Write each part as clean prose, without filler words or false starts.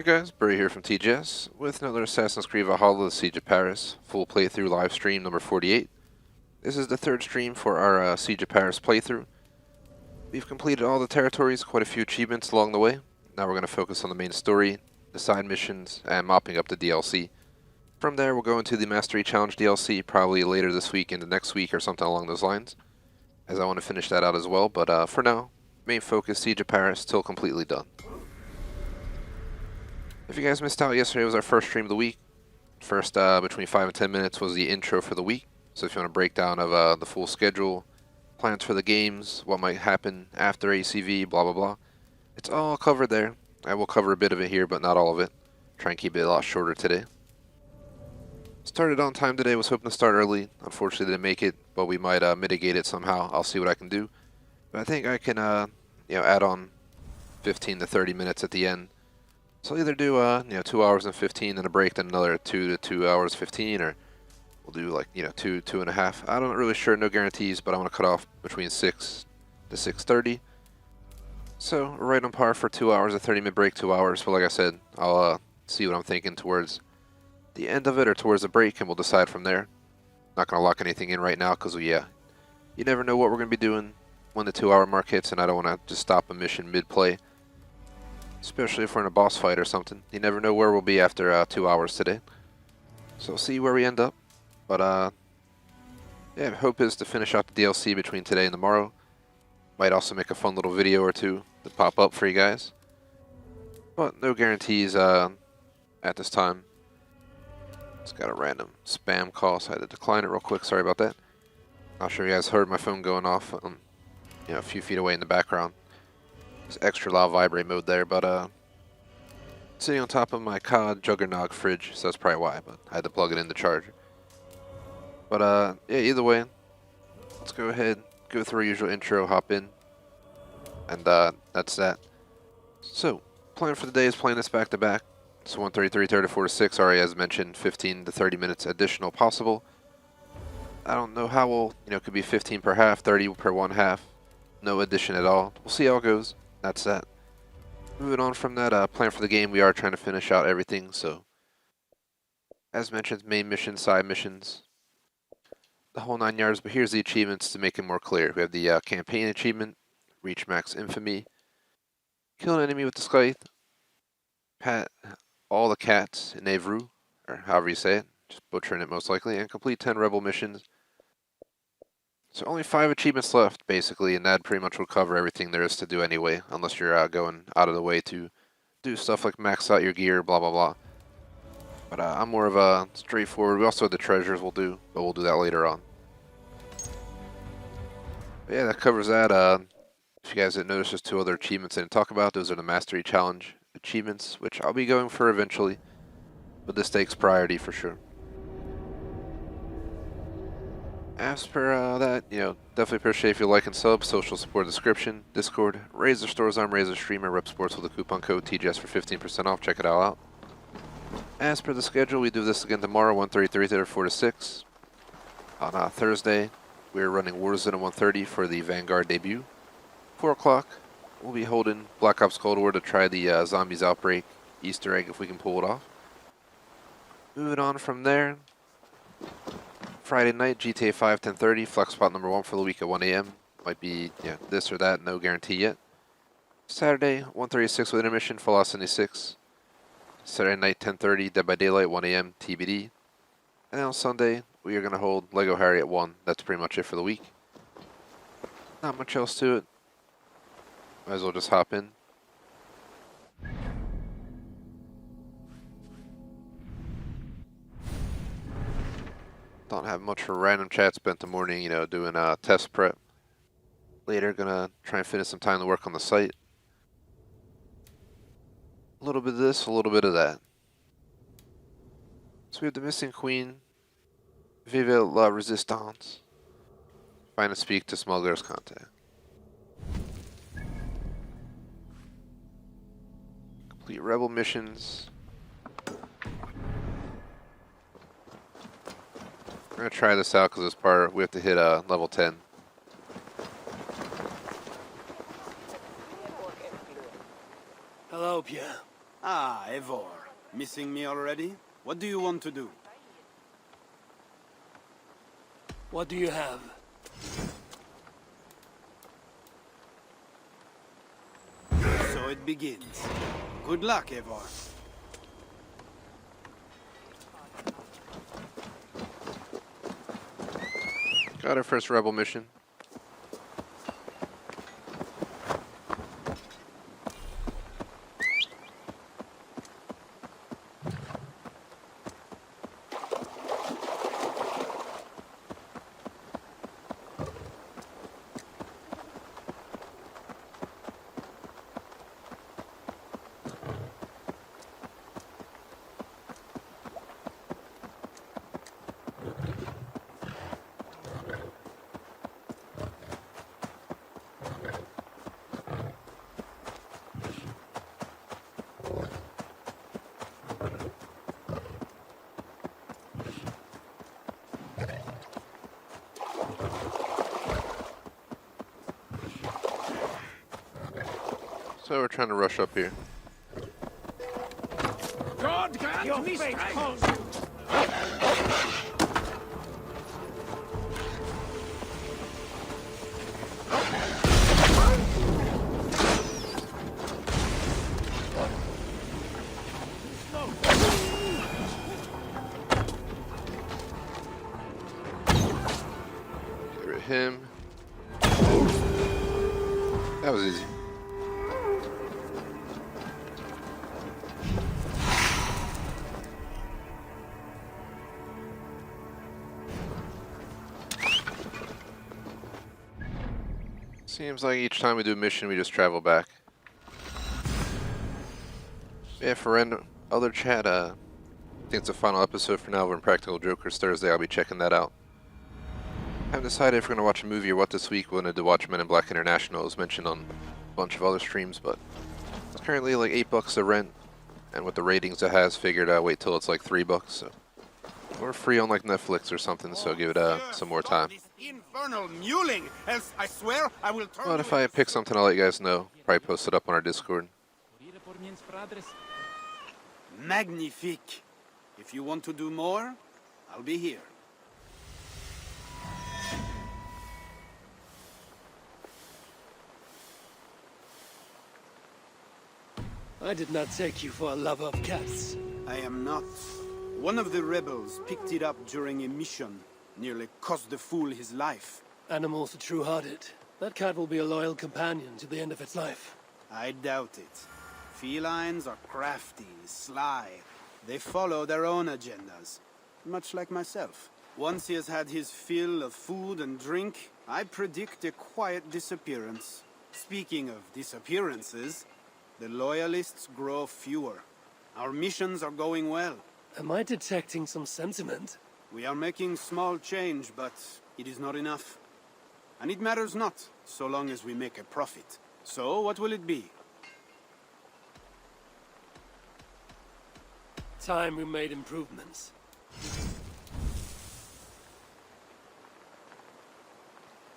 Hey guys, Bray here from TGS with another Assassin's Creed Valhalla: The Siege of Paris full playthrough live stream number 48. This is the third stream for our Siege of Paris playthrough. We've completed all the territories, quite a few achievements along the way. Now we're going to focus on the main story, the side missions, and mopping up the DLC. From there we'll go into the Mastery Challenge DLC probably later this week into next week or something along those lines, as I want to finish that out as well, but for now, main focus Siege of Paris till completely done. If you guys missed out, yesterday was our first stream of the week. First between 5 and 10 minutes was the intro for the week. So if you want a breakdown of the full schedule, plans for the games, what might happen after ACV, blah blah blah, it's all covered there. I will cover a bit of it here, but not all of it. Try and keep it a lot shorter today. Started on time today, was hoping to start early. Unfortunately didn't make it, but we might mitigate it somehow. I'll see what I can do. But I think I can add on 15 to 30 minutes at the end. So I'll either do 2 hours and 15 and a break, then another 2 to 2 hours 15, or we'll do like 2.5. I'm not really sure, no guarantees, but I want to cut off between 6 to 6:30. So we're right on par for 2 hours, a 30-minute break, 2 hours. But like I said, I'll see what I'm thinking towards the end of it or towards the break, and we'll decide from there. Not gonna lock anything in right now because you never know what we're gonna be doing when the 2 hour mark hits, and I don't want to just stop a mission mid-play. Especially if we're in a boss fight or something. You never know where we'll be after 2 hours today. So we'll see where we end up. But yeah, hope is to finish out the DLC between today and tomorrow. Might also make a fun little video or two to pop up for you guys. But no guarantees at this time. Just got a random spam call, so I had to decline it real quick. Sorry about that. Not sure you guys heard my phone going off a few feet away in the background. It's extra loud vibrate mode there, but sitting on top of my COD Juggernog fridge, so that's probably why, but I had to plug it in to charge. But yeah, either way, let's go ahead, go through our usual intro, hop in, and that's that. So, plan for the day is playing this back to back. So 133, 34 to 6, already as mentioned, 15 to 30 minutes additional possible. I don't know how we'll, could be 15 per half, 30 per one half, no addition at all. We'll see how it goes. That's that. Moving on from that, plan for the game, we are trying to finish out everything, so as mentioned, main missions, side missions, the whole 9 yards, but here's the achievements to make it more clear. We have the campaign achievement, reach max infamy, kill an enemy with the scythe, pat all the cats in Evreux, or however you say it, just butchering it most likely, and complete 10 rebel missions. So only 5 achievements left, basically, and that pretty much will cover everything there is to do anyway, unless you're going out of the way to do stuff like max out your gear, blah blah blah. But I'm more of a straightforward. We also have the treasures we'll do, but we'll do that later on. But yeah, that covers that. If you guys didn't notice, there's 2 other achievements I didn't talk about. Those are the Mastery Challenge achievements, which I'll be going for eventually, but this takes priority for sure. As per that, definitely appreciate if you like and sub, social support description, Discord, Razor Stores, I'm Razor Streamer, Rep Sports with the coupon code TGS for 15% off, check it all out. As per the schedule, we do this again tomorrow, 1:33 to 4 to 6. On Thursday, we're running Warzone at 1:30 for the Vanguard debut. 4 o'clock, we'll be holding Black Ops Cold War to try the Zombies Outbreak Easter egg if we can pull it off. Moving on from there, Friday night, GTA 5, 10:30, flex spot number 1 for the week at 1 a.m. Might be this or that, no guarantee yet. Saturday, 1:36 with intermission, Fallout 76. Saturday night, 10:30, Dead by Daylight, 1 a.m., TBD. And then on Sunday, we are going to hold Lego Harry at 1. That's pretty much it for the week. Not much else to it. Might as well just hop in. Don't have much for random chat. Spent the morning, doing test prep. Later, gonna try and finish some time to work on the site. A little bit of this, a little bit of that. So we have the Missing Queen, Vive la Resistance. Find and speak to Smuggler's Contact. Complete Rebel missions. We're going to try this out because this part we have to hit level 10. Hello, Pierre. Ah, Eivor. Missing me already? What do you want to do? What do you have? So it begins. Good luck, Eivor. Got our first rebel mission. So we're trying to rush up here. God grant your fate calls you. Get rid of him. That was easy. Seems like each time we do a mission, we just travel back. Yeah, for other chat, I think it's the final episode for now of Impractical Jokers Thursday. I'll be checking that out. I haven't decided if we're going to watch a movie or what this week. We're going to watch Men in Black International, as mentioned on a bunch of other streams, but it's currently like $8 to rent, and with the ratings it has, figured I'll wait till it's like $3, so we're free on like Netflix or something, so give it some more time. Infernal mewling, else I swear I will turn. But if I pick something, I'll let you guys know. Probably post it up on our Discord. Magnifique. If you want to do more, I'll be here. I did not take you for a lover of cats. I am not. One of the rebels picked it up during a mission. Nearly cost the fool his life. Animals are true-hearted. That cat will be a loyal companion to the end of its life. I doubt it. Felines are crafty, sly. They follow their own agendas, much like myself. Once he has had his fill of food and drink, I predict a quiet disappearance. Speaking of disappearances, the loyalists grow fewer. Our missions are going well. Am I detecting some sentiment? We are making small change, but it is not enough. And it matters not, so long as we make a profit. So, what will it be? Time we made improvements.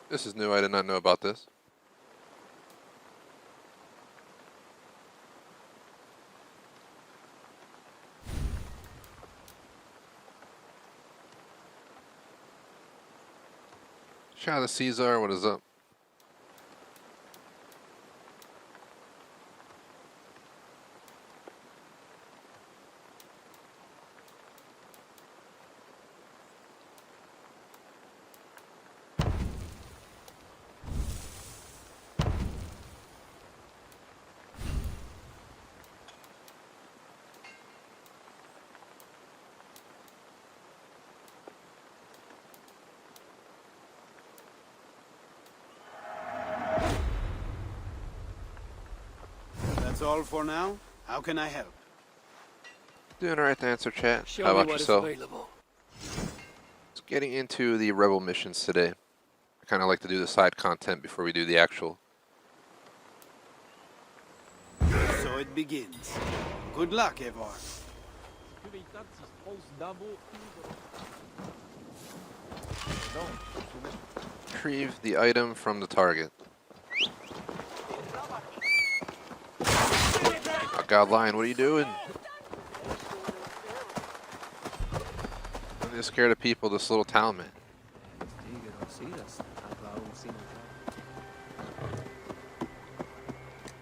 This is new. I did not know about this. Shout out to Caesar. What is up? That's all for now. How can I help? Doing alright to answer chat. Show How me about what is yourself? available. Just getting into the rebel missions today. I kind of like to do the side content before we do the actual. So it begins. Good luck, Eivor. Retrieve the item from the target. Oh God Lion, what are you doing? I'm just scared of people, this little town, man.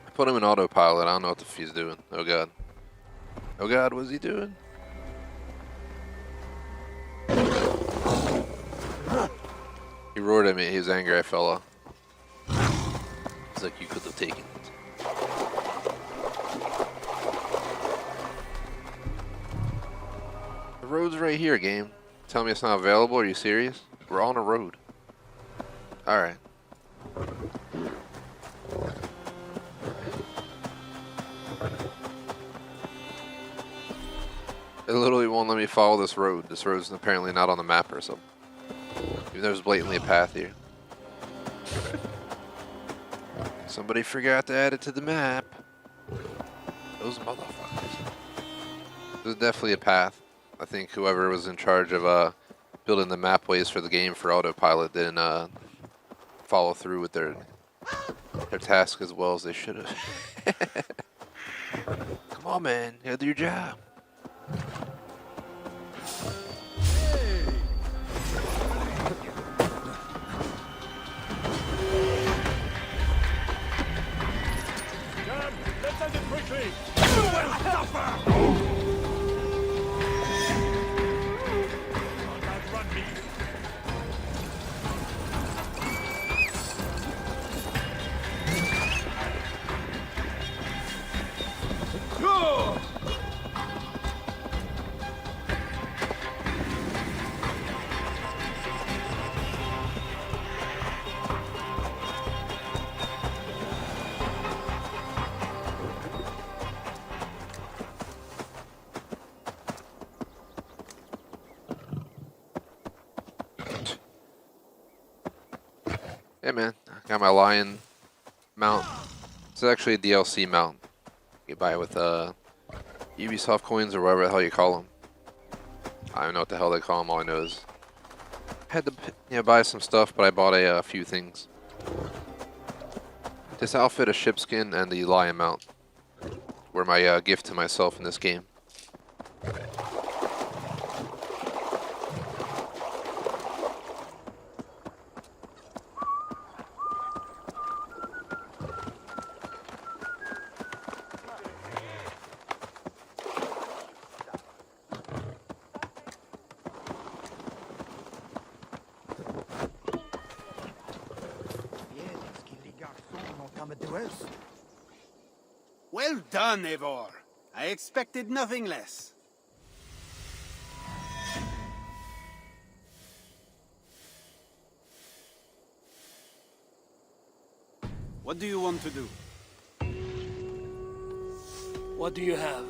I put him in autopilot. I don't know what the f he's doing. Oh god. Oh god, what's he doing? He roared at me. He was angry. I fell off. He's like, you could have taken it. The road's right here, game. Tell me it's not available? Are you serious? We're on a road. Alright. It literally won't let me follow this road. This road's apparently not on the map or something. Even though there's blatantly a path here. Somebody forgot to add it to the map. Those motherfuckers. There's definitely a path. I think whoever was in charge of building the mapways for the game for autopilot didn't follow through with their task as well as they should have. Come on, man. You gotta do your job. Let's end it quickly! You will suffer! Can't outrun me! Hey man, I got my lion mount. It's actually a DLC mount. You buy it with Ubisoft coins or whatever the hell you call them. I don't know what the hell they call them. All I know is I had to buy some stuff, but I bought a few things. This outfit, a ship skin, and the lion mount were my gift to myself in this game. Well done, Eivor. I expected nothing less. What do you want to do? What do you have?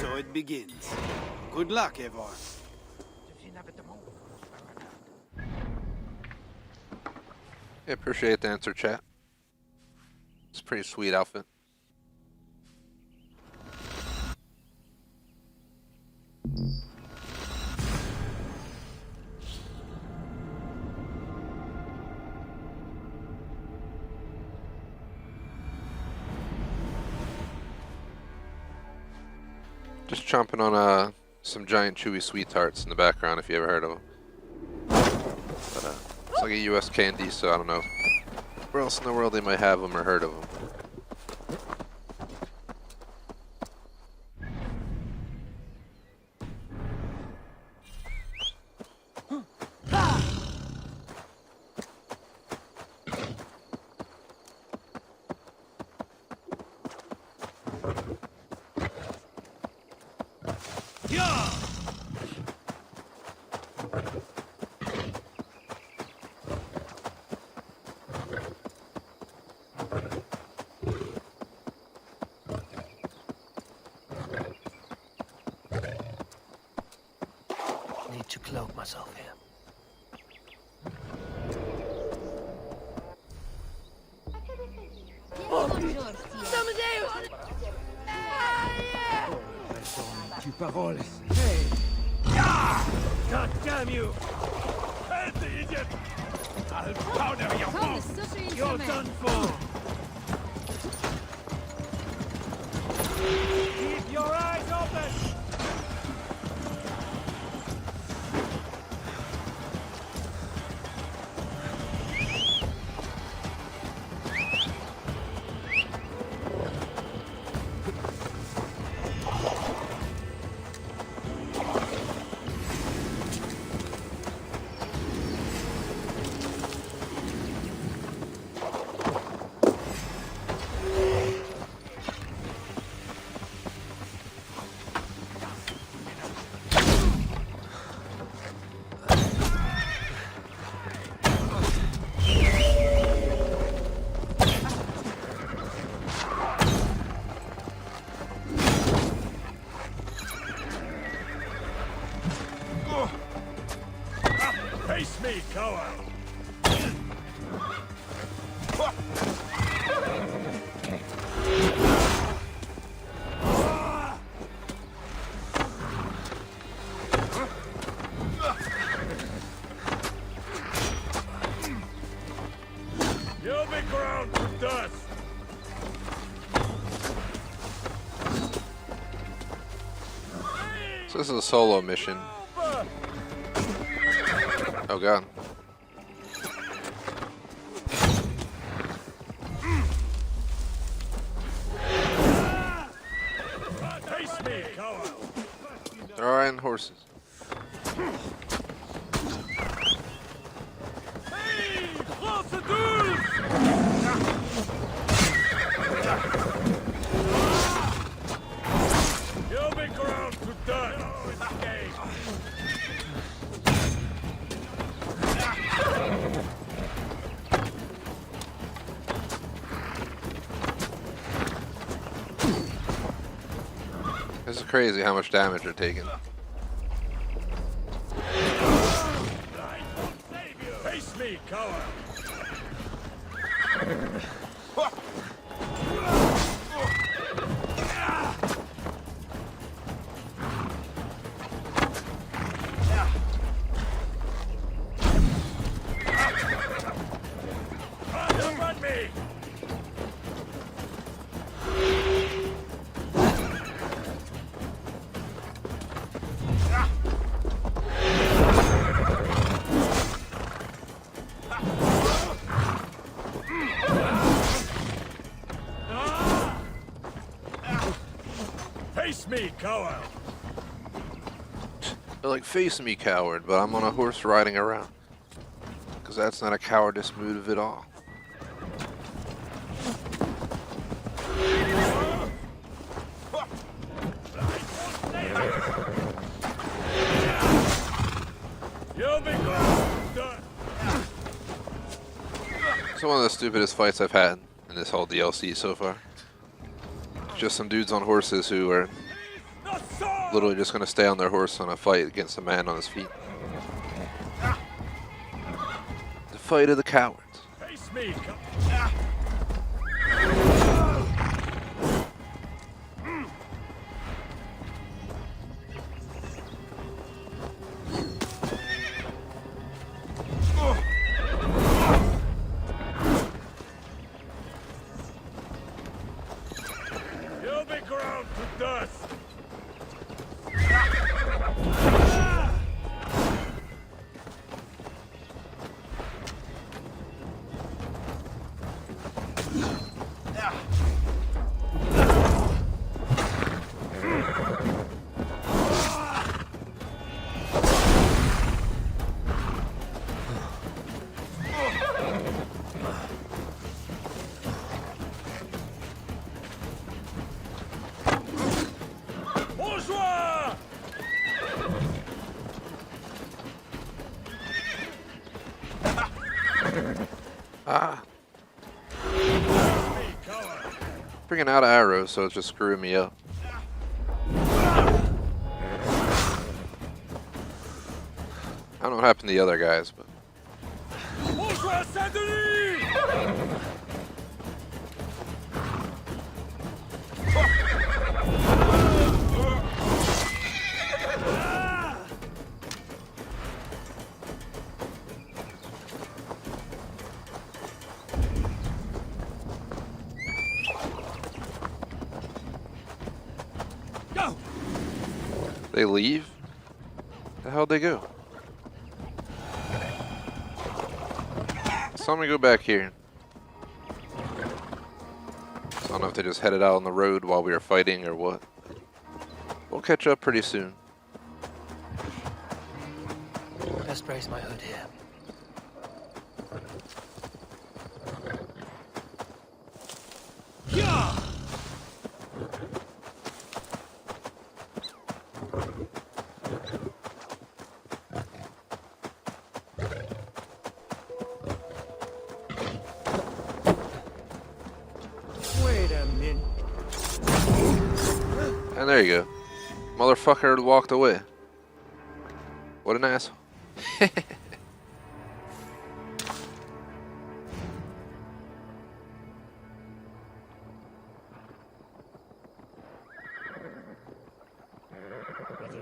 So it begins. Good luck, Eivor. Yeah, appreciate the answer, chat. It's a pretty sweet outfit. Just chomping on some giant chewy sweet tarts in the background if you ever heard of them. But it's like a US candy, so I don't know where else in the world they might have them or heard of them. Need to cloak myself here. God damn you! Help the idiot! I'll powder your bones! You're done for! Keep your eyes open! Face me, coward! You'll be ground to dust! So this is a solo mission. Oh god. Face me, coward! They're all riding horses. Hey! Procedures! You'll be ground to dust! Escape! This is crazy how much damage they're taking. Face me, coward! Look at me! Face me, coward! They're like, face me, coward, but I'm on a horse riding around. Because that's not a cowardice move at all. You'll be done. It's one of the stupidest fights I've had in this whole DLC so far. Just some dudes on horses who are literally just going to stay on their horse on a fight against a man on his feet. The fight of the cowards. Face me, you'll be ground to dust. Bonjour! Ah. Freaking out of arrows, so it's just screwing me up. I don't know what happened to the other guys, but Bonjour, Saint-Denis! Go! They leave? The hell'd they go? So I'm gonna go back here. So I don't know if they just headed out on the road while we were fighting or what. We'll catch up pretty soon. Best brace my hood here. Yeah! Wait a minute. And there you go. Motherfucker walked away. What an asshole. Better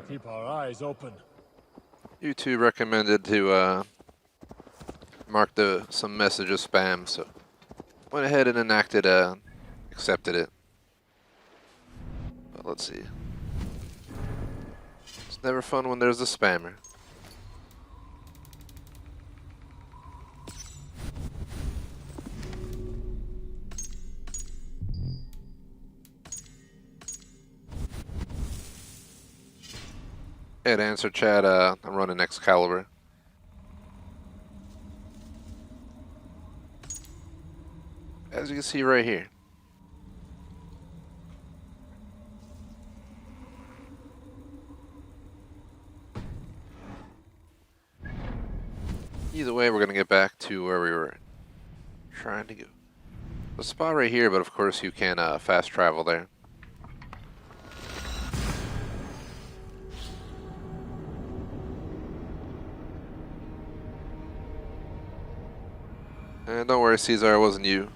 keep our eyes open. YouTube recommended to mark some message as spam, so went ahead and accepted it. But let's see. It's never fun when there's a spammer. Yeah, to answer chat, I'm running Excalibur. As you can see right here. Either way, we're going to get back to where we were trying to go. The spot right here, but of course you can fast travel there. And don't worry, Caesar, it wasn't you.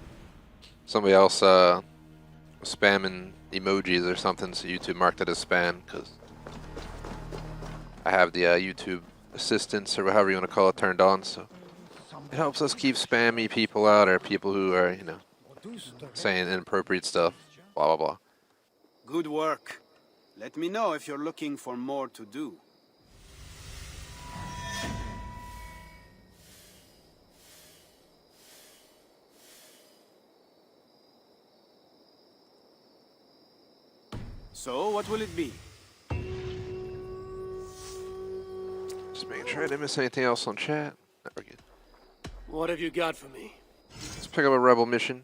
Somebody else was spamming emojis or something, so YouTube marked it as spam, because I have the YouTube assistance, or however you want to call it, turned on, so it helps us keep spammy people out, or people who are, you know, saying inappropriate stuff, blah, blah, blah. Good work. Let me know if you're looking for more to do. So, what will it be? Just making sure I didn't miss anything else on chat. No, we're good. What have you got for me? Let's pick up a rebel mission.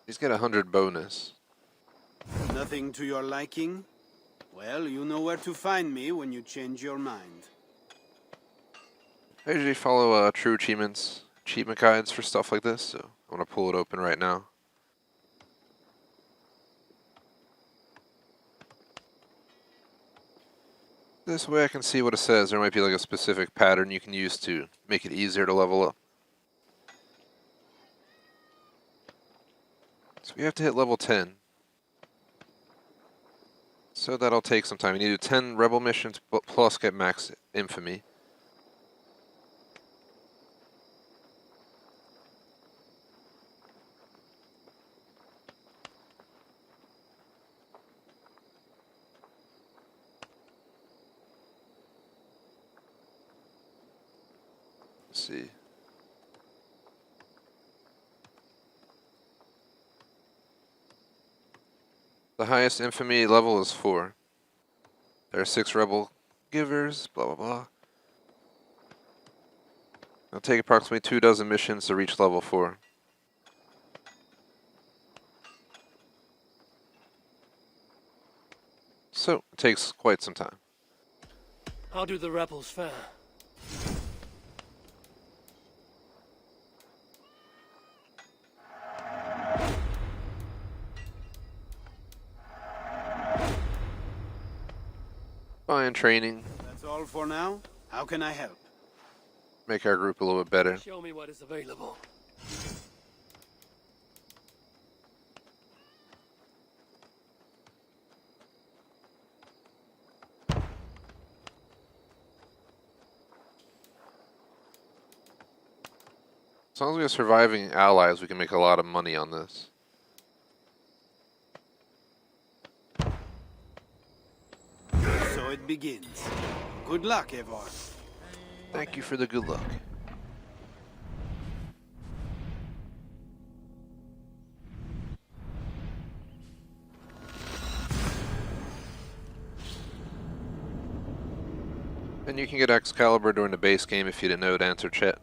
He's got 100 bonus. Nothing to your liking? Well, you know where to find me when you change your mind. I usually follow true achievement guides for stuff like this, so I'm going to pull it open right now. This way I can see what it says. There might be like a specific pattern you can use to make it easier to level up. So we have to hit level 10. So that'll take some time. You need to do 10 rebel missions plus get max infamy. Let's see. The highest infamy level is 4. There are 6 rebel givers, blah blah blah. It'll take approximately 24 missions to reach level 4. So, it takes quite some time. How do the rebels fare? Fine training, That's all for now? How can I help? make our group a little bit better. Show me what is available. As long as we have surviving allies, we can make a lot of money on this. So it begins. Good luck, Eivor. Thank you for the good luck. And you can get Excalibur during the base game if you didn't know to answer chat.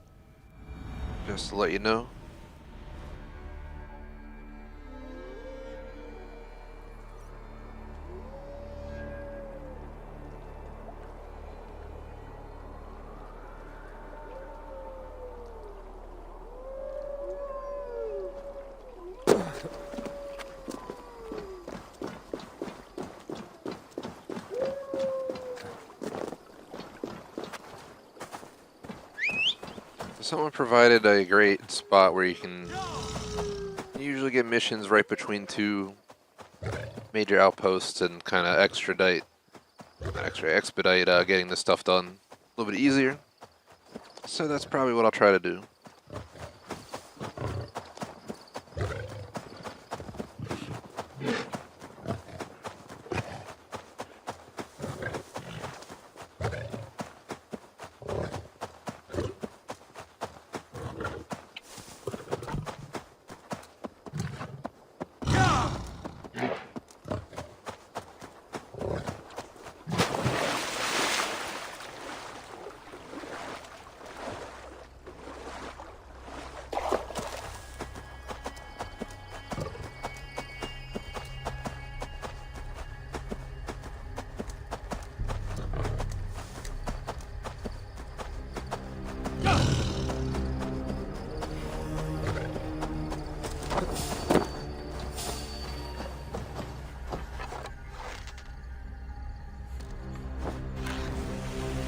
Just to let you know. Someone provided a great spot where you can usually get missions right between two major outposts and kind of expedite getting this stuff done a little bit easier. So that's probably what I'll try to do.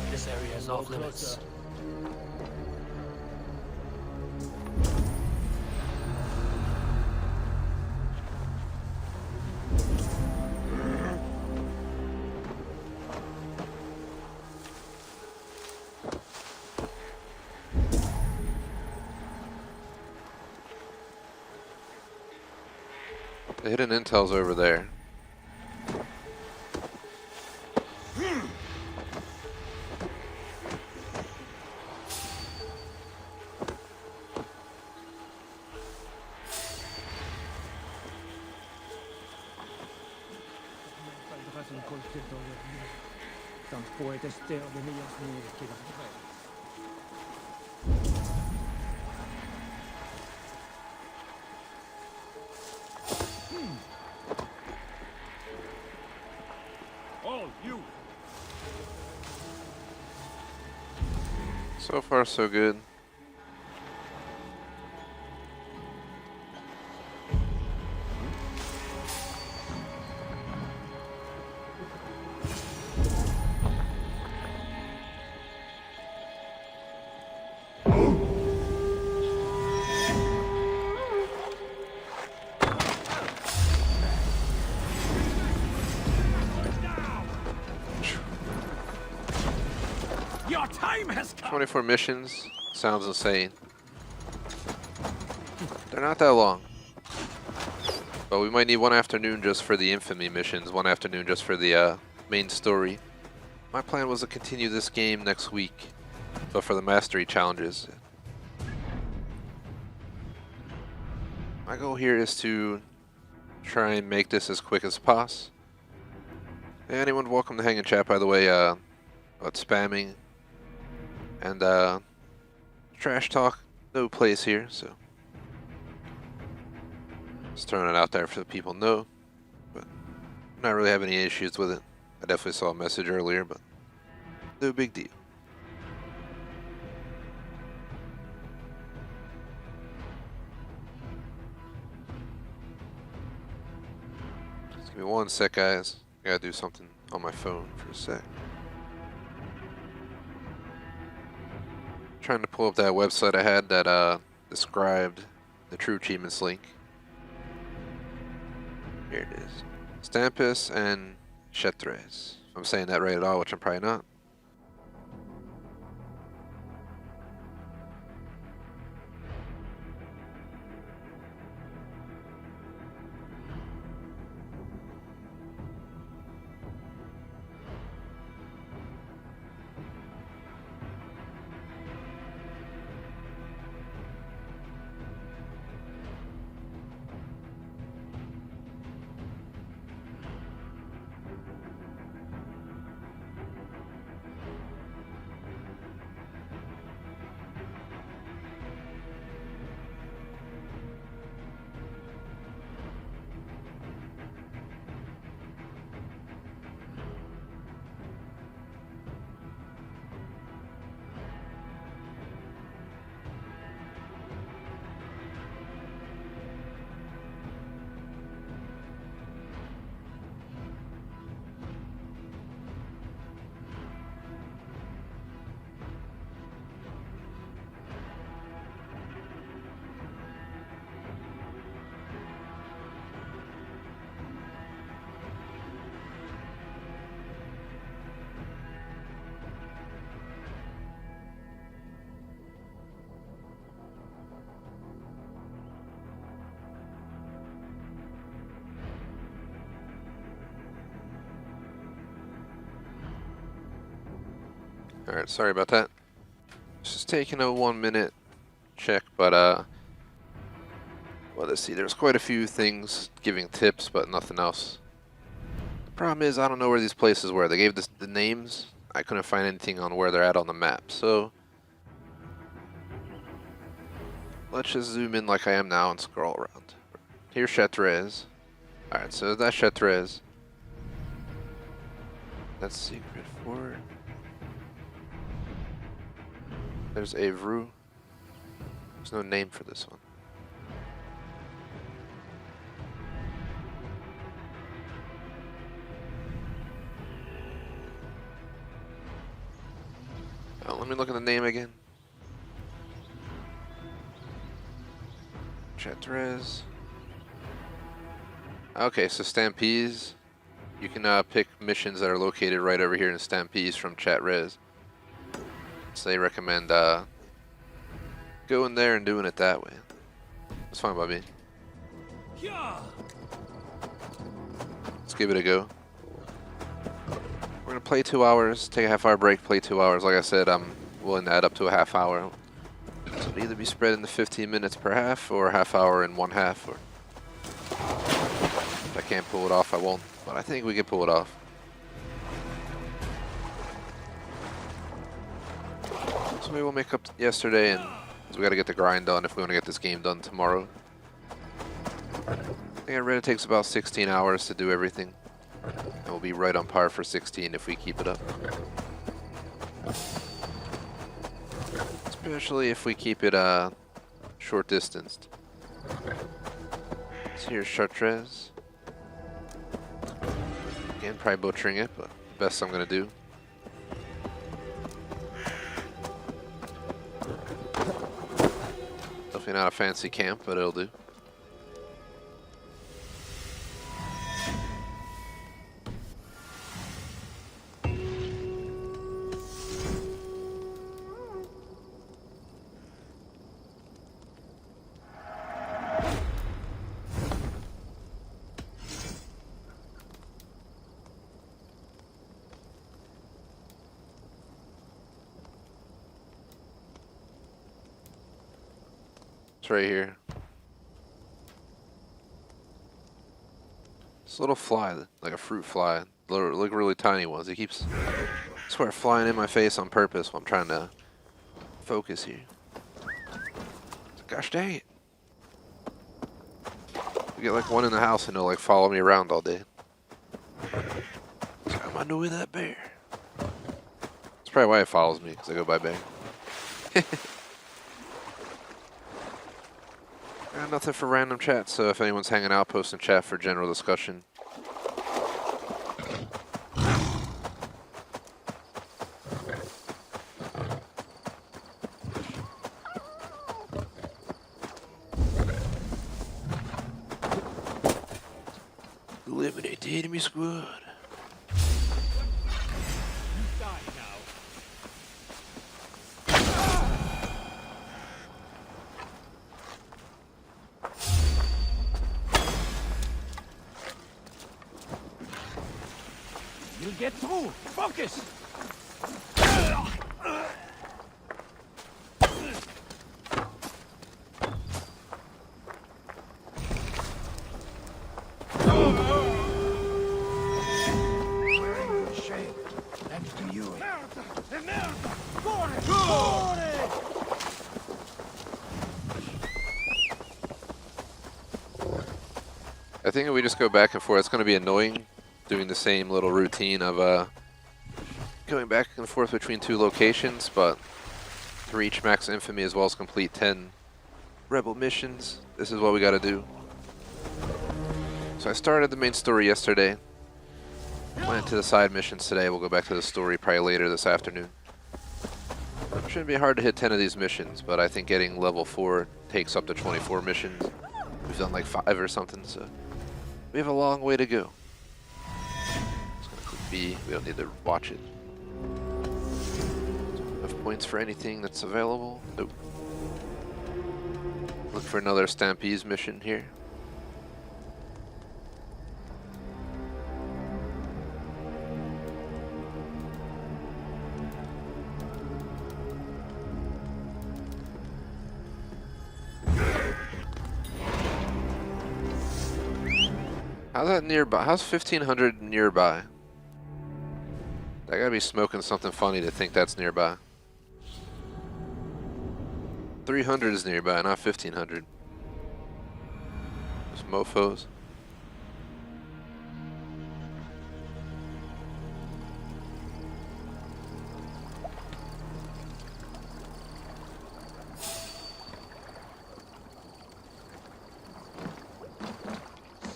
This area is off limits. The hidden intel's over there. All you. So far, so good. Your time has come. 24 missions. Sounds insane. They're not that long. But we might need one afternoon just for the infamy missions, one afternoon just for the main story. My plan was to continue this game next week, but for the mastery challenges. My goal here is to try and make this as quick as possible. Anyone welcome to hang in chat, by the way, about spamming and trash talk, no place here, so just throwing it out there for the people to know, but not really have any issues with it. I definitely saw a message earlier, but no big deal. Just give me one sec, guys. I gotta do something on my phone for a sec. Trying to pull up that website I had that described the true achievements link. Here it is. Stampus and Xlviii. If I'm saying that right at all, which I'm probably not. Alright, sorry about that. Just taking a 1 minute check, but well, let's see, there's quite a few things giving tips, but nothing else. The problem is I don't know where these places were. They gave this the names. I couldn't find anything on where they're at on the map, so let's just zoom in like I am now and scroll around. Here's Chartres. Alright, so that's Chartres. That's Secret Fort. There's Avru. There's no name for this one. Oh, let me look at the name again. Chartres. Okay, so Stampedes. You can pick missions that are located right over here in Stampedes from Chartres. So they recommend going there and doing it that way. That's fine by me. Let's give it a go. We're gonna play 2 hours, take a half-hour break, play 2 hours. Like I said, I'm willing to add up to a half hour. So it'll either be spread into 15 minutes per half, or a half hour in one half. Or if I can't pull it off, I won't. But I think we can pull it off. So maybe we'll make up yesterday, and we got to get the grind done if we want to get this game done tomorrow. I think I read it takes about 16 hours to do everything. And we'll be right on par for 16 if we keep it up. Especially if we keep it short distanced. So here's Chartres. Again, probably butchering it, but best I'm gonna do. Definitely not a fancy camp, but it'll do. It's right here. This little fly, like a fruit fly, look really tiny ones. It keeps, I swear, flying in my face on purpose while I'm trying to focus here. Gosh dang it. We get like one in the house and they'll like follow me around all day. I'm on the way that bear. That's probably why it follows me, because I go by bear. Nothing for random chat, so if anyone's hanging out, post in chat for general discussion. Eliminate the enemy squad. You'll get through. Focus. Shame. Thanks to you. I think if we just go back and forth, it's going to be annoying doing the same little routine of going back and forth between 2 locations, but to reach max infamy as well as complete 10 rebel missions, this is what we got to do. So I started the main story yesterday, went into the side missions today. We'll go back to the story probably later this afternoon. Shouldn't be hard to hit 10 of these missions, but I think getting level 4 takes up to 24 missions. We've done like 5 or something, so we have a long way to go. It's gonna click B. We don't need to watch it. Enough points for anything that's available. Nope. Look for another Stampedes mission here. How's that nearby? How's 1500 nearby? I gotta be smoking something funny to think that's nearby. 300 is nearby, not 1500. Those mofos.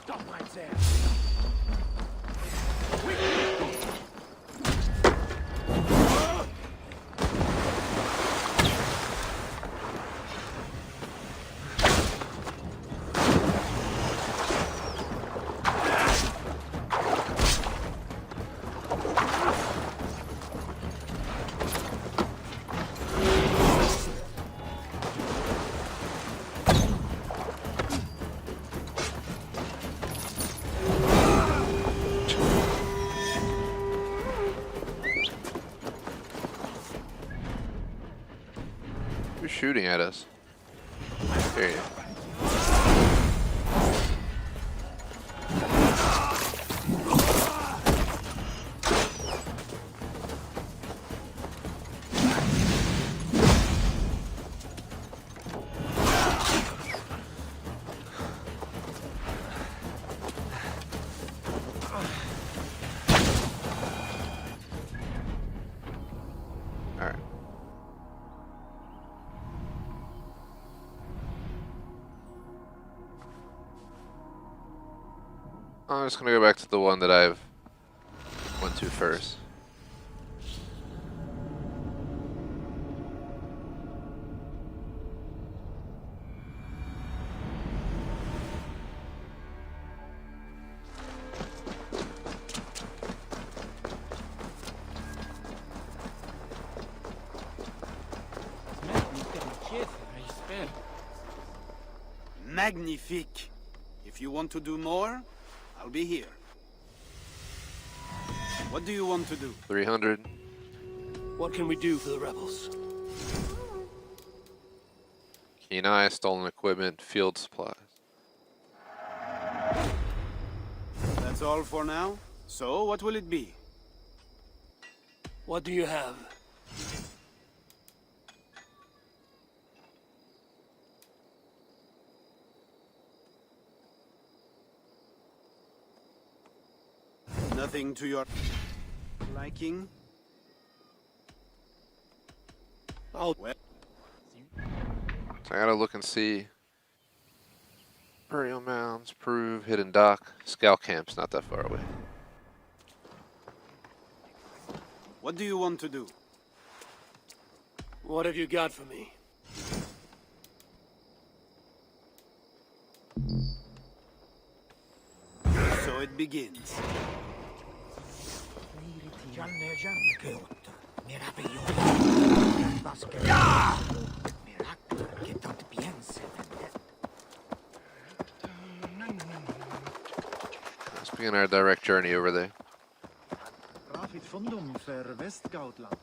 Stop right there. Who's shooting at us? There you go. Alright. I'm just gonna go back to the one that I've went to first. Magnifique. If you want to do more, I'll be here. What do you want to do? 300. What can we do for the rebels? Keen eye, stolen equipment, field supplies. That's all for now. So, what will it be? What do you have? Nothing to your liking? Oh, Well, So I gotta look and see. Burial mounds, prove, hidden dock. Scout camp's not that far away. what do you want to do? what have you got for me? So it begins. Let's begin our direct journey over there. Profit fundum für Westgautland.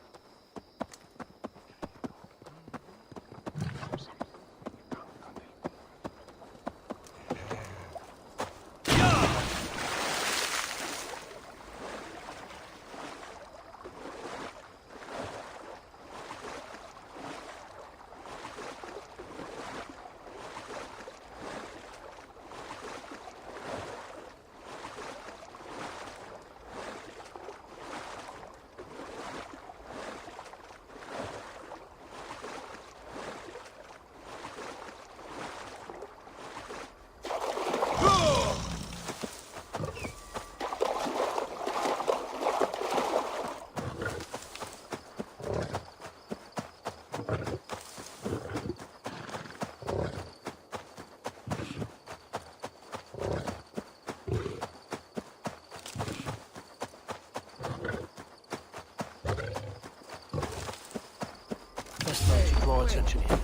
Best not to draw attention here.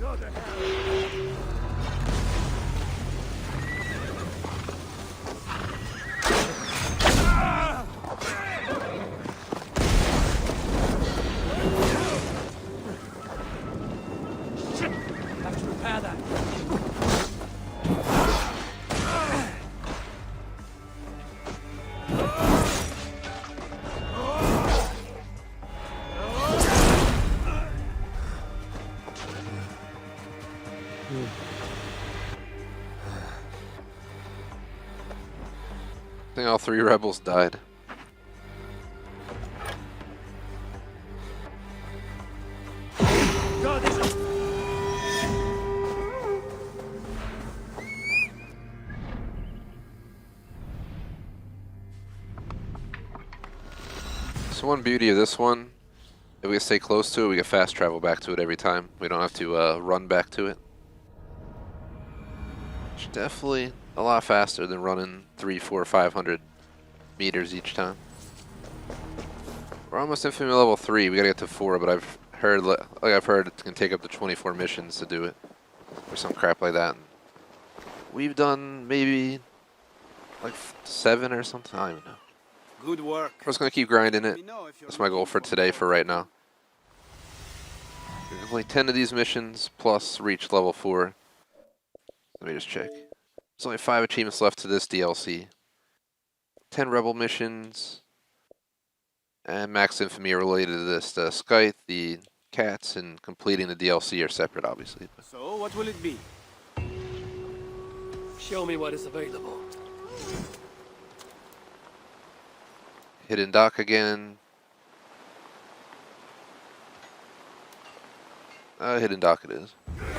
Go to hell. Have to repair that. think all 3 rebels died. God is So one beauty of this one, if we stay close to it, we can fast travel back to it every time. We don't have to run back to it. It's definitely a lot faster than running 300, 400, 500 meters each time. We're almost infamy level 3. We gotta get to 4, but I've heard it can take up to 24 missions to do it, or some crap like that. And we've done maybe like 7 or something. I don't even know. Good work. We're just gonna keep grinding it. Let me know if you're That's my goal looking for today, for right now. We can complete 10 of these missions, plus reach level 4. Let me just check. There's only 5 achievements left to this DLC. 10 rebel missions, and max infamy related to this. The Scythe, the cats, and completing the DLC are separate, obviously. So, what will it be? Show me what is available. Hidden dock again. Hidden dock it is.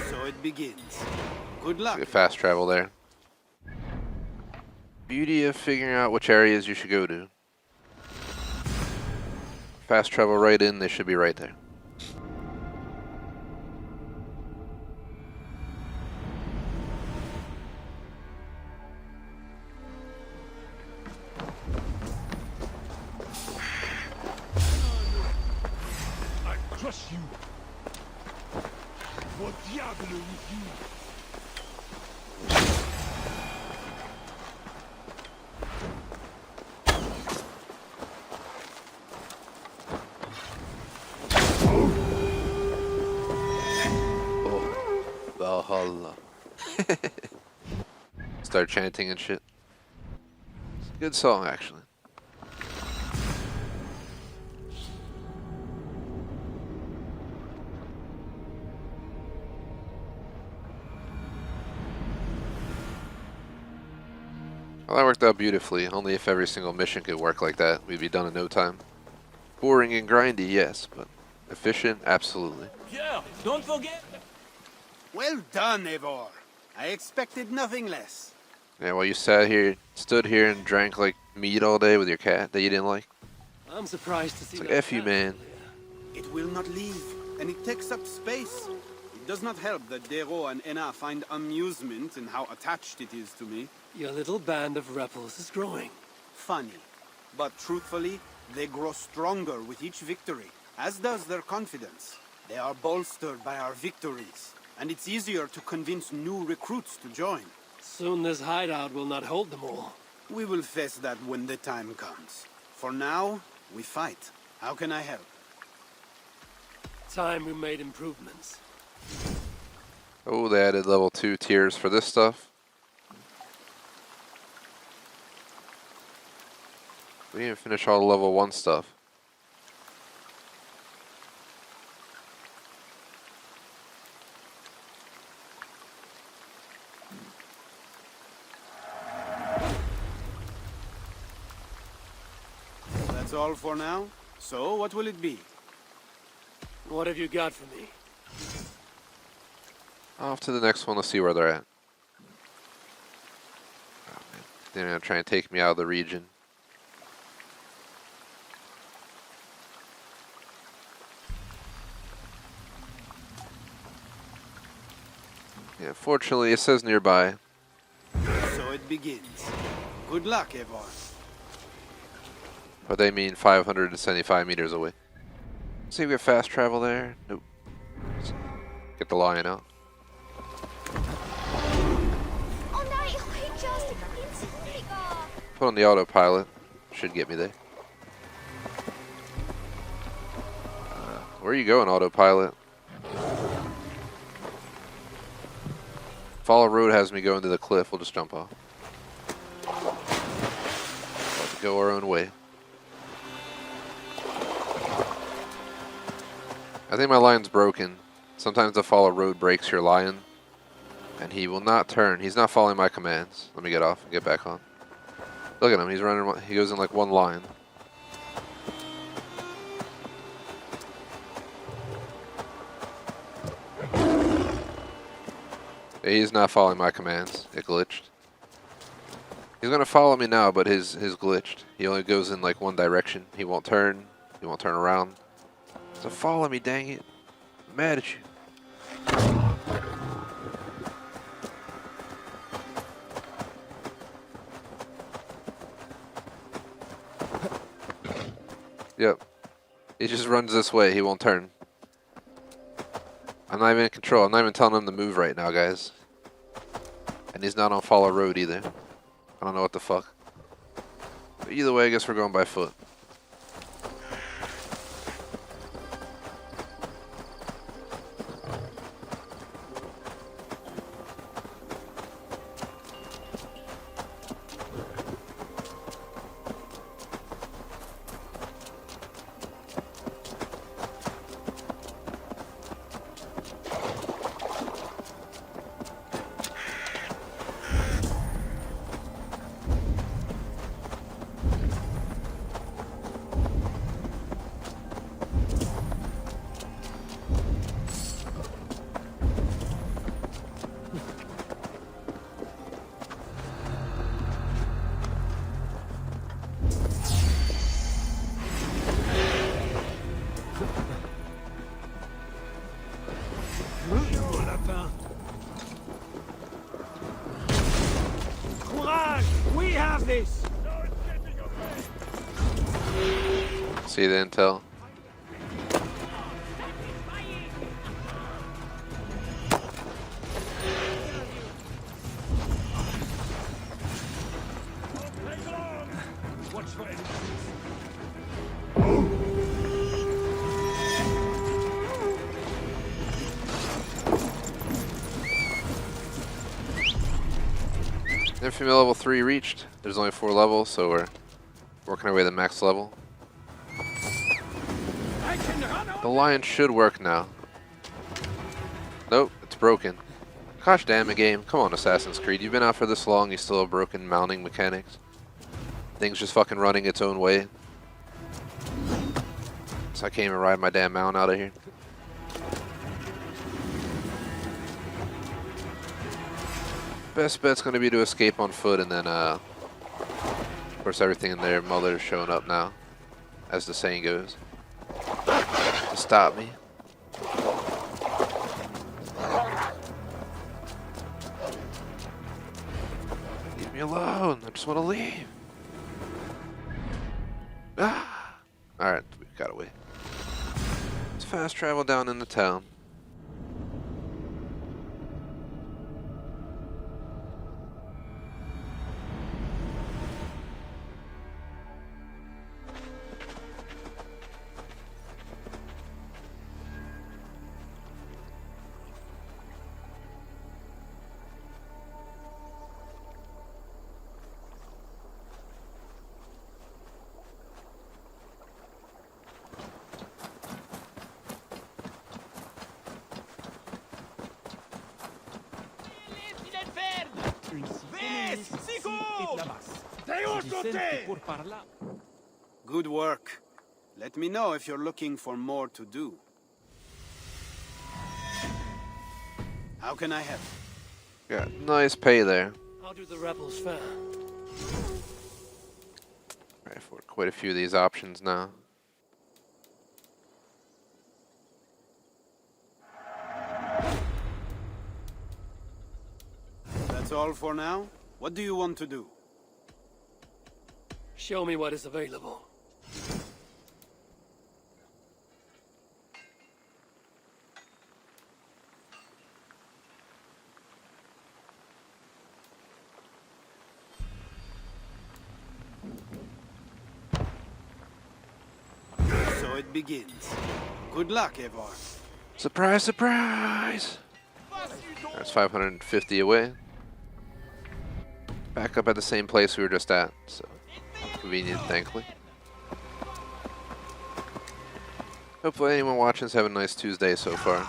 So it begins. Good luck. Get fast travel there. Beauty of figuring out which areas you should go to. Fast travel right in, they should be right there. I crush you. What diable with you? Oh, Valhalla. Start chanting and shit. It's a good song, actually. Well, that worked out beautifully. Only if every single mission could work like that, we'd be done in no time. Boring and grindy, yes, but efficient, absolutely. Yeah, don't forget. Well done, Eivor. I expected nothing less. Yeah, while you stood here and drank like meat all day with your cat that you didn't like. I'm surprised to see It's like, that F you, cat man. still here. It will not leave, and it takes up space. It does not help that Dero and Enna find amusement in how attached it is to me. Your little band of rebels is growing. Funny. But truthfully, they grow stronger with each victory, as does their confidence. They are bolstered by our victories, and it's easier to convince new recruits to join. Soon this hideout will not hold them all. We will face that when the time comes. For now, we fight. How can I help? Time we made improvements. Oh, they added level 2 tiers for this stuff. We didn't finish all the level 1 stuff. That's all for now. So, what will it be? What have you got for me? Off to the next one, let's see where they're at. Oh, man. They're gonna try and take me out of the region. Yeah, fortunately, it says nearby. So it begins. Good luck, Eivor. But they mean 575 meters away. See if we get fast travel there. Nope. Let's get the lion out. Oh nej, skitkörs! Inte flyga! Put on the autopilot. Should get me there. Where are you going, autopilot? Follow road has me going to the cliff. We'll just jump off. About to go our own way. I think my lion's broken. Sometimes the follow road breaks your lion, and he will not turn. He's not following my commands. Let me get off and get back on. Look at him. He's running. He goes in like one line. He's not following my commands. It glitched. He's gonna follow me now, but his glitched. He only goes in like one direction. He won't turn. He won't turn around. So follow me, dang it. I'm mad at you. Yep. He just runs this way. He won't turn. I'm not even in control. I'm not even telling him to move right now, guys. And he's not on follow road either. I don't know what the fuck. But either way, I guess we're going by foot. Courage! We have this! See the intel? Watch for enemies. Infamy level 3 reached. There's only 4 levels, so we're working our way to the max level. The lion should work now. Nope, it's broken. Gosh damn it, game. Come on, Assassin's Creed. You've been out for this long, you still have broken mounting mechanics. Things just fucking running its own way. So I can't even ride my damn mount out of here. Best bet's gonna be to escape on foot, and then of course everything in their mother is showing up now, as the saying goes, to stop me. Leave me alone, I just want to leave. Ah! Alright, we got away. Let's fast travel down into town. Good work. Let me know if you're looking for more to do. How can I help? Got nice pay there. How do the rebels fare? Alright, for quite a few of these options now. That's all for now? What do you want to do? Show me what is available. So it begins. Good luck, Eivor. Surprise, surprise! That's 550 away. Back up at the same place we were just at, so convenient, thankfully. Hopefully anyone watching is having a nice Tuesday so far.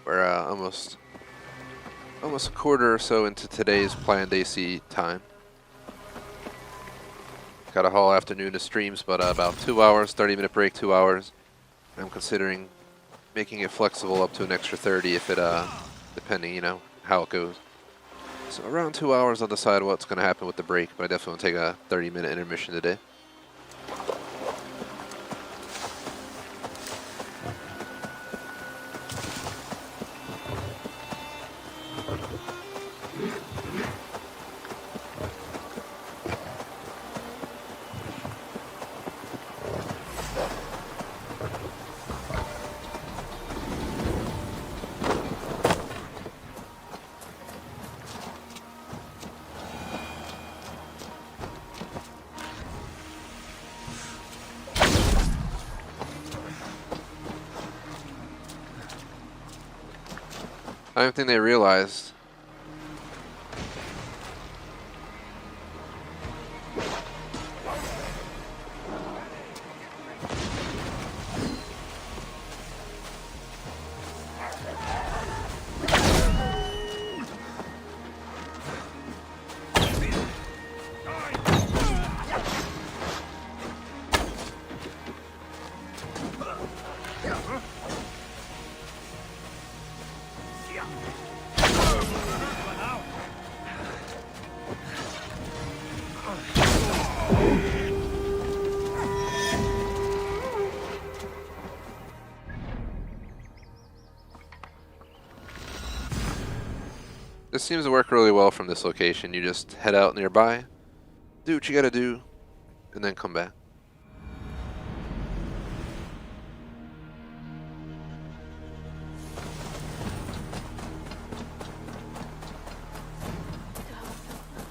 We're almost a quarter or so into today's planned AC time. Got a whole afternoon of streams, but about 2 hours, 30-minute break, 2 hours. I'm considering making it flexible up to an extra 30 if it, depending, you know, how it goes. So around 2 hours, I'll decide what's going to happen with the break, but I definitely want to take a 30-minute intermission today. I don't think they realized. This seems to work really well from this location. You just head out nearby, do what you gotta do, and then come back.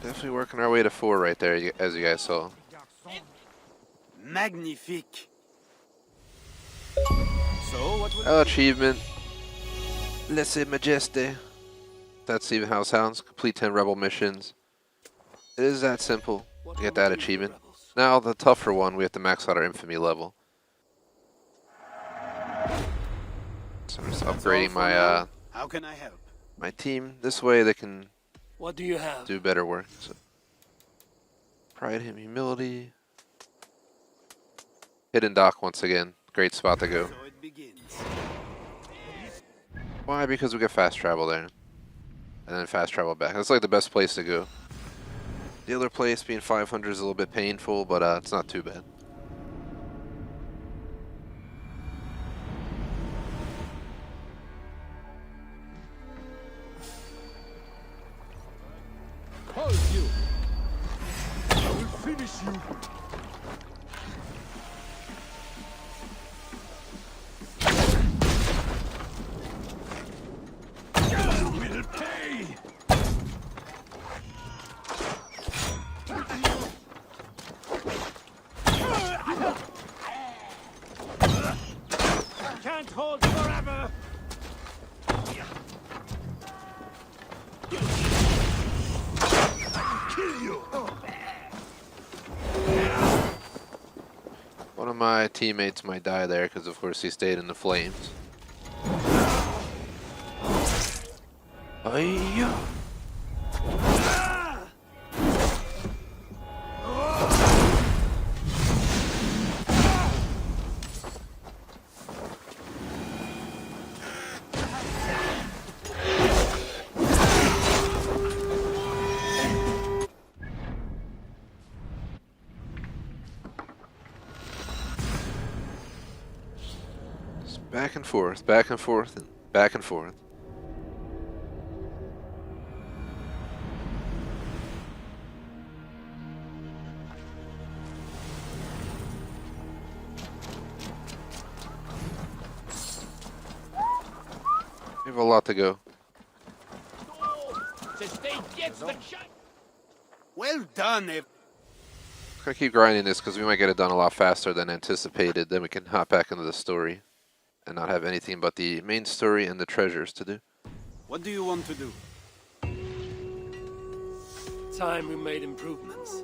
Definitely working our way to 4 right there, as you guys saw. Magnifique. So, what will Achievement. Laissez Majesté. That's even how it sounds. Complete 10 rebel missions. It is that simple to get that achievement. Now the tougher one, we have to max out our infamy level. So I'm just upgrading my how can I help? my team. This way they can What do you have? do better work. So, pride and humility. Hidden dock once again. Great spot to go. So it begins. Why? Because we get fast travel there. And then fast travel back. That's like the best place to go. The other place, being 500, is a little bit painful, but it's not too bad. Hold you! I will finish you! You will pay! Can't hold forever! Kill you! One of my teammates might die there because, of course, he stayed in the flames. Ayya. Just back and forth, back and forth, and back and forth. We have a lot to go. The state gets the shot! Well done, Ev. Gotta keep grinding this because we might get it done a lot faster than anticipated. Then we can hop back into the story and not have anything but the main story and the treasures to do. What do you want to do? Time we made improvements.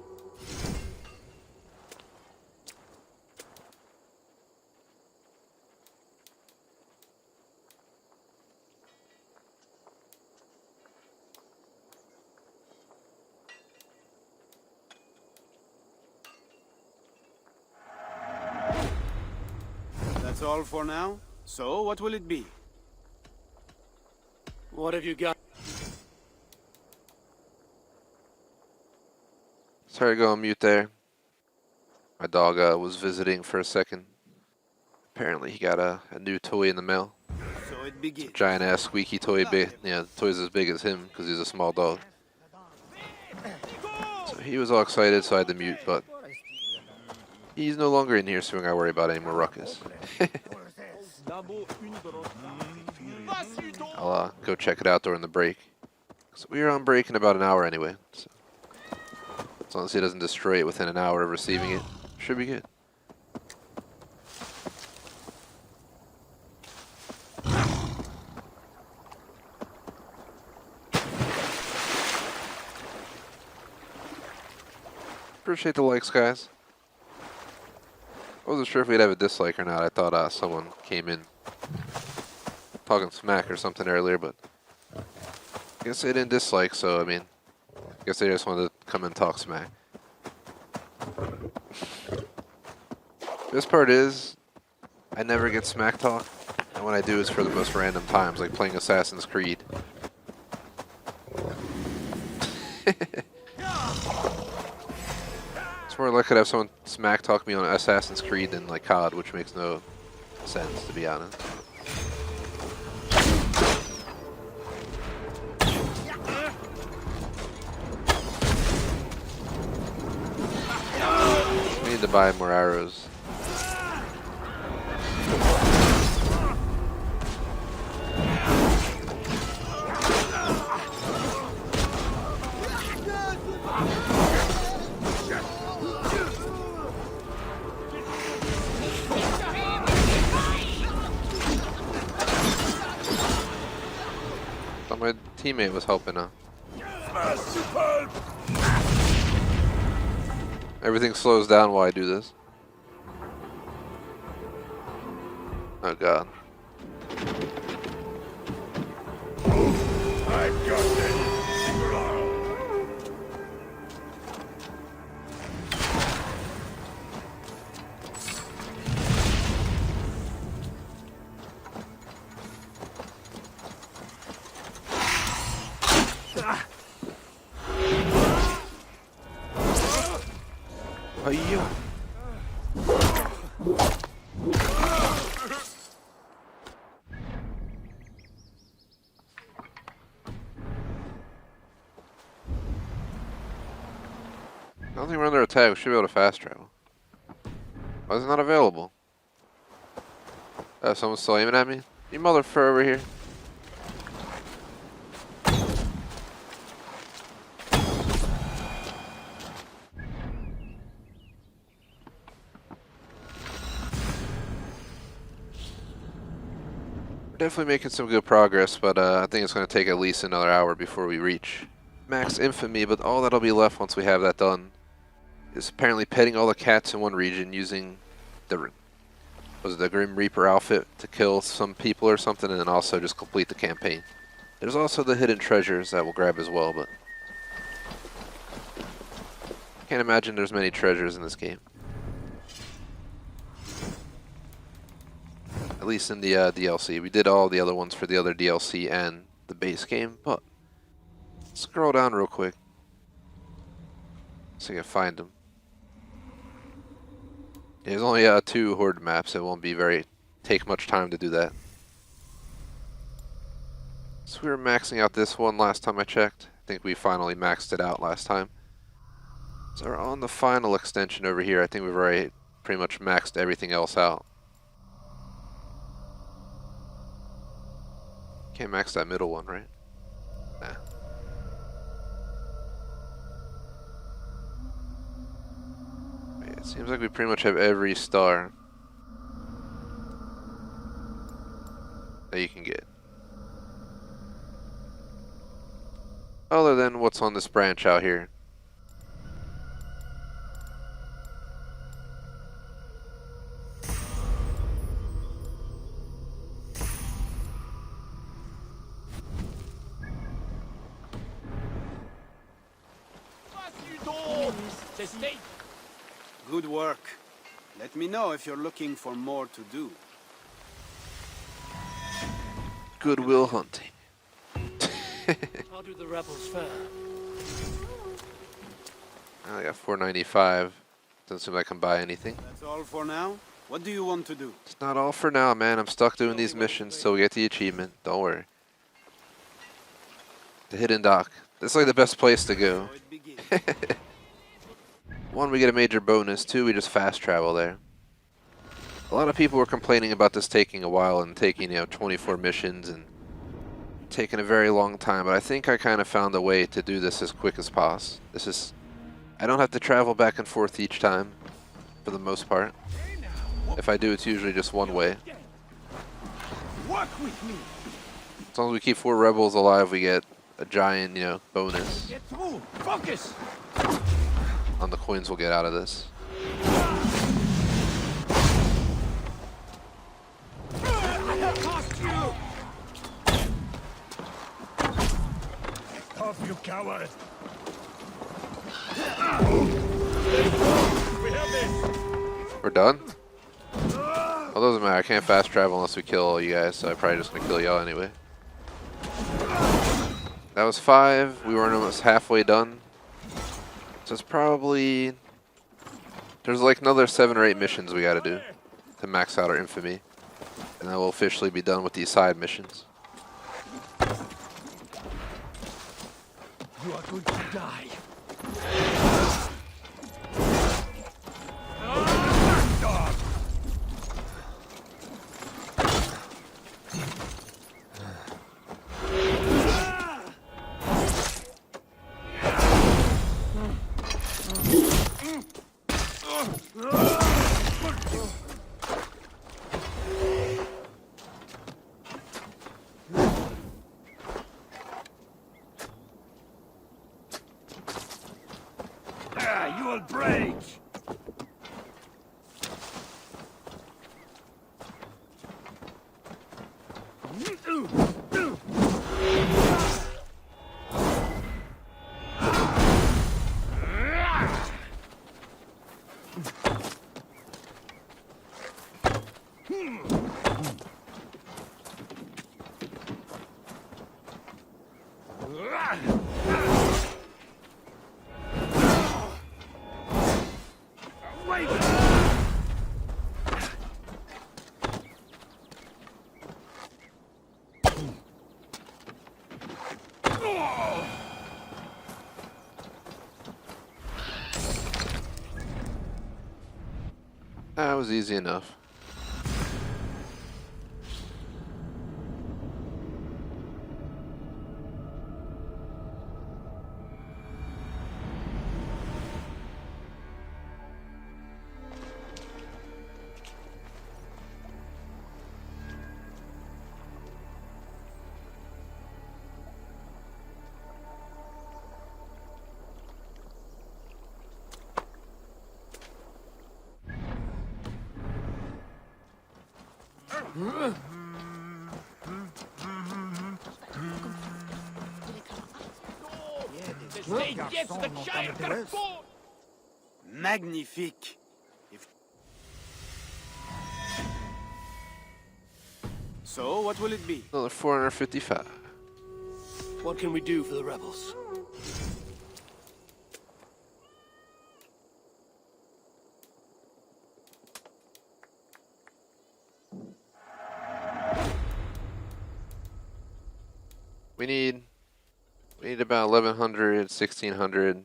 That's all for now? So, what will it be? What have you got? Sorry to go on mute there. My dog was visiting for a second. Apparently he got a new toy in the mail. So it begins. Giant ass squeaky toy, the toy's as big as him because he's a small dog. So he was all excited, so I had to mute, but he's no longer in here, so we don't gotta worry about any more ruckus. I'll go check it out during the break. So we are on break in about an hour anyway. So as long as he doesn't destroy it within an hour of receiving it, should be good. Appreciate the likes, guys. I wasn't sure if we'd have a dislike or not. I thought someone came in talking smack or something earlier, but I guess they didn't dislike, so I mean, I guess they just wanted to come and talk smack. This part is, I never get smack talk, and when I do, it's for the most random times, like playing Assassin's Creed. It's more likely to have someone smack talk me on Assassin's Creed than like COD, which makes no sense, to be honest. We need to buy more arrows. Thought my teammate was helping out. Everything slows down while I do this. Oh god. I've got this. Hiya. I don't think we're under attack. We should be able to fast travel. Why is it not available? Someone's still aiming at me? You motherfucker over here. Definitely making some good progress, but I think it's going to take at least another hour before we reach max infamy, but all that'll be left once we have that done is apparently petting all the cats in one region using the Grim Reaper outfit to kill some people or something, and then also just complete the campaign. There's also the hidden treasures that we'll grab as well, but can't imagine there's many treasures in this game. At least in the DLC. We did all the other ones for the other DLC and the base game, but scroll down real quick. See if I can find them. There's only 2 Horde maps. It won't be take much time to do that. So we were maxing out this one last time I checked. I think we finally maxed it out last time. So we're on the final extension over here. I think we've already pretty much maxed everything else out. Can't max that middle one, right? Nah. Yeah, it seems like we pretty much have every star that you can get. Other than what's on this branch out here. Good work. Let me know if you're looking for more to do. Goodwill Hunting. How do the rebels fare? I got 495. Doesn't seem like I can buy anything. That's all for now. What do you want to do? It's not all for now, man. I'm stuck doing these missions till we get the achievement. Don't worry. The hidden dock. This is like the best place to go. So it begins. 1, we get a major bonus. 2, we just fast travel there. A lot of people were complaining about this taking a while and taking, 24 missions and taking a very long time, but I think I kind of found a way to do this as quick as possible. I don't have to travel back and forth each time, for the most part. If I do, it's usually just one way. Work with me. As long as we keep 4 rebels alive, we get a giant, bonus Get through. Focus. on the coins we'll get out of this. I have lost you. Off, you coward. We have this. We're done? Well, doesn't matter. I can't fast travel unless we kill all you guys, so I'm probably just gonna kill y'all anyway. That was 5. We weren't almost halfway done. So it's probably... There's like another 7 or 8 missions we gotta do to max out our infamy. And then we'll officially be done with these side missions. You are going to die. Dog. You will break. That was easy enough. Magnifique. So, what will it be? Another 455. What can we do for the rebels? We need about 1100, 1600. We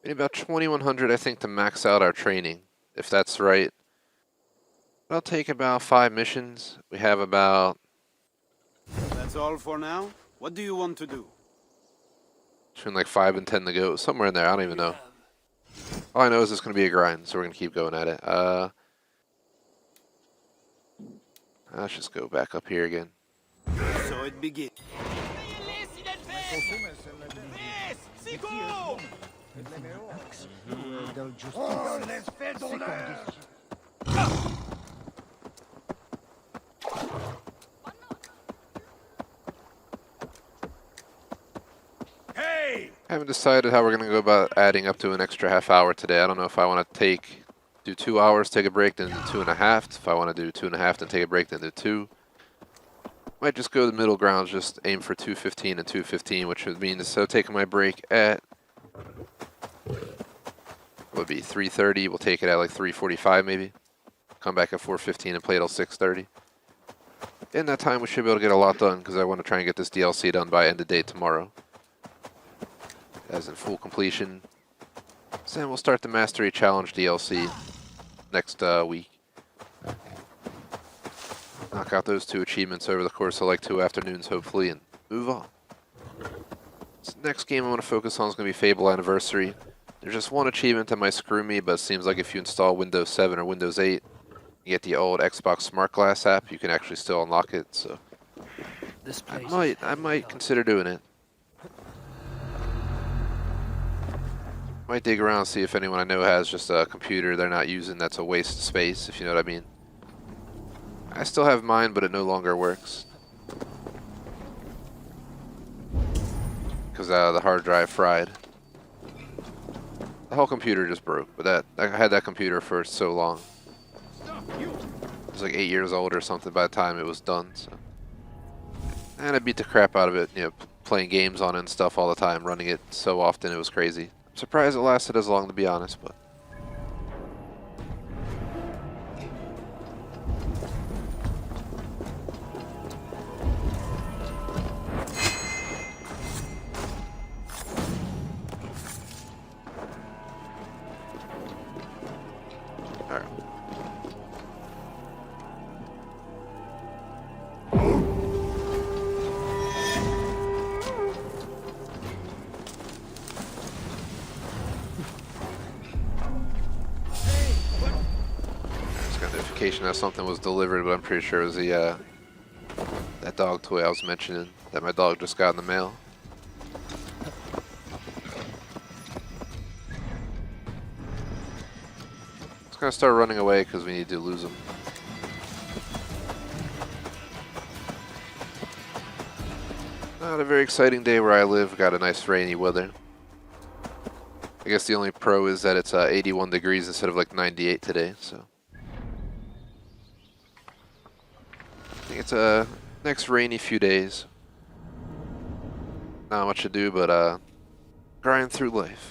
need about 2100, I think, to max out our training, if that's right. It'll take about 5 missions. We have about... That's all for now? What do you want to do? between like 5 and 10 to go. Somewhere in there, I don't even know. All I know is it's going to be a grind, so we're going to keep going at it. Let's just go back up here again. So it begins. Hey! I haven't decided how we're going to go about adding up to an extra half hour today. I don't know if I want to do 2 hours, take a break, then do 2.5. If I want to do 2.5, then take a break, then do 2. Might just go the middle ground, just aim for 215 and 215, which would mean instead of taking my break at would be 3:30, we'll take it at like 3:45 maybe. Come back at 4:15 and play till 6:30. In that time, we should be able to get a lot done because I want to try and get this DLC done by end of day tomorrow, as in full completion. So then we'll start the Mastery Challenge DLC next week. Knock out those 2 achievements over the course of like 2 afternoons, hopefully, and move on. So the next game I want to focus on is going to be Fable Anniversary. There's just one achievement that might screw me, but it seems like if you install Windows 7 or Windows 8, you get the old Xbox Smart Glass app, you can actually still unlock it. So This place I might consider doing it. Might dig around, see if anyone I know has just a computer they're not using that's a waste of space, if you know what I mean. I still have mine, but it no longer works. Because the hard drive fried. The whole computer just broke, but I had that computer for so long. It was like 8 years old or something by the time it was done. So. And I beat the crap out of it, you know, playing games on it and stuff all the time, running it so often it was crazy. I'm surprised it lasted as long, to be honest, but. Alright. Just got a notification that something was delivered, but I'm pretty sure it was the that dog toy I was mentioning that my dog just got in the mail. It's gonna start running away because we need to lose him. Not a very exciting day where I live. Got a nice rainy weather. I guess the only pro is that it's 81 degrees instead of like 98 today, so. I think it's a next rainy few days. Not much to do but grind through life.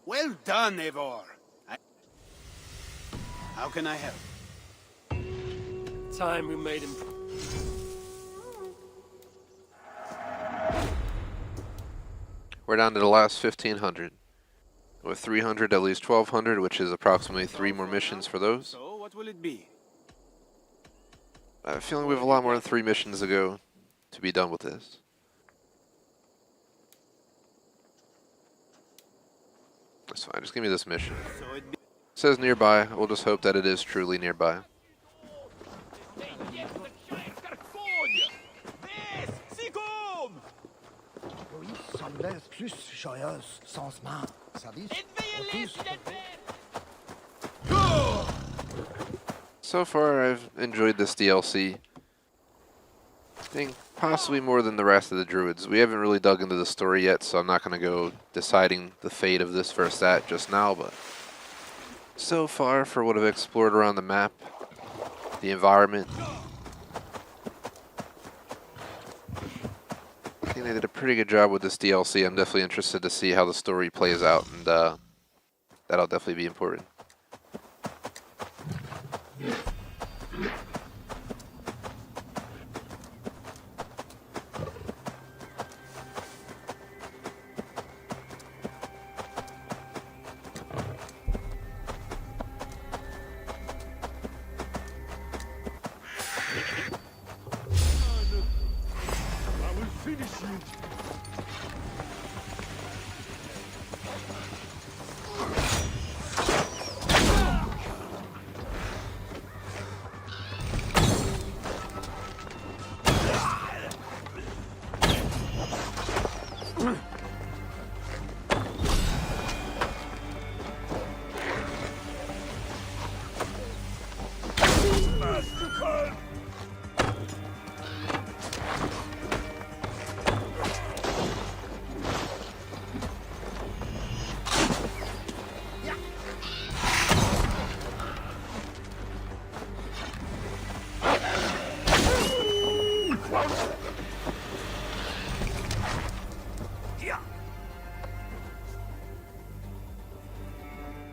Well done, Eivor. How can I help? time we made him. We're down to the last 1,500. With 300, at least 1,200, which is approximately 3 more missions for those. So, what will it be? I have a feeling we have a lot more than 3 missions to go to be done with this. That's fine, just give me this mission. So it It says nearby, we'll just hope that it is truly nearby. Oui, semblait plus joyeuse sans main. Savez? So far, I've enjoyed this DLC. I think possibly more than the rest of the druids. We haven't really dug into the story yet, so I'm not going to go deciding the fate of this versus that just now, but so far, for what I've explored around the map, the environment, I think they did a pretty good job with this DLC. I'm definitely interested to see how the story plays out, and that'll definitely be important. I will finish you.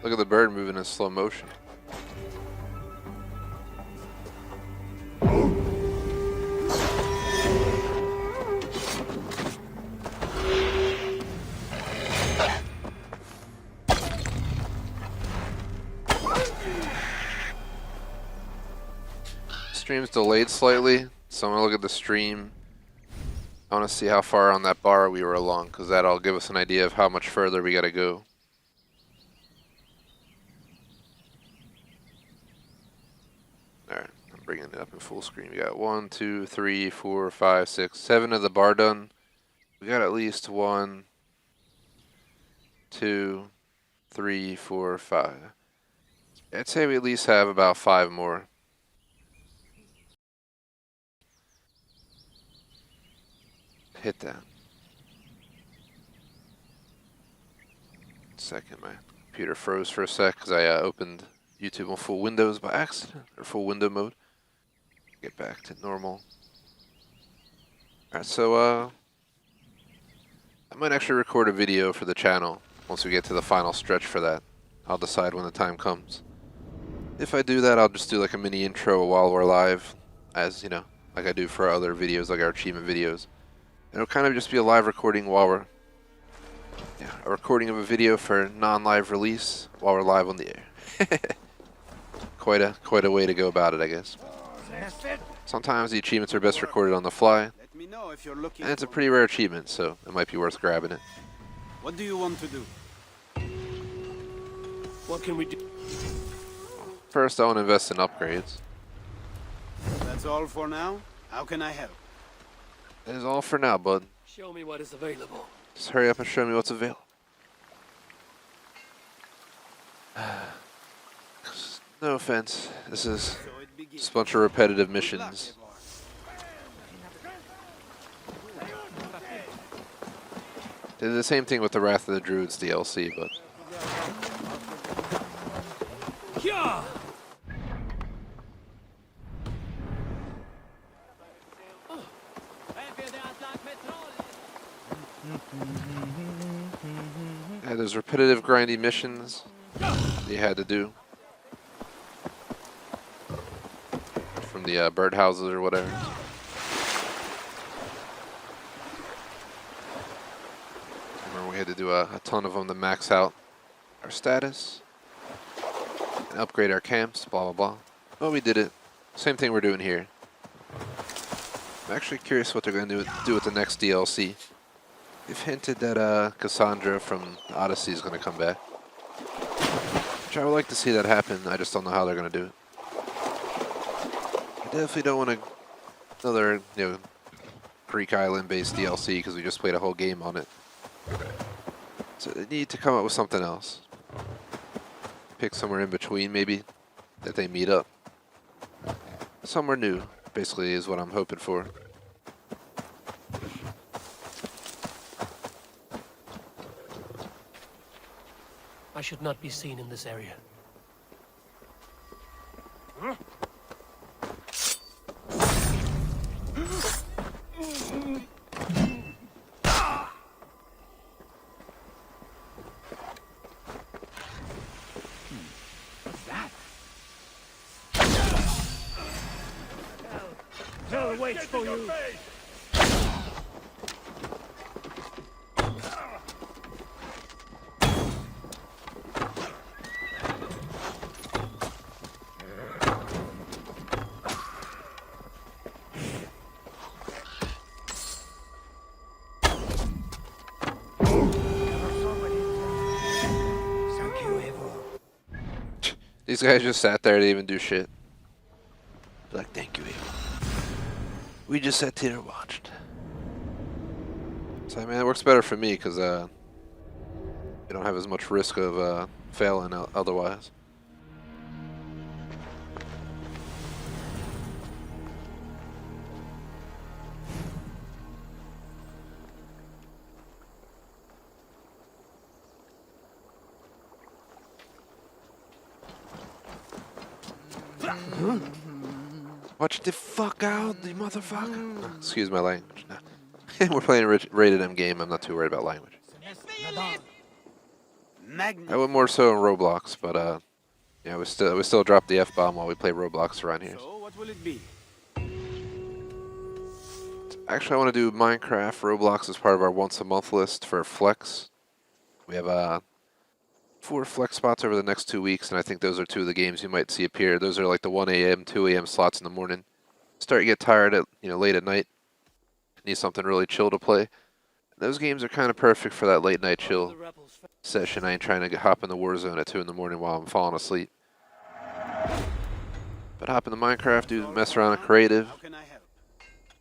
Look at the bird moving in slow motion. Stream's delayed slightly, so I'm gonna look at the stream. I want to see how far on that bar we were along, because that'll give us an idea of how much further we gotta go. Alright, I'm bringing it up in full screen. We got 1, 2, 3, 4, 5, 6, 7 of the bar done. We got at least 1, 2, 3, 4, 5. I'd say we at least have about 5 more. Hit that. Second, my computer froze for a sec because I opened YouTube on full Windows by accident, or full window mode. Get back to normal. Alright, so I might actually record a video for the channel once we get to the final stretch for that. I'll decide when the time comes. If I do that, I'll just do like a mini intro while we're live, as you know, like I do for other videos, like our achievement videos. It'll kind of just be a live recording while we're, a recording of a video for non-live release while we're live on the air. quite a way to go about it, I guess. Sometimes the achievements are best recorded on the fly, Let me know if you're looking and it's a for- pretty rare achievement, so it might be worth grabbing it. What do you want to do? What can we do? First, I want to invest in upgrades. That's all for now. How can I help? That is all for now, bud. Show me what is available. Just hurry up and show me what's available. No offense, this is So it begins. just a bunch of repetitive Good luck, missions. everyone. Did the same thing with the Wrath of the Druids DLC, but Yeah! yeah, there's repetitive grindy missions that you had to do from the birdhouses or whatever. Remember we had to do a ton of them to max out our status and upgrade our camps, blah blah blah. Well, we did it. Same thing we're doing here. I'm actually curious what they're going to do with the next DLC. They've hinted that Cassandra from Odyssey is going to come back. Which I would like to see that happen. I just don't know how they're going to do it. I definitely don't want another, Greek Island-based DLC because we just played a whole game on it. So they need to come up with something else. Pick somewhere in between, maybe, that they meet up. Somewhere new, basically, is what I'm hoping for. I should not be seen in this area. Hell waits for you. Thank you, Evo. These guys just sat there, they didn't even do shit. Like, thank you, Evo. We just sat here and watched. So, I mean, it works better for me because you don't have as much risk of failing otherwise. Watch the fuck out, you motherfucker. Oh, excuse my language. No. We're playing a rated M game. I'm not too worried about language. Magnificent. I would more so in Roblox, but yeah, we still drop the F-bomb while we play Roblox around here. So, what will it be? Actually, I want to do Minecraft Roblox as part of our once a month list for Flex. We have 4 Flex spots over the next 2 weeks, and I think those are 2 of the games you might see appear. Those are like the 1 a.m., 2 a.m. slots in the morning. Start to get tired at late at night. Need something really chill to play. Those games are kind of perfect for that late night chill session. I ain't trying to hop in the war zone at 2 in the morning while I'm falling asleep. But hop into Minecraft, do mess around in creative. How can I help?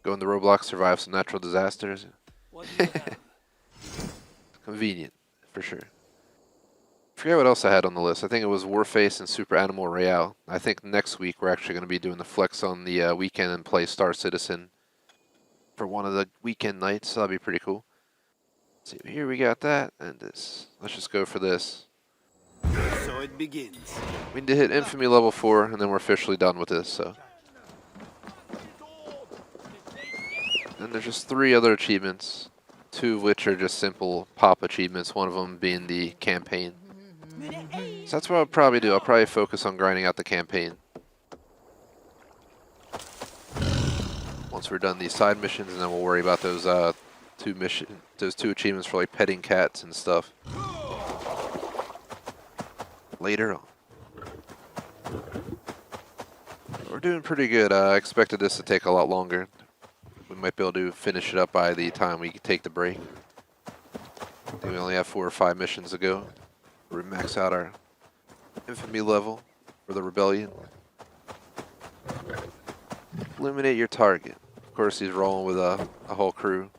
Go into Roblox, survive some natural disasters. What do you have? Convenient, for sure. Forget what else I had on the list. I think it was Warface and Super Animal Royale. I think next week we're actually going to be doing the Flex on the weekend and play Star Citizen for one of the weekend nights, so that'll be pretty cool. See, here we got that, and this. Let's just go for this. So it begins. We need to hit Infamy level 4, and then we're officially done with this, so. And there's just 3 other achievements, 2 of which are just simple pop achievements, one of them being the campaign. So that's what I'll probably do. I'll probably focus on grinding out the campaign. Once we're done these side missions, and then we'll worry about those 2 achievements for like petting cats and stuff later on. We're doing pretty good. I expected this to take a lot longer. We might be able to finish it up by the time we take the break. I think we only have 4 or 5 missions to go. We max out our Infamy level for the Rebellion. Eliminate your target. Of course, he's rolling with a whole crew.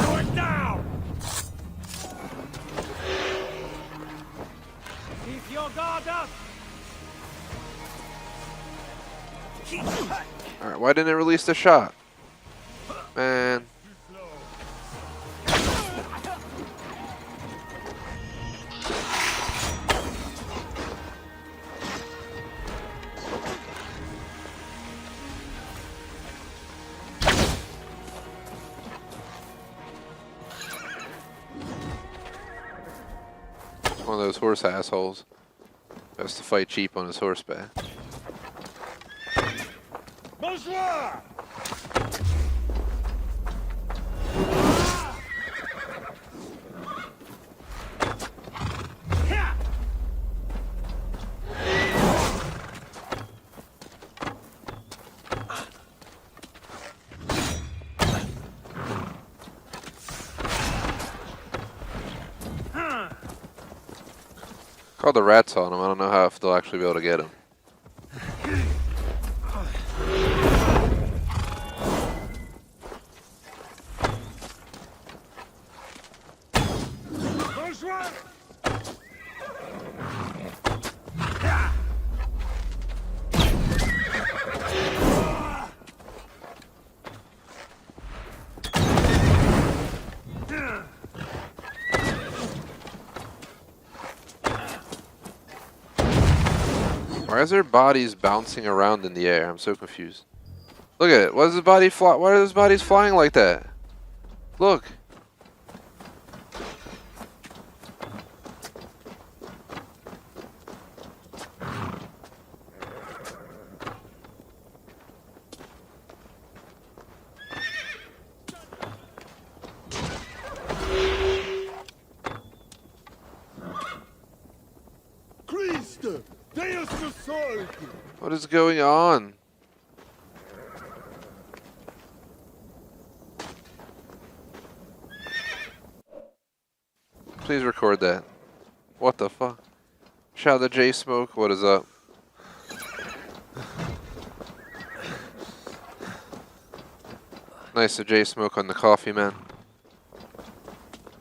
Going down! Keep your guard up! Alright, why didn't it release the shot? Man. One of those horse assholes. Has to fight cheap on his horseback. Bonjour! Called the rats on him. I don't know how if they'll actually be able to get him. Bonjour! Why is their bodies bouncing around in the air? I'm so confused. Look at it. Why is his body fly? Why are his bodies flying like that? Look. Christ! Deus do sol! What is going on? Please record that. What the fuck? Shout out to J Smoke. What is up? Nice to J Smoke on the coffee, man.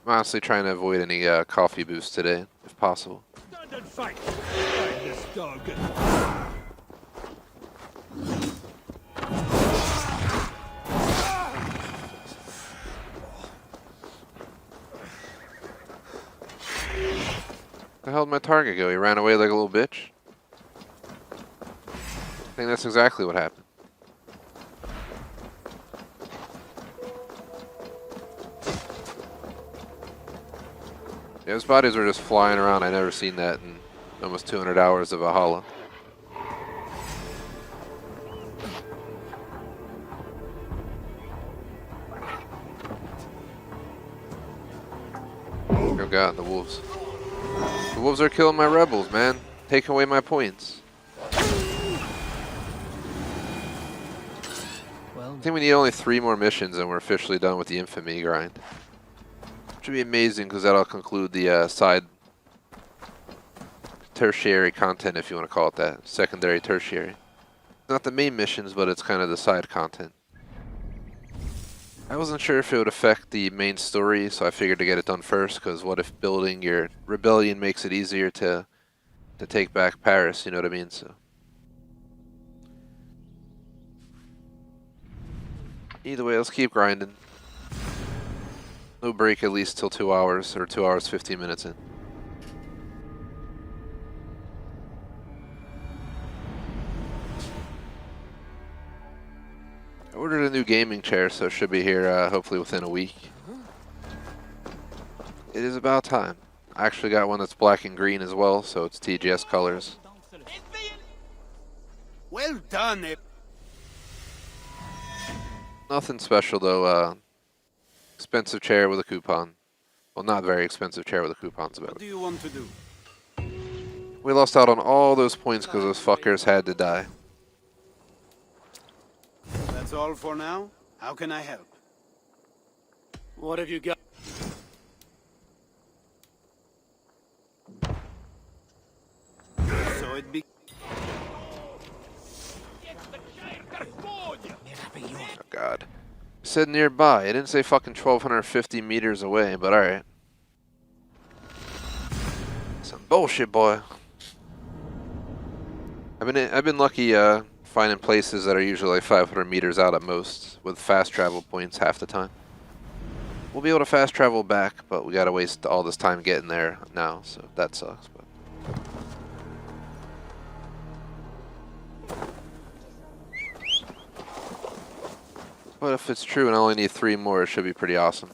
I'm honestly trying to avoid any coffee boosts today, if possible. Stand and fight! Find this dog! Where the hell did my target go? He ran away like a little bitch? think that's exactly what happened. Yeah, those bodies were just flying around. I never seen that in almost 200 hours of Valhalla. Oh god, the wolves. The wolves are killing my rebels, man. Taking away my points. Well, I think we need only 3 more missions and we're officially done with the infamy grind. Which would be amazing because that'll conclude the side tertiary content, if you want to call it that. Secondary, tertiary. Not the main missions, but it's kind of the side content. I wasn't sure if it would affect the main story, so I figured to get it done first, because what if building your rebellion makes it easier to take back Paris, you know what I mean? So either way, let's keep grinding. No break at least till 2 hours, or 2 hours 15 minutes in. I ordered a new gaming chair, so it should be here hopefully within a week. It is about time. I actually got one that's black and green as well, so it's TGS colors. Well done, Nothing special though. Expensive chair with a coupon. Well, not very expensive chair with a coupon's about What it. do you want to do? We lost out on all those points because those fuckers had to die. That's all for now? How can I help? what have you got? So it be... Oh god. It said nearby. It didn't say fucking 1,250 meters away, but alright. Some bullshit, boy. I've been lucky finding places that are usually like 500 meters out at most, with fast travel points half the time. We'll be able to fast travel back, but we gotta waste all this time getting there now, so that sucks. But if it's true and I only need 3 more, it should be pretty awesome.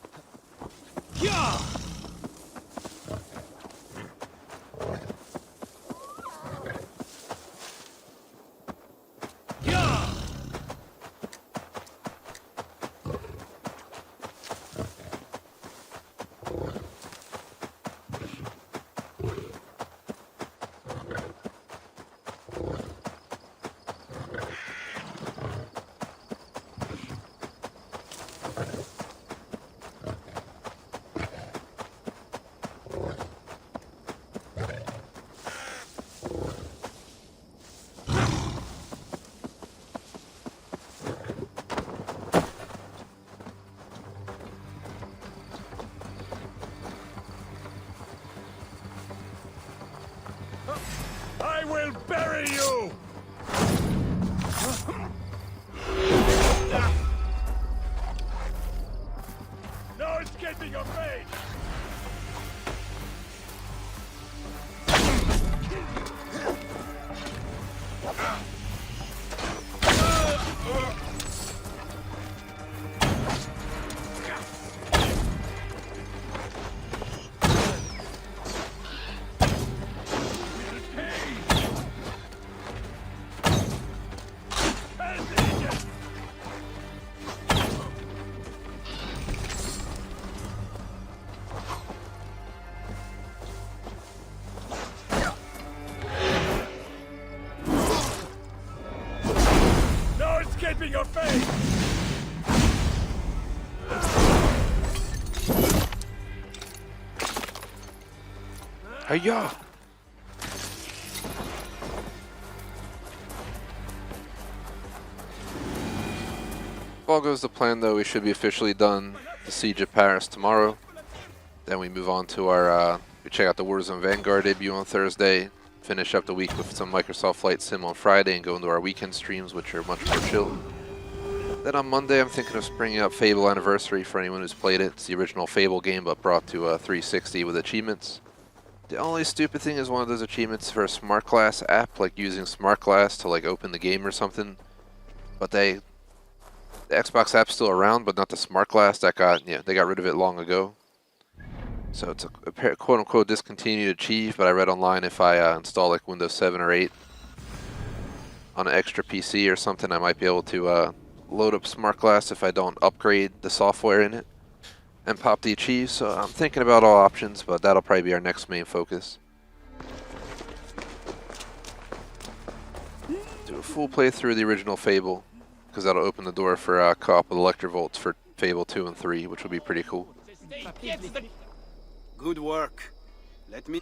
I will bury you! No escaping your fate! Escaping your fate! Hiya! If all goes to plan though, we should be officially done the Siege of Paris tomorrow. Then we move on to our, we check out the Warzone Vanguard debut on Thursday, finish up the week with some Microsoft Flight Sim on Friday, and go into our weekend streams, which are much more chill. Then on Monday, I'm thinking of springing up Fable Anniversary for anyone who's played it. It's the original Fable game, but brought to 360 with achievements. The only stupid thing is one of those achievements for a smart glass app, like using smart glass to like open the game or something. But the Xbox app's still around, but not the smart glass. That got they got rid of it long ago. So it's a quote unquote discontinued achieve. But I read online if I install like Windows 7 or 8 on an extra PC or something, I might be able to load up smart glass if I don't upgrade the software in it and pop the achieve. So I'm thinking about all options, but that'll probably be our next main focus. Do a full playthrough of the original Fable, because that'll open the door for co-op with Electrovolts for Fable 2 and 3, which would be pretty cool. Good work. Let me...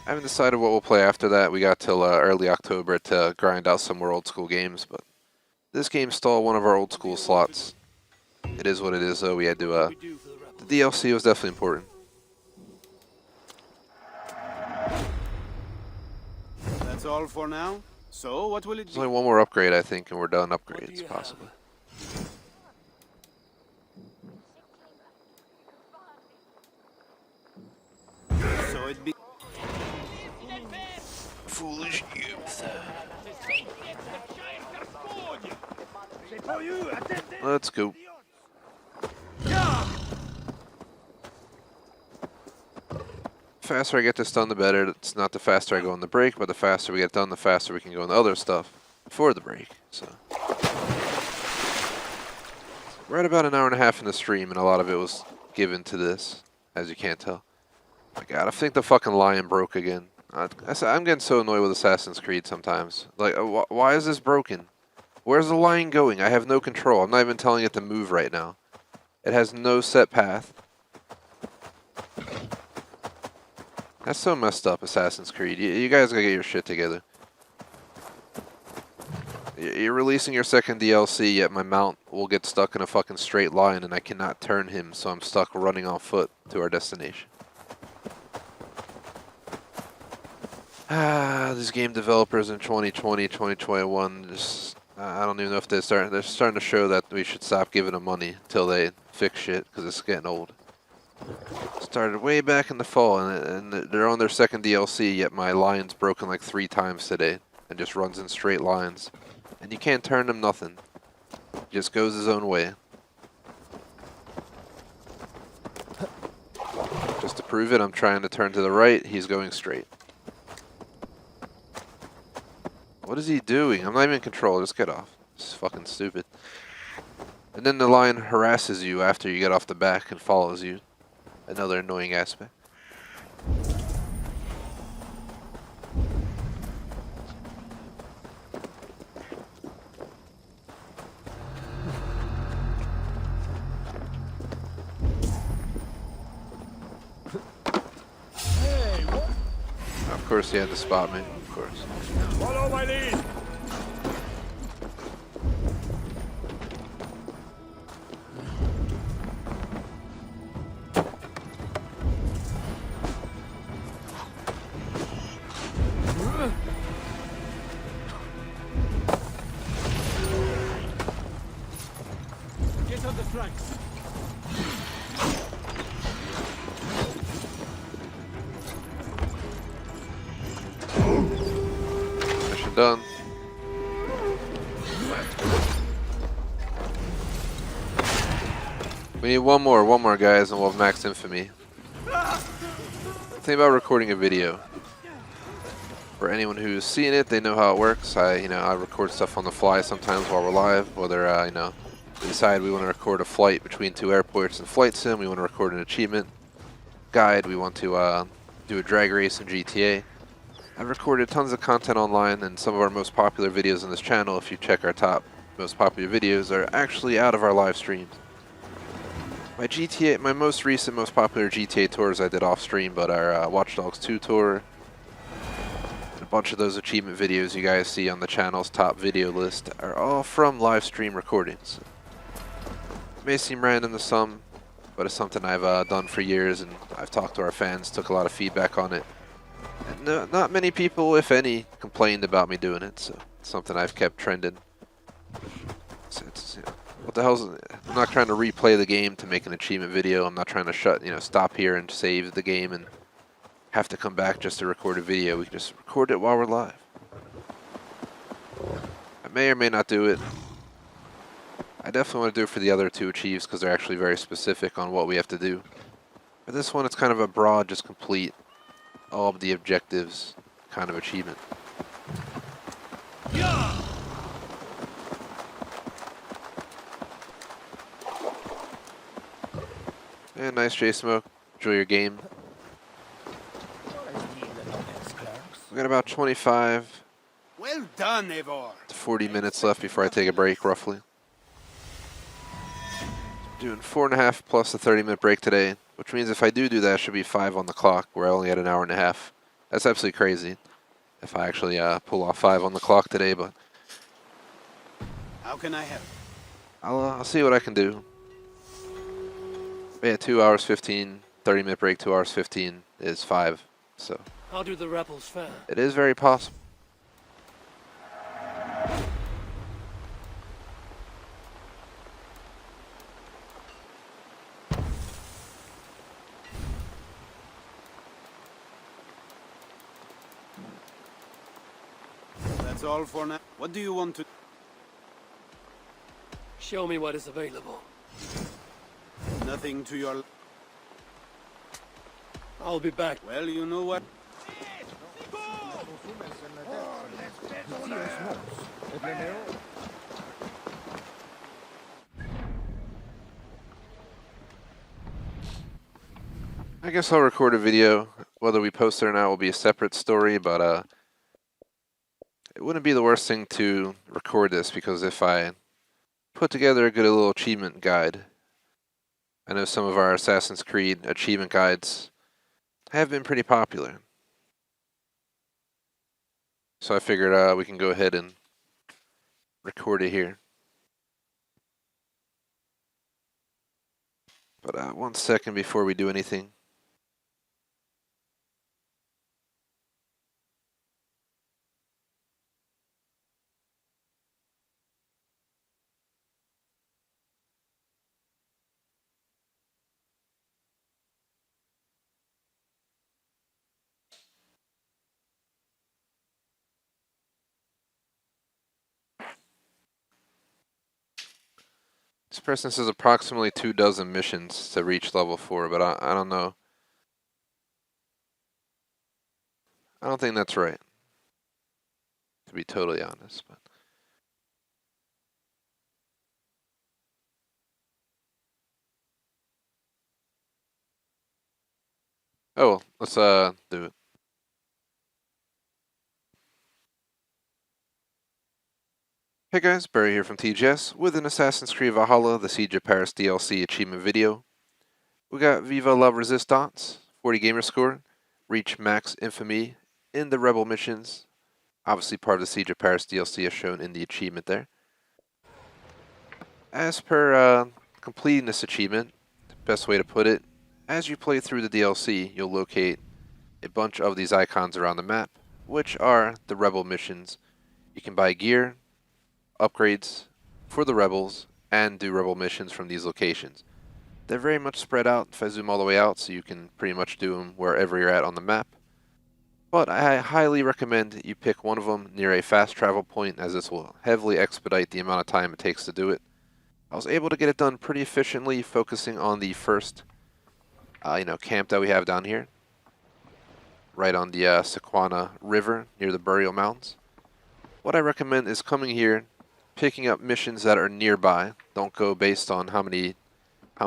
I haven't decided what we'll play after that. We got till early October to grind out some more old school games, but this game stole one of our old school slots. It is what it is, though. We had to, the DLC was definitely important. That's all for now. So, what will it There's be? only one more upgrade, I think, and we're done upgrades, possibly. So it be... Foolish youth. Let's go. The faster I get this done, the better. It's not the faster I go on the break, but the faster we get done, the faster we can go on the other stuff before the break. So we're at about an hour and a half in the stream, and a lot of it was given to this, as you can't tell. My God, I think the fucking lion broke again. I'm getting so annoyed with Assassin's Creed sometimes. Like, why is this broken? Where's the line going? I have no control. I'm not even telling it to move right now. It has no set path. That's so messed up, Assassin's Creed. You guys gotta get your shit together. You're releasing your second DLC, yet my mount will get stuck in a fucking straight line and I cannot turn him, so I'm stuck running on foot to our destination. These game developers in 2020, 2021, just, I don't even know if they're starting to show that we should stop giving them money until they fix shit, because it's getting old. Started way back in the fall, and they're on their second DLC, yet my line's broken like 3 times today, and just runs in straight lines. And you can't turn him nothing. He just goes his own way. Just to prove it, I'm trying to turn to the right, he's going straight. What is he doing? I'm not even in control, just get off. This is fucking stupid. And then the lion harasses you after you get off the back and follows you. Another annoying aspect. Of course he had to spot me, of course. Follow my lead. Get on the flanks. Mission done. We need one more guys, and we'll have max infamy. Think about recording a video. For anyone who's seen it, they know how it works. I record stuff on the fly sometimes while we're live. Whether we decide we want to record a flight between 2 airports in Flight Sim, we want to record an achievement guide, we want to do a drag race in GTA. I've recorded tons of content online, and some of our most popular videos on this channel, if you check our top most popular videos, are actually out of our live streams. My most recent, most popular GTA tours I did off stream, but our Watch Dogs 2 tour, a bunch of those achievement videos you guys see on the channel's top video list are all from live stream recordings. It may seem random to some, but it's something I've done for years, and I've talked to our fans, took a lot of feedback on it. And not many people, if any, complained about me doing it, so it's something I've kept trending. What the hell's... I'm not trying to replay the game to make an achievement video. I'm not trying to stop here and save the game and have to come back just to record a video. We can just record it while we're live. I may or may not do it. I definitely want to do it for the other two achieves because they're actually very specific on what we have to do. For this one, it's kind of a broad, just complete all of the objectives kind of achievement. And nice J-Smoke. Enjoy your game. We got about 25 Well done, Eivor. to 40 minutes left before I take a break, roughly. Doing 4.5 plus a 30-minute break today, which means if I do that, it should be 5 on the clock, where I only had an hour and a half. That's absolutely crazy if I actually pull off 5 on the clock today, but How can I help? I'll see what I can do. But yeah, 2 hours 15, 30-minute break, 2 hours 15 is 5, so How do the rebels fare? it is very possible. That's all for now. What do you want to... Show me what is available. Nothing to your... I'll be back. Well, you know what? I guess I'll record a video. Whether we post it or not will be a separate story, but it wouldn't be the worst thing to record this, because if I put together a good little achievement guide, I know some of our Assassin's Creed achievement guides have been pretty popular. So I figured we can go ahead and record it here. But 1 second before we do anything. This person says approximately 24 missions to reach level 4, but I don't know. I don't think that's right, to be totally honest. But oh well, let's do it. Hey guys, Barry here from TGS with an Assassin's Creed Valhalla, the Siege of Paris DLC achievement video. We got Viva la Resistance, 40 gamer score, reach max infamy in the rebel missions. Obviously part of the Siege of Paris DLC as shown in the achievement there. As per completing this achievement, the best way to put it, as you play through the DLC, you'll locate a bunch of these icons around the map, which are the rebel missions. You can buy gear, upgrades for the rebels, and do rebel missions from these locations. They're very much spread out if I zoom all the way out, so you can pretty much do them wherever you're at on the map. But I highly recommend you pick one of them near a fast travel point, as this will heavily expedite the amount of time it takes to do it. I was able to get it done pretty efficiently, focusing on the first camp that we have down here, right on the Sequana River near the Burial Mounds. What I recommend is coming here, picking up missions that are nearby. Don't go based on how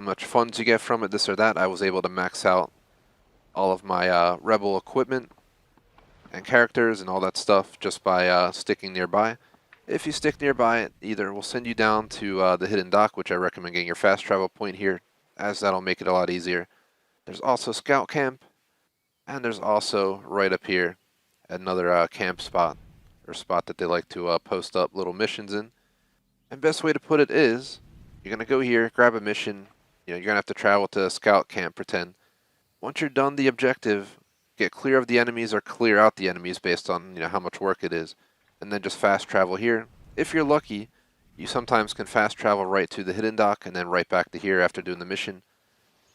much funds you get from it, this or that. I was able to max out all of my rebel equipment and characters and all that stuff just by sticking nearby. If you stick nearby, it either will send you down to the hidden dock, which I recommend getting your fast travel point here, as that'll make it a lot easier. There's also scout camp, and there's also right up here another camp spot, or spot that they like to post up little missions in. And best way to put it is, you're going to go here, grab a mission, you're going to have to travel to a scout camp, pretend. Once you're done the objective, get clear of the enemies or clear out the enemies based on how much work it is, and then just fast travel here. If you're lucky, you sometimes can fast travel right to the hidden dock and then right back to here after doing the mission,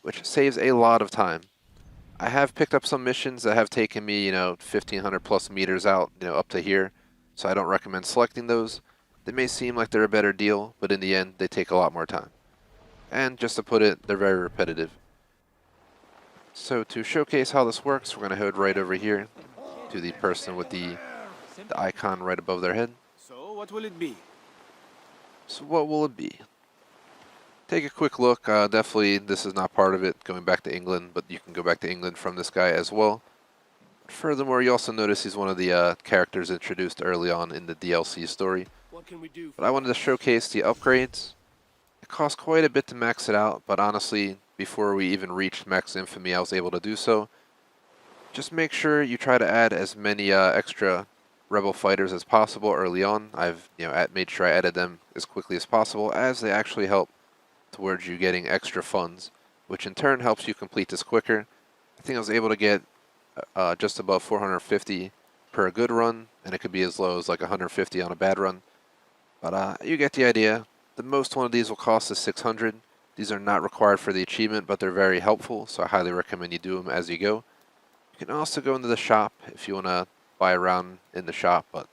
which saves a lot of time. I have picked up some missions that have taken me, 1,500 plus meters out, up to here. So I don't recommend selecting those. They may seem like they're a better deal, but in the end, they take a lot more time. And just to put it, they're very repetitive. So to showcase how this works, we're going to head right over here to the person with the icon right above their head. So, what will it be? So what will it be? Take a quick look. Definitely, this is not part of it, going back to England, but you can go back to England from this guy as well. Furthermore, you also notice he's one of the characters introduced early on in the DLC story. What can we do? But I wanted to showcase the upgrades. It cost quite a bit to max it out, but honestly, before we even reached max infamy, I was able to do so. Just make sure you try to add as many extra rebel fighters as possible early on. I've made sure I added them as quickly as possible, as they actually help towards you getting extra funds, which in turn helps you complete this quicker. I think I was able to get just above 450 per good run, and it could be as low as like 150 on a bad run. But you get the idea. The most one of these will cost is 600. These are not required for the achievement, but they're very helpful, so I highly recommend you do them as you go. You can also go into the shop if you want to buy around in the shop, but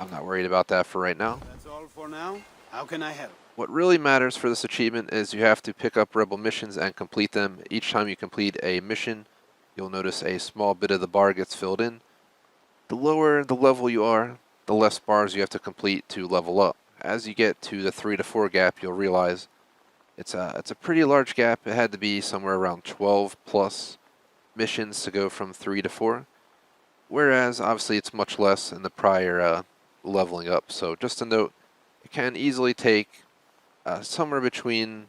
I'm not worried about that for right now. That's all for now. How can I help? What really matters for this achievement is you have to pick up rebel missions and complete them. Each time you complete a mission, you'll notice a small bit of the bar gets filled in. The lower the level you are, the less bars you have to complete to level up. As you get to the 3 to 4 gap, you'll realize it's a pretty large gap. It had to be somewhere around 12 plus missions to go from 3 to 4. Whereas, obviously, it's much less in the prior leveling up. So just a note, it can easily take somewhere between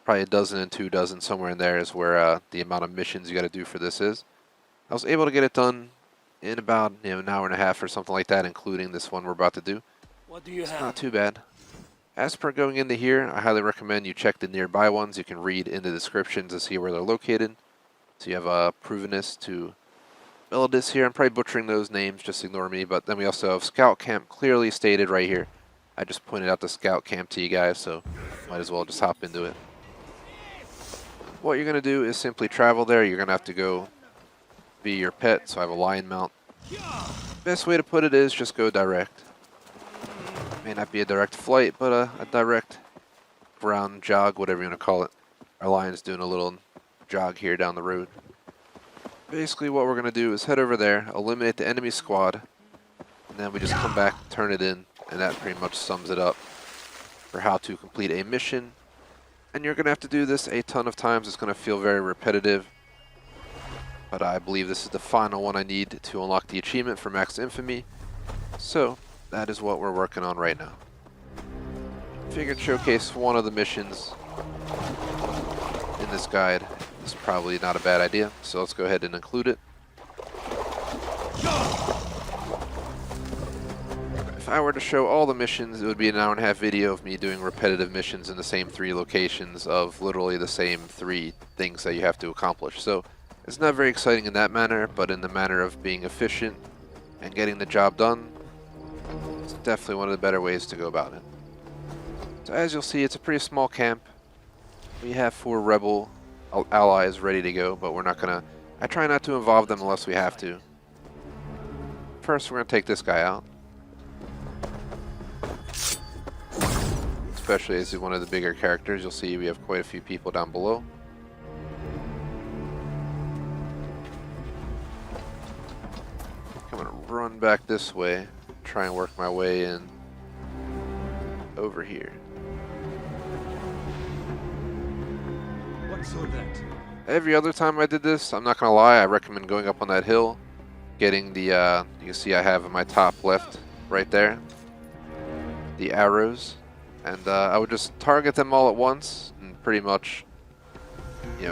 probably a dozen and 2 dozen, somewhere in there is where the amount of missions you got to do for this is. I was able to get it done in about an hour and a half or something like that, including this one we're about to do. What do you It's have? not too bad. As per going into here, I highly recommend you check the nearby ones. You can read in the descriptions to see where they're located. So you have Provenus to Melodis here. I'm probably butchering those names, just ignore me. But then we also have Scout Camp clearly stated right here. I just pointed out the Scout Camp to you guys, so might as well just hop into it. What you're going to do is simply travel there. You're going to have to go be your pet, so I have a lion mount. Best way to put it is just go direct. May not be a direct flight, but a direct ground jog, whatever you want to call it. Our lion's doing a little jog here down the road. Basically what we're going to do is head over there, eliminate the enemy squad, and then we just come back, turn it in, and that pretty much sums it up for how to complete a mission. And you're going to have to do this a ton of times. It's going to feel very repetitive, but I believe this is the final one I need to unlock the achievement for Max Infamy. So that is what we're working on right now. Figured showcase one of the missions in this guide is probably not a bad idea, so let's go ahead and include it. If I were to show all the missions, it would be an hour-and-a-half video of me doing repetitive missions in the same 3 locations of literally the same 3 things that you have to accomplish. So it's not very exciting in that manner, but in the manner of being efficient and getting the job done, it's definitely one of the better ways to go about it. So as you'll see, it's a pretty small camp. We have 4 rebel allies ready to go, but we're not gonna... I try not to involve them unless we have to. First, we're gonna take this guy out. Especially as he's one of the bigger characters, you'll see we have quite a few people down below. I'm gonna run back this way, try and work my way in over here. What's all that? Every other time I did this, I'm not gonna lie, I recommend going up on that hill, getting the, you can see I have in my top left, right there, the arrows, and I would just target them all at once, and pretty much,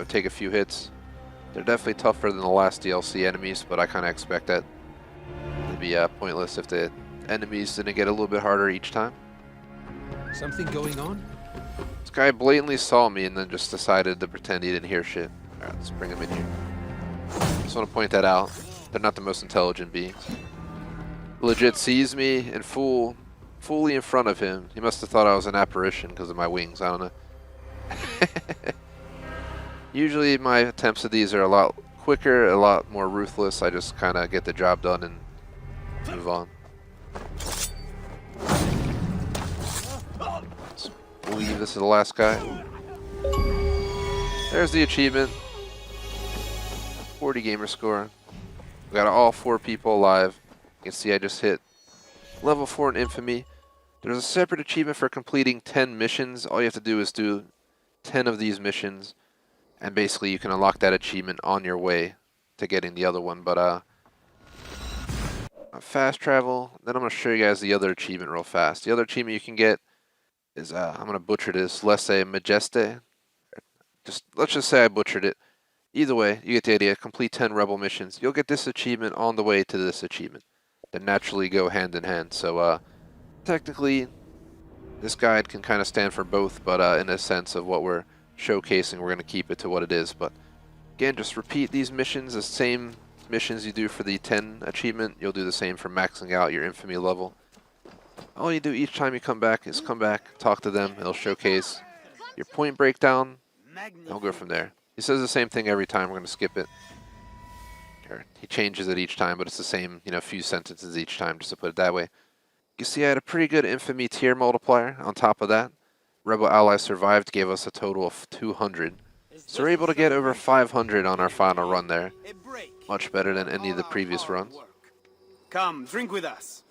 take a few hits. They're definitely tougher than the last DLC enemies, but I kinda expect that to be pointless if the enemies didn't get a little bit harder each time. Something going on? This guy blatantly saw me and then just decided to pretend he didn't hear shit. Alright, let's bring him in here. Just want to point that out. They're not the most intelligent beings. Legit sees me and fully in front of him. He must have thought I was an apparition because of my wings. I don't know. Usually my attempts at these are a lot quicker, a lot more ruthless. I just kind of get the job done and move on. I believe this is the last guy. There's the achievement. 40 gamer score. We got all 4 people alive. You can see I just hit level 4 in Infamy. There's a separate achievement for completing 10 missions. All you have to do is do 10 of these missions, and basically you can unlock that achievement on your way to getting the other one. But fast travel. Then I'm going to show you guys the other achievement real fast. The other achievement you can get is, I'm going to butcher this, Lesse Majeste. Let's just say I butchered it. Either way, you get the idea. Complete 10 rebel missions. You'll get this achievement on the way to this achievement. They naturally go hand in hand. So technically, this guide can kind of stand for both, but in a sense of what we're showcasing, we're going to keep it to what it is. But again, just repeat these missions, the same missions you do for the 10 achievement. You'll do the same for maxing out your Infamy level. All you do each time you come back is come back, talk to them. It'll showcase your point breakdown. I'll go from there. He says the same thing every time. We're going to skip it. He changes it each time, but it's the same, few sentences each time, just to put it that way. You see I had a pretty good Infamy tier multiplier on top of that. Rebel Ally Survived gave us a total of 200. So we're able to get over 500 on our final run there. Much better than any of the previous runs. Come, drink with us.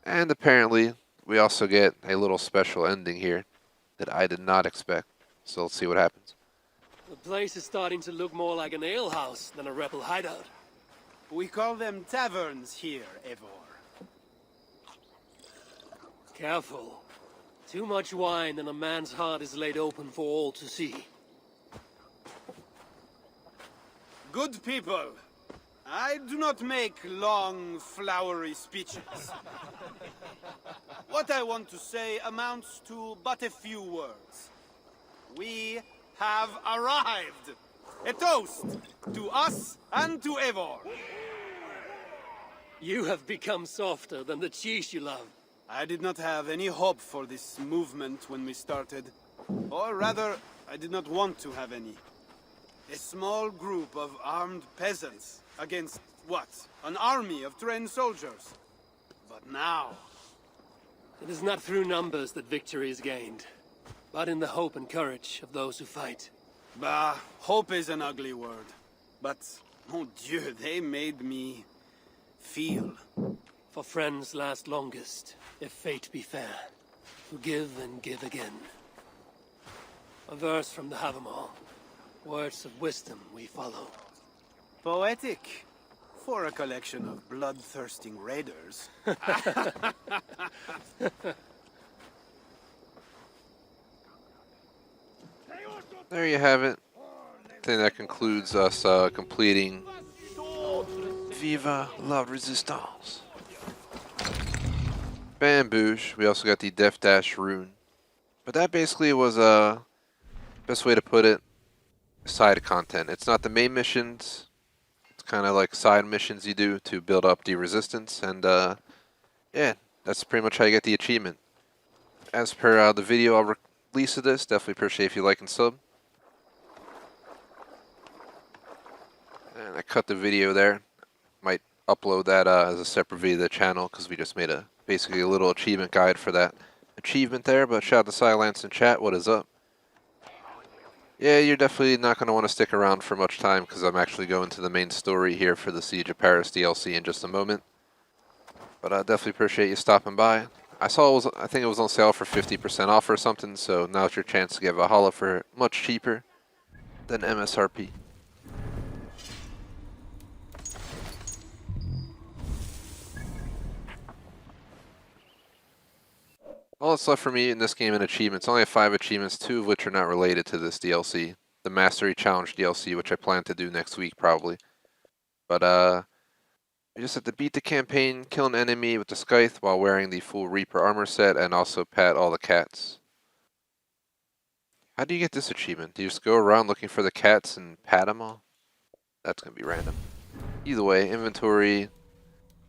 And apparently, we also get a little special ending here that I did not expect. So let's see what happens. The place is starting to look more like an alehouse than a rebel hideout. We call them taverns here, Eivor. Careful. Too much wine and a man's heart is laid open for all to see. Good people, I do not make long, flowery speeches. What I want to say amounts to but a few words. We have arrived! A toast to us and to Eivor. You have become softer than the cheese you love. I did not have any hope for this movement when we started. Or rather, I did not want to have any. A small group of armed peasants against, what? An army of trained soldiers. But now... It is not through numbers that victory is gained, but in the hope and courage of those who fight. Bah, hope is an ugly word. But, mon Dieu, they made me... feel. For friends last longest, if fate be fair, who give and give again. A verse from the Havamal. Words of wisdom we follow. Poetic. For a collection of bloodthirsting raiders. There you have it. I think that concludes us completing Viva la Resistance. Bamboosh. We also got the Death Dash rune. But that basically was best way to put it, side content. It's not the main missions. It's kind of like side missions you do to build up the resistance. And yeah, that's pretty much how you get the achievement. As per the video I'll release of this, definitely appreciate if you like and sub. And I cut the video there. Might upload that as a separate video to the channel because we just made basically a little achievement guide for that achievement there. But shout out to Silence in chat. What is up? Yeah, you're definitely not going to want to stick around for much time because I'm actually going to the main story here for the Siege of Paris DLC in just a moment. But I definitely appreciate you stopping by. I think it was on sale for 50% off or something, so now's your chance to get Valhalla for much cheaper than MSRP. All that's left for me in this game in achievements. I only have 5 achievements, 2 of which are not related to this DLC. The Mastery Challenge DLC, which I plan to do next week probably. But you just have to beat the campaign, kill an enemy with the Scythe while wearing the full Reaper armor set, and also pat all the cats. How do you get this achievement? Do you just go around looking for the cats and pat them all? That's going to be random. Either way, inventory. I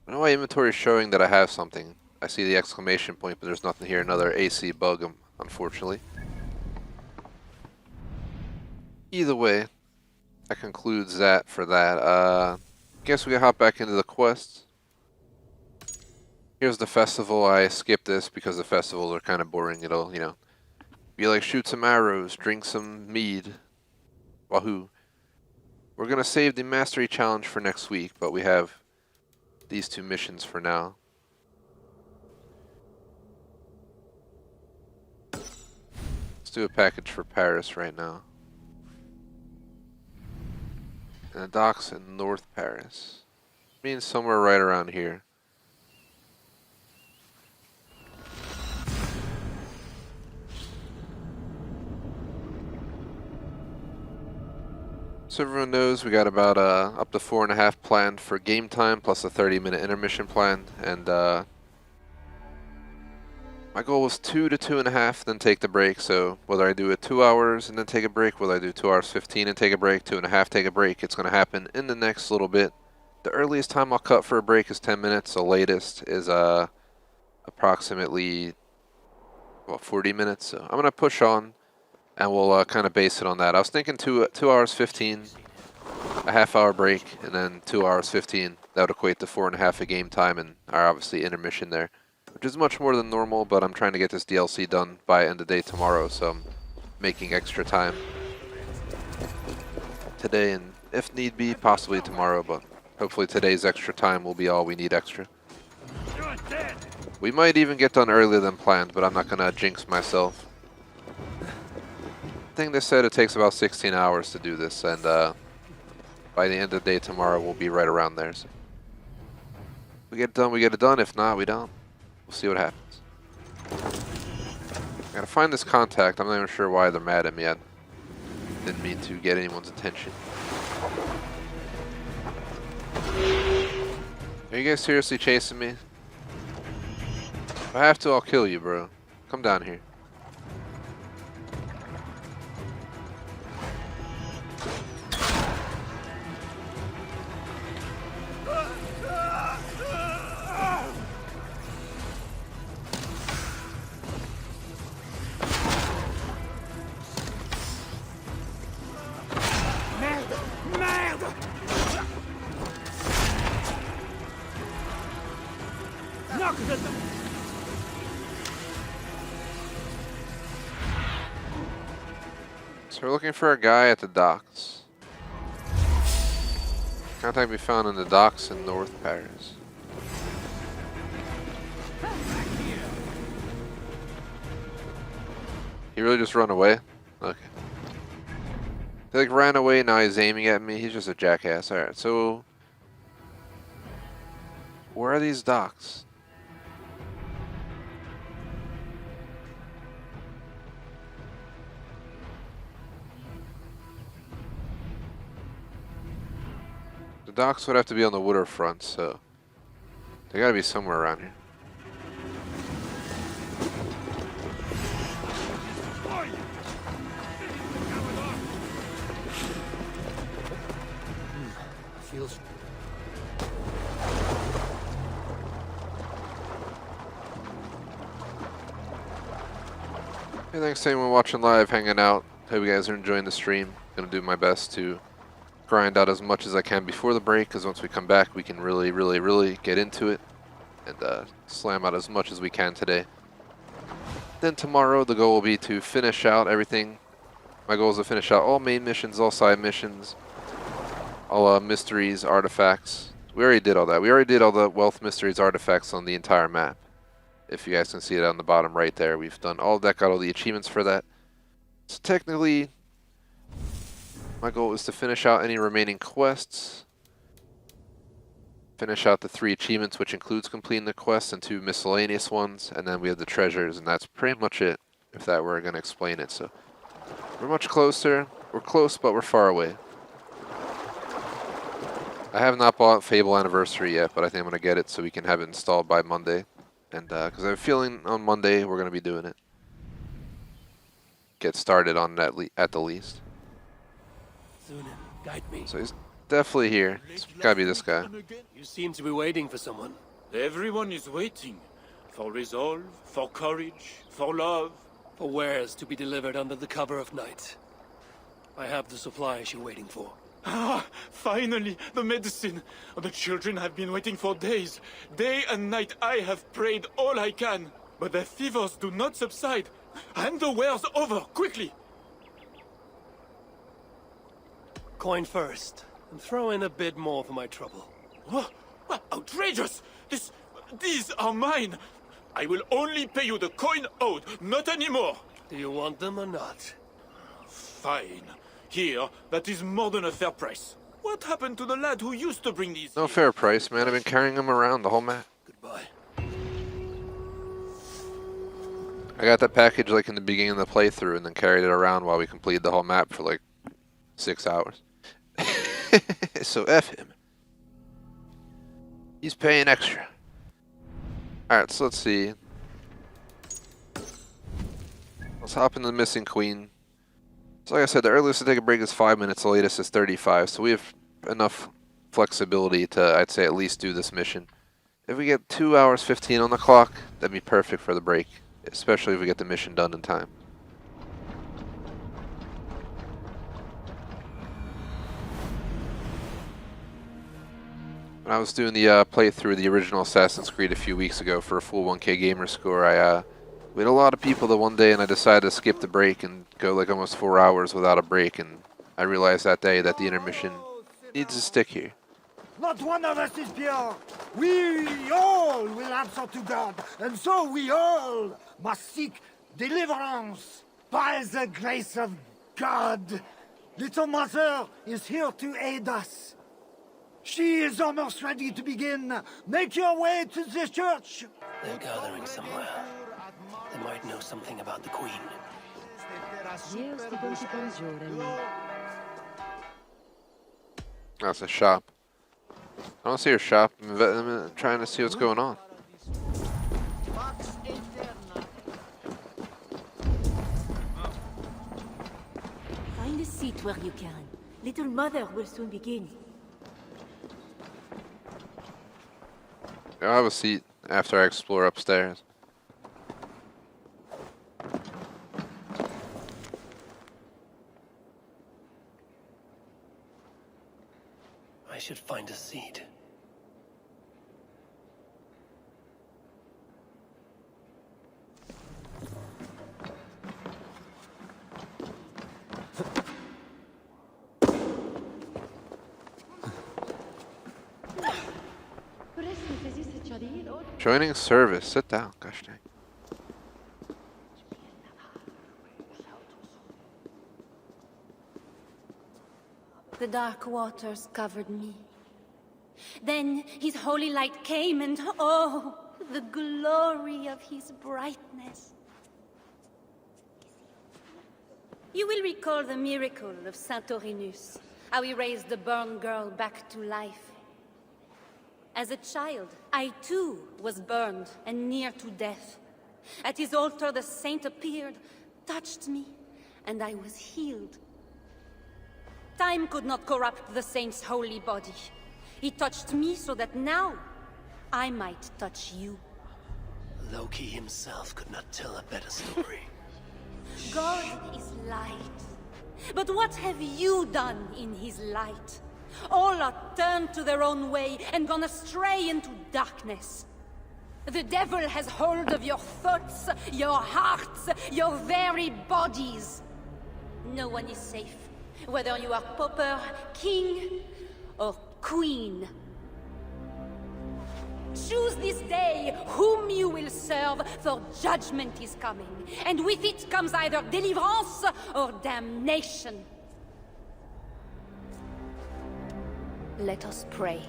don't know why inventory is showing that I have something. I see the exclamation point, but there's nothing here. Another AC bug, unfortunately. Either way, that concludes that for that. Guess we can hop back into the quests. Here's the festival. I skipped this because the festivals are kind of boring. It'll, be like shoot some arrows, drink some mead. Wahoo. We're going to save the mastery challenge for next week, but we have these 2 missions for now. Let's do a package for Paris right now. And the docks in North Paris. Means somewhere right around here. So everyone knows we got about up to 4.5 planned for game time, plus a 30-minute intermission planned, and my goal was 2 to 2.5, then take the break. So whether I do it 2 hours and then take a break, whether I do 2 hours 15 and take a break, 2.5 take a break, it's going to happen in the next little bit. The earliest time I'll cut for a break is 10 minutes. The latest is approximately 40 minutes. So I'm going to push on, and we'll kind of base it on that. I was thinking 2 hours 15, a half-hour break, and then 2 hours 15. That would equate to 4.5 a game time, and our obviously intermission there, which is much more than normal, but I'm trying to get this DLC done by end of day tomorrow, so I'm making extra time today, and if need be, possibly tomorrow, but hopefully today's extra time will be all we need extra. We might even get done earlier than planned, but I'm not going to jinx myself. I think they said it takes about 16 hours to do this, and by the end of the day tomorrow, we'll be right around there. So if we get it done, we get it done. If not, we don't. We'll see what happens. Gotta find this contact. I'm not even sure why they're mad at me. I didn't mean to get anyone's attention. Are you guys seriously chasing me? If I have to, I'll kill you, bro. Come down here. So we're looking for a guy at the docks. Contact be found in the docks in North Paris. He really just run away? Okay. He like ran away, now he's aiming at me. He's just a jackass. Alright, so where are these docks? The docks would have to be on the waterfront, so they gotta be somewhere around here. Feels. Hey, thanks to anyone watching live, hanging out. Hope you guys are enjoying the stream. Gonna do my best to grind out as much as I can before the break, because once we come back, we can really get into it and slam out as much as we can today. Then tomorrow, the goal will be to finish out everything. My goal is to finish out all main missions, all side missions, all mysteries, artifacts. We already did all that. We already did all the wealth, mysteries, artifacts on the entire map. If you guys can see it on the bottom right there, we've done all that, got all the achievements for that. So technically, my goal is to finish out any remaining quests, finish out the 3 achievements, which includes completing the quests, and 2 miscellaneous ones, and then we have the treasures, and that's pretty much it, if that were going to explain it. So we're much closer. We're close, but we're far away. I have not bought Fable Anniversary yet, but I think I'm going to get it so we can have it installed by Monday. And because I have a feeling on Monday we're going to be doing it. Get started on it at the least. Guide me. So he's definitely here. It's gotta be this guy. You seem to be waiting for someone. Everyone is waiting. For resolve, for courage, for love. For wares to be delivered under the cover of night. I have the supplies you're waiting for. Ah, finally, the medicine. The children have been waiting for days. Day and night I have prayed all I can. But their fevers do not subside. Hand the wares over, quickly! Coin first, and throw in a bit more for my trouble. What? Outrageous! These are mine! I will only pay you the coin owed, not anymore! Do you want them or not? Fine. Here, that is more than a fair price. What happened to the lad who used to bring these? No fair price, man. I've been carrying them around the whole map. Goodbye. I got that package like in the beginning of the playthrough and then carried it around while we completed the whole map for like 6 hours. So F him. He's paying extra. Alright, so let's see. Let's hop into the Missing Queen. So like I said, the earliest to take a break is 5 minutes, the latest is 35, so we have enough flexibility to, I'd say, at least do this mission. If we get 2 hours 15 on the clock, that'd be perfect for the break, especially if we get the mission done in time. When I was doing the playthrough of the original Assassin's Creed a few weeks ago for a full 1K gamer score, we had a lot of people the one day, and I decided to skip the break and go like almost 4 hours without a break, and I realized that day that the intermission needs to stick here. Not one of us is pure. We all will answer to God, and so we all must seek deliverance by the grace of God. Little Mother is here to aid us. She is almost ready to begin. Make your way to the church. They're gathering somewhere. They might know something about the Queen. That's a shop. I don't see her shop. I'm trying to see what's going on. Find a seat where you can. Little Mother will soon begin. I'll have a seat after I explore upstairs. I should find a seat. Joining service. Sit down. Gosh dang. The dark waters covered me. Then his holy light came, and oh, the glory of his brightness. You will recall the miracle of Saint Orinus, how he raised the burned girl back to life. As a child, I too was burned and near to death. At his altar the saint appeared, touched me, and I was healed. Time could not corrupt the saint's holy body. He touched me so that now I might touch you. Loki himself could not tell a better story. God is light. But what have you done in his light? All are turned to their own way and gone astray into darkness. The devil has hold of your thoughts, your hearts, your very bodies. No one is safe, whether you are pauper, king, or queen. Choose this day whom you will serve, for judgment is coming, and with it comes either deliverance or damnation. Let us pray.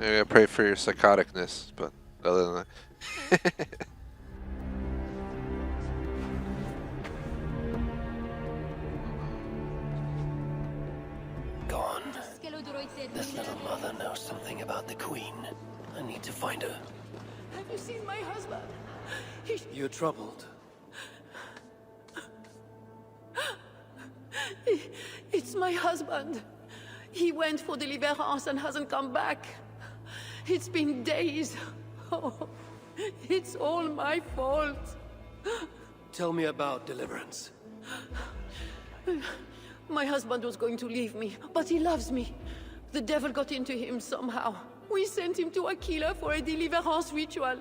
Maybe I pray for your psychoticness, but other than that. Gone. This little mother knows something about the Queen. I need to find her. Have you seen my husband? You're troubled. It's my husband. He went for deliverance and hasn't come back. It's been days. Oh, it's all my fault. Tell me about deliverance. My husband was going to leave me, but he loves me. The devil got into him somehow. We sent him to Aquila for a deliverance ritual.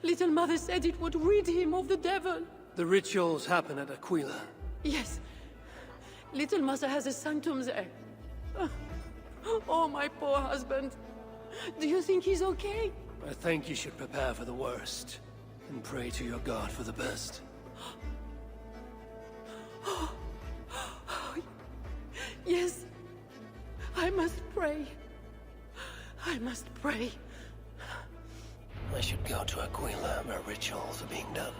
Little Mother said it would rid him of the devil. The rituals happen at Aquila. Yes. Little Mother has a sanctum there. Oh, my poor husband. Do you think he's okay? I think you should prepare for the worst and pray to your God for the best. Yes. I must pray. I must pray. I should go to Aquila where rituals are being done.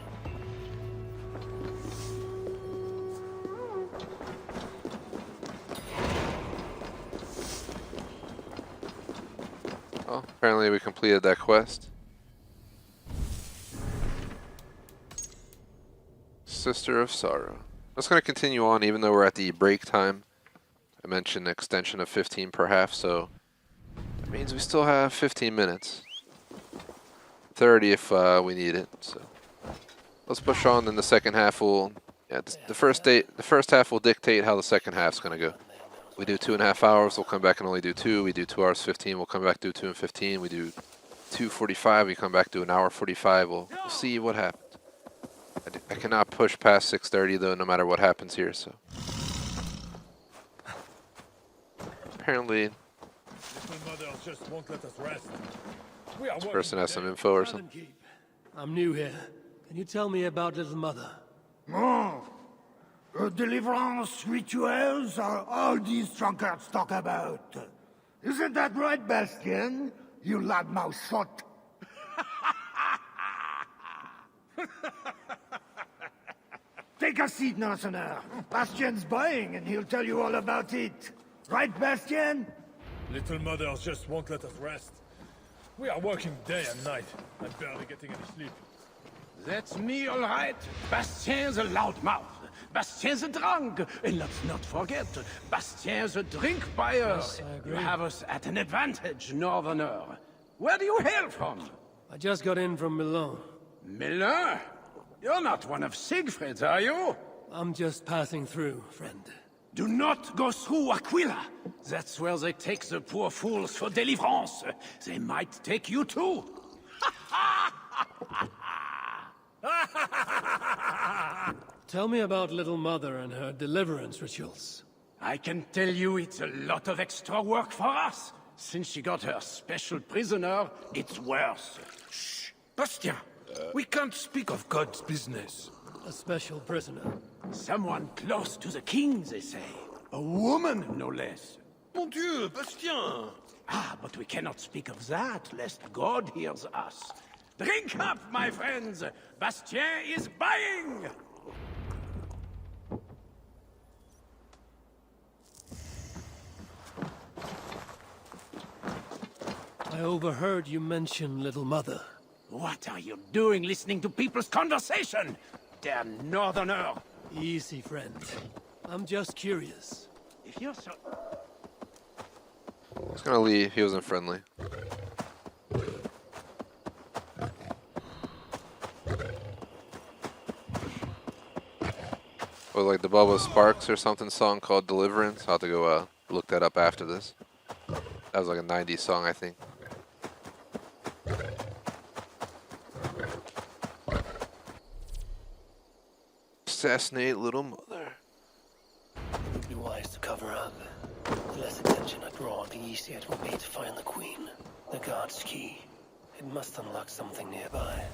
Well, apparently we completed that quest. Sister of Sorrow. That's going to continue on even though we're at the break time. I mentioned extension of 15 per half, so that means we still have 15 minutes. 30 if we need it. So let's push on. Then the second half will. Yeah, the first half will dictate how the second half's going to go. We do 2.5 hours. We'll come back and only do 2. We do 2 hours 15. We'll come back do 2 and 15. We do 2:45. We come back to an hour 45. We'll see what happens. I cannot push past 6:30 though, no matter what happens here. So apparently just won't let us rest. this person has some info or something. Keep. I'm new here. Can you tell me about Little Mother? Oh, deliverance rituals are all these drunkards talk about. Isn't that right, Bastien? You loudmouth sot. Take a seat, Mercenaire. Bastien's buying, and he'll tell you all about it. Right, Bastien? Little Mother just won't let us rest. We are working day and night, and barely getting any sleep. That's me, all right. Bastien's a loudmouth. Bastien's a drunk. And let's not forget, Bastien's a drink buyer. Yes, I agree. You have us at an advantage, Northerner. Where do you hail from? I just got in from Milan. Milan? You're not one of Siegfried's, are you? I'm just passing through, friend. Do not go through Aquila. That's where they take the poor fools for deliverance. They might take you too. Tell me about Little Mother and her deliverance rituals. I can tell you it's a lot of extra work for us. Since she got her special prisoner, it's worse. Shh! Bastien! We can't speak of God's business. A special prisoner. Someone close to the king, they say. A woman, no less. Mon Dieu, Bastien! Ah, but we cannot speak of that, lest God hears us. Drink up, my friends! Bastien is buying! I overheard you mention Little Mother. What are you doing listening to people's conversation? Damn Northerner! Easy, friend. I'm just curious. If you're so... He's gonna leave. He wasn't friendly. Or like the Bubba Sparks or something song called Deliverance. I'll have to go look that up after this. That was like a 90s song, I think. Assassinate Little Mother. It would be wise to cover up. The less attention I draw, the easier it will be to find the Queen. The God's key. It must unlock something nearby.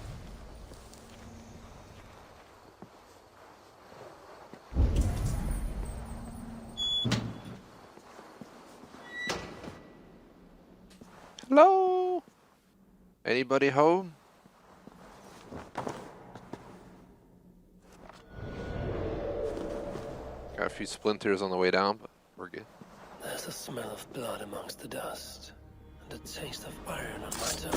Hello? Anybody home? Got a few splinters on the way down, but we're good. There's a smell of blood amongst the dust, and a taste of iron on my tongue.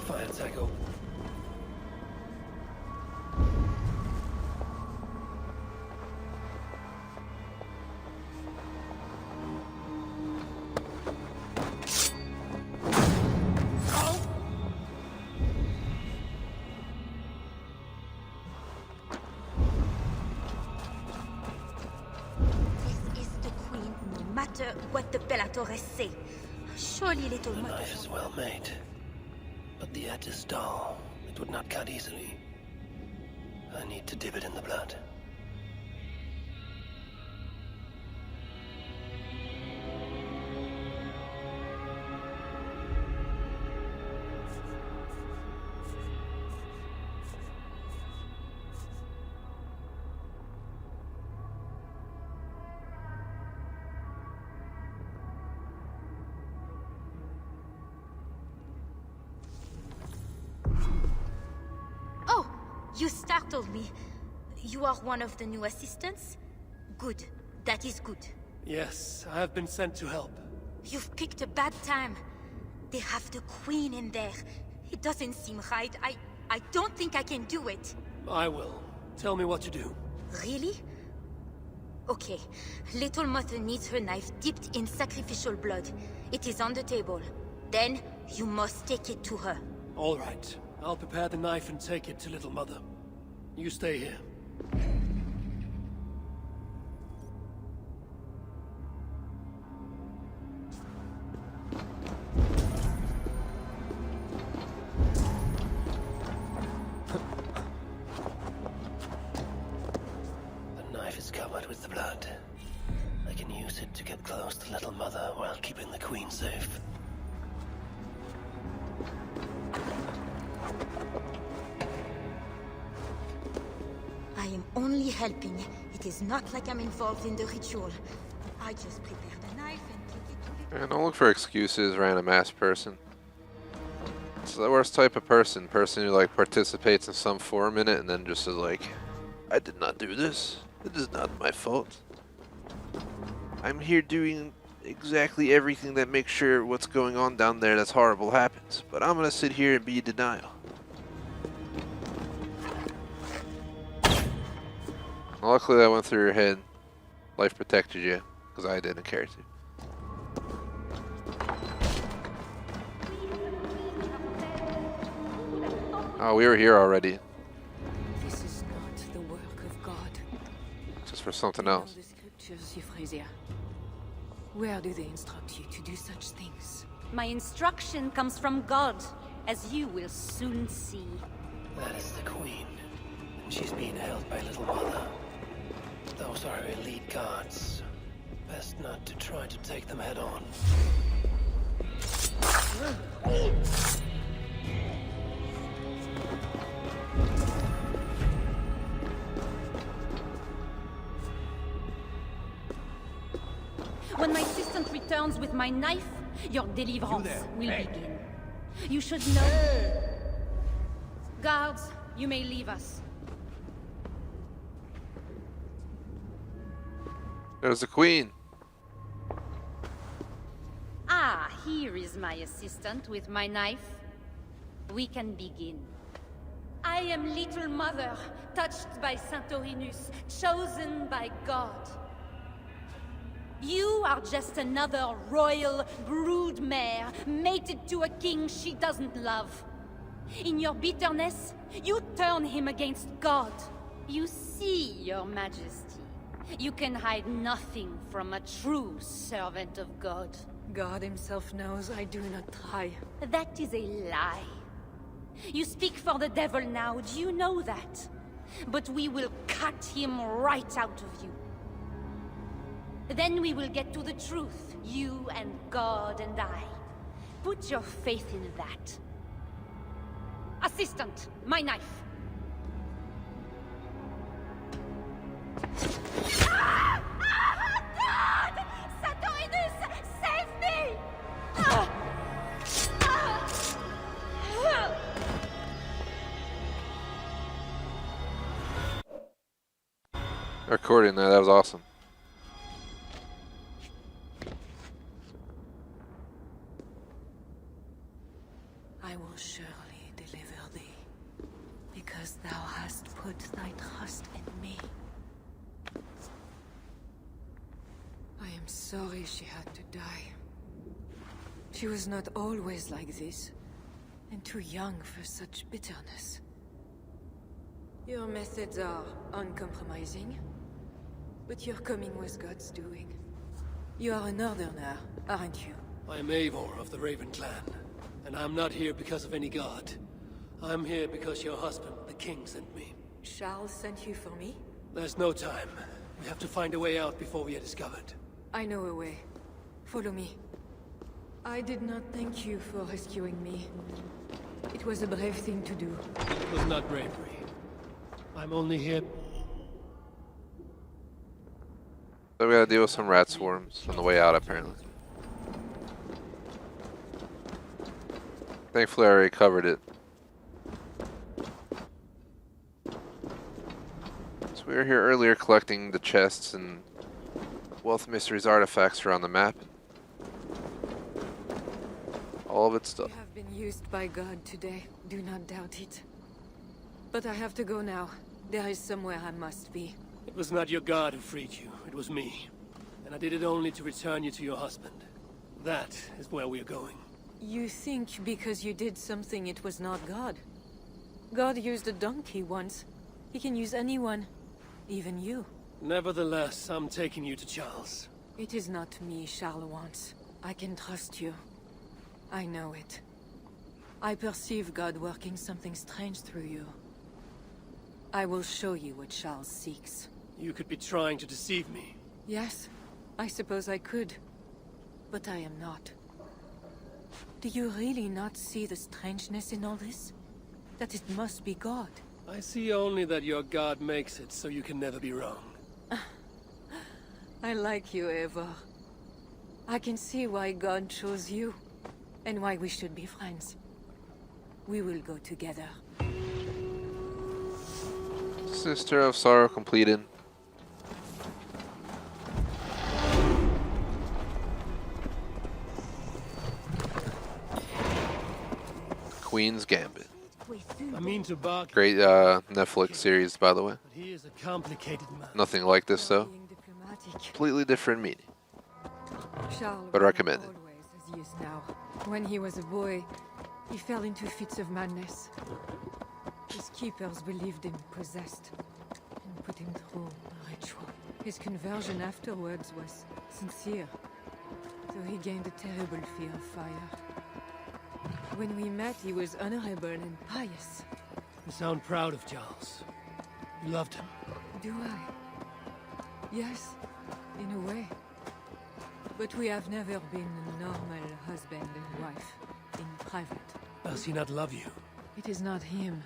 Fire tag open. matter what the Bellatores say. Surely little The mother... knife is well made, but the edge is dull. It would not cut easily. I need to dip it in the blood. Oh, you startled me. You are one of the new assistants? Good. That is good. Yes, I have been sent to help. You've picked a bad time. They have the Queen in there. It doesn't seem right. I don't think I can do it. I will. Tell me what to do. Really? Okay. Little Mother needs her knife dipped in sacrificial blood. It is on the table. Then, you must take it to her. All right. I'll prepare the knife and take it to Little Mother. You stay here. The knife is covered with the blood. I can use it to get close to Little Mother while keeping the Queen safe. I am only helping. It is not like I'm involved in the ritual. I just prepare the knife and take it to the... And don't look for excuses, random ass person. It's the worst type of person. Person who like participates in some forum in it and then just is like, I did not do this. It is not my fault. I'm here doing exactly everything that makes sure what's going on down there that's horrible happens. But I'm gonna sit here and be in denial. Luckily that went through your head. Life protected you, because I didn't care to. Oh, we were here already. This is not the work of God. Just for something else. The scriptures, Euphrasia. Where do they instruct you to do such things? My instruction comes from God, as you will soon see. That is the Queen, and she's being held by Little Mother. Those are her elite guards. Best not to try to take them head on. When my assistant returns with my knife, your deliverance will begin. You should know. Guards, you may leave us. There's the Queen. Ah, here is my assistant with my knife. We can begin. I am Little Mother, touched by Santorinus, chosen by God. You are just another royal broodmare, mated to a king she doesn't love. In your bitterness, you turn him against God. You see, Your Majesty, you can hide nothing from a true servant of God. God himself knows I do not try. That is a lie. You speak for the devil now, do you know that? But we will cut him right out of you. Then we will get to the truth, you and God and I. Put your faith in that. Assistant, my knife. Ah! Ah! God! Santorinus, save me! Ah! Ah! Recording that was awesome. I will surely deliver thee, because thou hast put thy trust in me. I am sorry she had to die. She was not always like this, and too young for such bitterness. Your methods are uncompromising, but your coming was God's doing. You are a northerner, aren't you? I am Eivor of the Raven Clan, and I'm not here because of any god. I'm here because your husband, the king, sent me. Charles sent you for me? There's no time. We have to find a way out before we are discovered. I know a way. Follow me. I did not thank you for rescuing me. It was a brave thing to do. It was not bravery. I'm only here... So we gotta deal with some rat swarms on the way out, apparently. Thankfully, I already covered it. So we were here earlier collecting the chests and Wealth Mysteries artifacts around the map. All of its stuff. You have been used by God today. Do not doubt it. But I have to go now. There is somewhere I must be. It was not your god who freed you. It was me. And I did it only to return you to your husband. That is where we are going. You think because you did something it was not God? God used a donkey once. He can use anyone. Even you. Nevertheless, I'm taking you to Charles. It is not me Charles wants. I can trust you. I know it. I perceive God working something strange through you. I will show you what Charles seeks. You could be trying to deceive me. Yes, I suppose I could. But I am not. Do you really not see the strangeness in all this? That it must be God? I see only that your god makes it so you can never be wrong. I like you, Eivor. I can see why God chose you, and why we should be friends. We will go together. Sister of Sorrow completed. Queen's Gambit. I mean to bargain. Great Netflix series, by the way. But he is a complicated man. Nothing like this, though. Completely different meaning. Charles But recommended. always as he is now. When he was a boy, he fell into fits of madness. His keepers believed him possessed and put him through a ritual. His conversion afterwards was sincere, though he gained a terrible fear of fire. When we met, he was honorable and pious. You sound proud of Charles. You loved him. Do I? Yes, in a way. But we have never been a normal husband and wife, in private. Does he not love you? It is not him.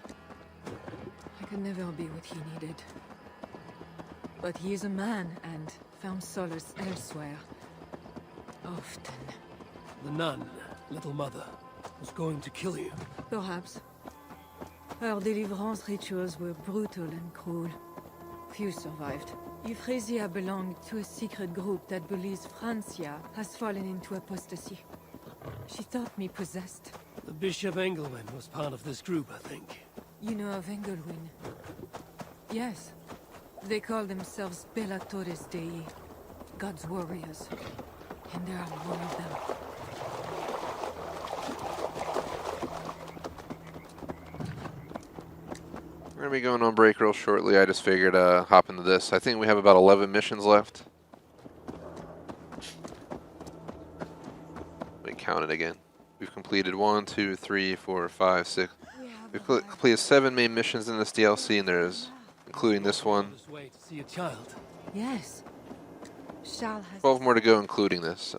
I could never be what he needed. But he is a man and found solace elsewhere. Often. The nun, little mother, was going to kill you. Perhaps. Her deliverance rituals were brutal and cruel. Few survived. Euphrasia belonged to a secret group that believes Francia has fallen into apostasy. She thought me possessed. The Bishop Engelwin was part of this group, I think. You know of Engelwin? Yes. They call themselves Bellatores Dei, God's warriors. And there are more of them. We're gonna be going on break real shortly. I just figured hop into this. I think we have about 11 missions left. Let me count it again. We've completed 1, 2, 3, 4, 5, 6. We've completed 7 main missions in this DLC, and there's, including this one, This way to see a child. Yes. Charles has 12 more to go, including this.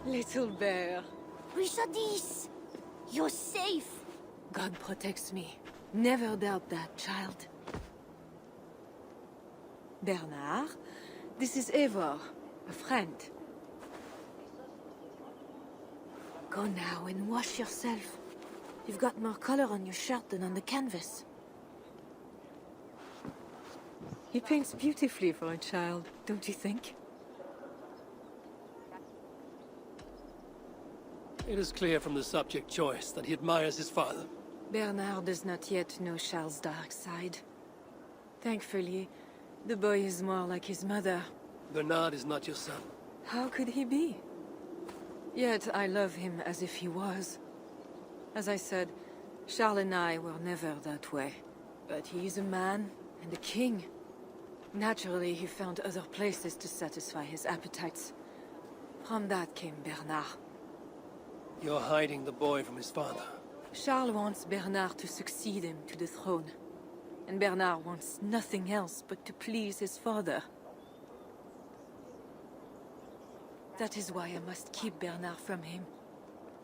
Little bear. Richardis! You're safe! God protects me. Never doubt that, child. Bernard, this is Eivor, a friend. Go now and wash yourself. You've got more color on your shirt than on the canvas. He paints beautifully for a child, don't you think? It is clear from the subject choice that he admires his father. Bernard does not yet know Charles' dark side. Thankfully, the boy is more like his mother. Bernard is not your son. How could he be? Yet I love him as if he was. As I said, Charles and I were never that way. But he is a man and a king. Naturally, he found other places to satisfy his appetites. From that came Bernard. You're hiding the boy from his father. Charles wants Bernard to succeed him to the throne. And Bernard wants nothing else but to please his father. That is why I must keep Bernard from him.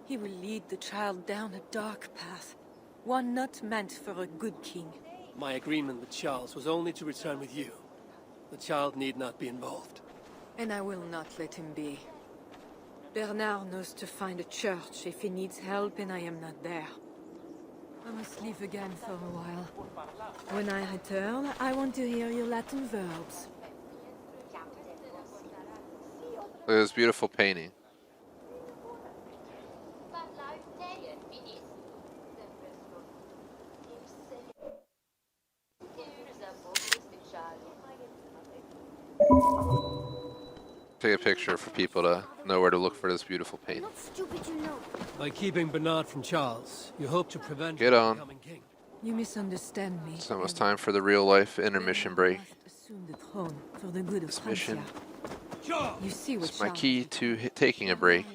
He will lead the child down a dark path. One not meant for a good king. My agreement with Charles was only to return with you. The child need not be involved. And I will not let him be. Bernard knows to find a church if he needs help and I am not there. I must leave again for a while. When I return, I want to hear your Latin verbs. Look at this beautiful painting. Take a picture for people to know where to look for this beautiful painting. By keeping Bernard from Charles, you hope to prevent Get him on. becoming king. You misunderstand me. It's almost time for the real life intermission break. Assume the throne for the good of This mission Francia. You see what is my Charles key did. to taking a break.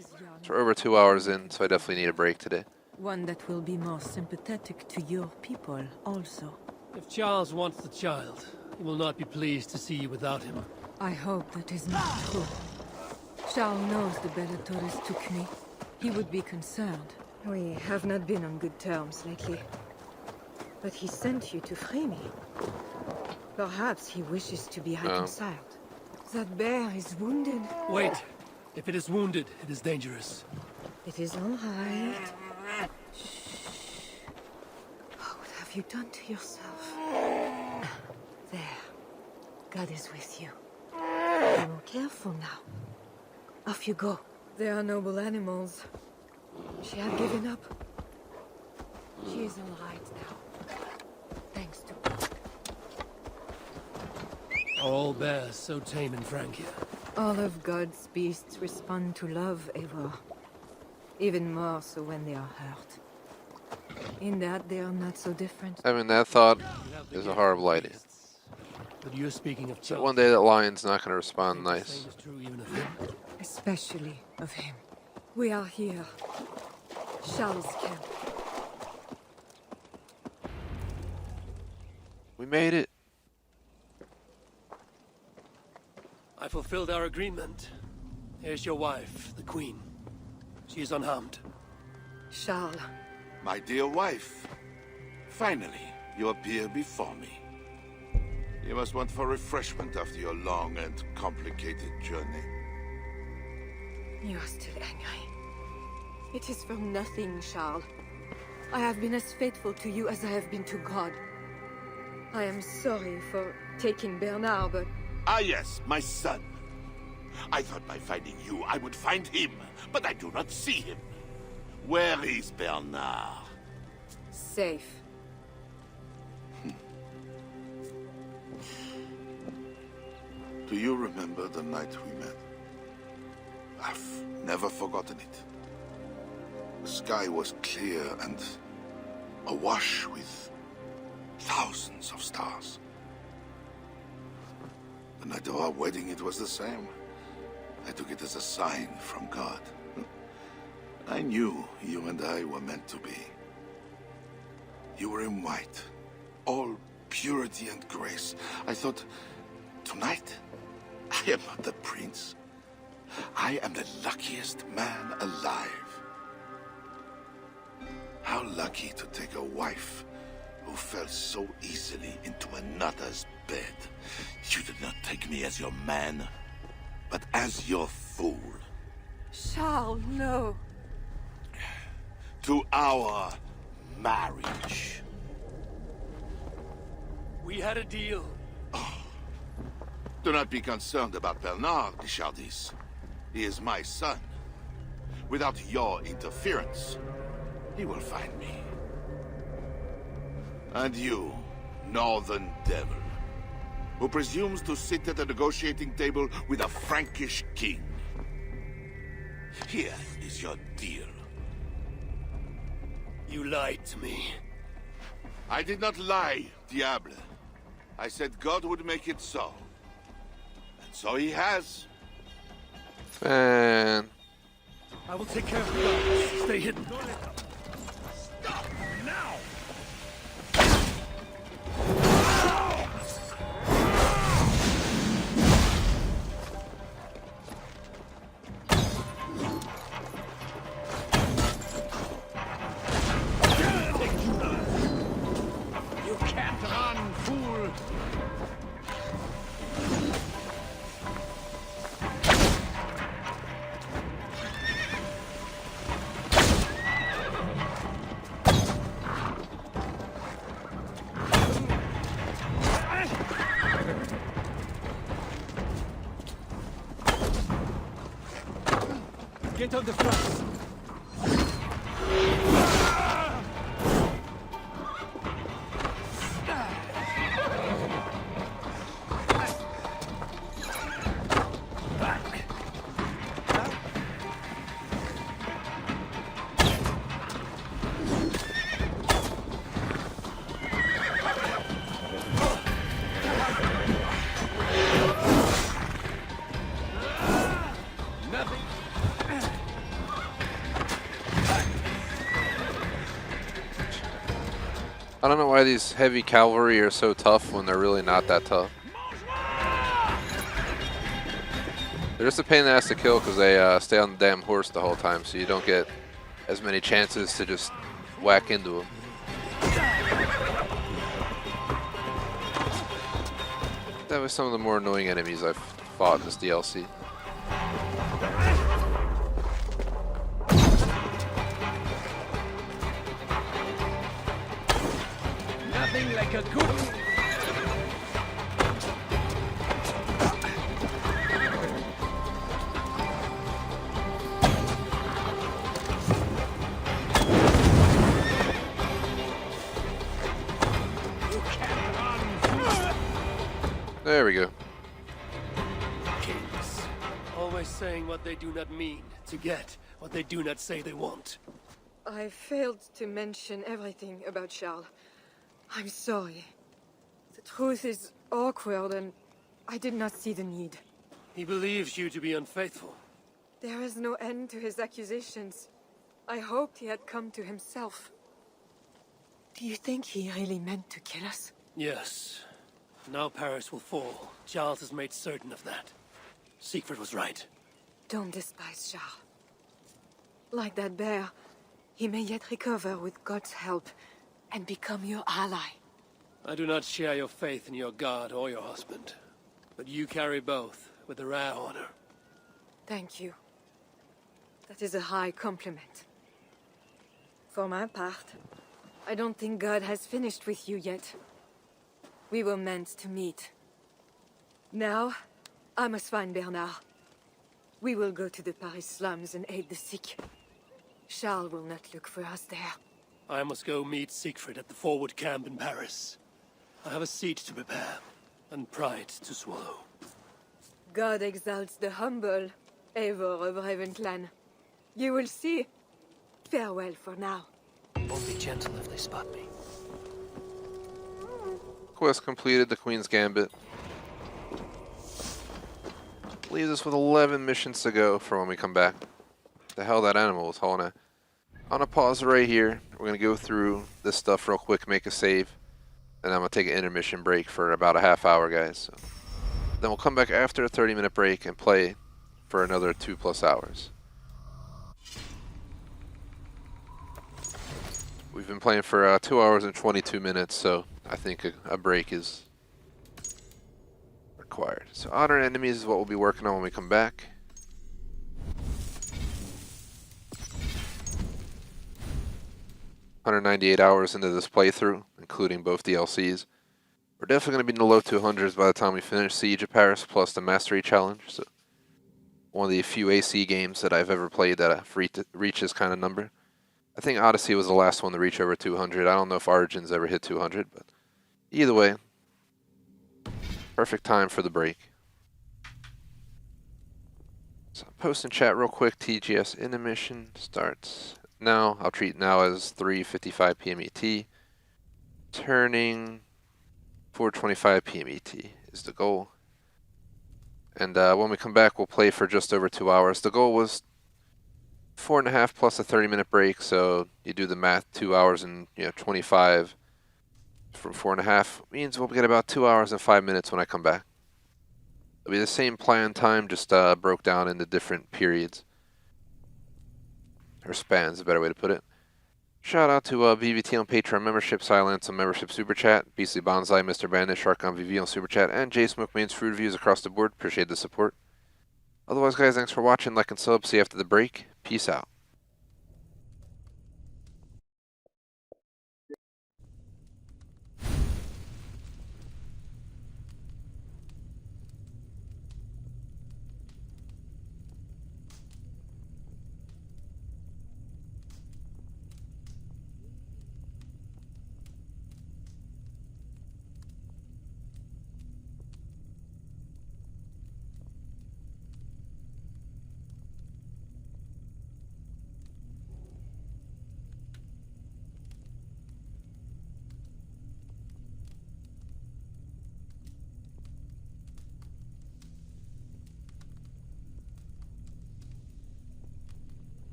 So we're over 2 hours in, so I definitely need a break today. One that will be more sympathetic to your people also. If Charles wants the child, he will not be pleased to see you without him. I hope that is not true. Charles knows the Bellatores took me. He would be concerned. We have not been on good terms lately. But he sent you to free me. Perhaps he wishes to be reconciled. That bear is wounded. Wait. If it is wounded, it is dangerous. It is all right. Shh. What have you done to yourself? There. God is with you. Be more careful now. Off you go. They are noble animals. She had given up. She is all right now. Thanks to God. Are all bears so tame in Francia? All of God's beasts respond to love, Eivor. Even more so when they are hurt. In that, they are not so different. Having that thought is a horrible idea. But you're speaking of So Charles. one day that lion's not going to respond The nice. same is true even of him. Especially of him. We are here. Charles' camp. We made it. I fulfilled our agreement. Here's your wife, the Queen. She is unharmed. Charles. My dear wife, finally, you appear before me. You must want for refreshment after your long and complicated journey. You are still angry. It is for nothing, Charles. I have been as faithful to you as I have been to God. I am sorry for taking Bernard, but... Ah yes, my son. I thought by finding you, I would find him, but I do not see him. Where is Bernard? Safe. Do you remember the night we met? I've never forgotten it. The sky was clear and awash with thousands of stars. The night of our wedding, it was the same. I took it as a sign from God. I knew you and I were meant to be. You were in white, all purity and grace. I thought, tonight, I am not the prince. I am the luckiest man alive. How lucky to take a wife who fell so easily into another's bed. You did not take me as your man, but as your fool. Charles, no. To our marriage. We had a deal. Do not be concerned about Bernard, Richardis. He is my son. Without your interference, he will find me. And you, northern devil, who presumes to sit at a negotiating table with a Frankish king. Here is your deal. You lied to me. I did not lie, Diable. I said God would make it so. And so he has. Man. I will take care of the guards. Stay hidden. Stop now! You can't run, fool! Get on the front. I don't know why these heavy cavalry are so tough when they're really not that tough. They're just a pain in the ass to kill because they stay on the damn horse the whole time, so you don't get as many chances to just whack into them. That was some of the more annoying enemies I've fought in this DLC. Nothing like a good... There we go. Kings. Always saying what they do not mean to get what they do not say they want. I failed to mention everything about Charles. I'm sorry. The truth is awkward and I did not see the need. He believes you to be unfaithful. There is no end to his accusations. I hoped he had come to himself. Do you think he really meant to kill us? Yes. Now Paris will fall. Charles has made certain of that. Siegfried was right. Don't despise Charles. Like that bear, he may yet recover with God's help and become your ally. I do not share your faith in your god or your husband. But you carry both with a rare honor. Thank you. That is a high compliment. For my part, I don't think God has finished with you yet. We were meant to meet. Now, I must find Bernard. We will go to the Paris slums and aid the sick. Charles will not look for us there. I must go meet Siegfried at the forward camp in Paris. I have a seat to prepare, and pride to swallow. God exalts the humble, ever of Ravenclan. You will see. Farewell for now. Won't be gentle if they spot me. Quest completed, the Queen's Gambit. Leaves us with 11 missions to go for when we come back. The hell that animal was hauling at. I'm gonna pause right here. We're gonna go through this stuff real quick, make a save, and I'm gonna take an intermission break for about a half hour, guys. So then we'll come back after a 30-minute break and play for another 2+ hours. We've been playing for 2 hours and 22 minutes, so I think a break is required. So honor enemies is what we'll be working on when we come back. $198 hours into this playthrough, including both DLCs. We're definitely going to be in the low 200s by the time we finish Siege of Paris plus the Mastery Challenge. So one of the few AC games that I've ever played that reached this kind of number. I think Odyssey was the last one to reach over 200. I don't know if Origins ever hit 200, but either way, perfect time for the break. So post in chat real quick. TGS intermission starts now. I'll treat now as 3:55 p.m. ET. Turning 4:25 p.m. ET is the goal. And when we come back, we'll play for just over 2 hours. The goal was 4.5 plus a 30-minute break, so you do the math, 2 hours and 25 from 4.5 means we'll get about 2 hours and 5 minutes when I come back. It'll be the same plan time, just broke down into different periods. Or spans, a better way to put it. Shout out to VVT on Patreon membership, Silence on membership Super Chat, Beastly Bonsai, Mr. Bandit, Shark on VV on Super Chat, and J Smoke Main's Food Reviews across the board. Appreciate the support. Otherwise, guys, thanks for watching. Like and sub. See you after the break. Peace out.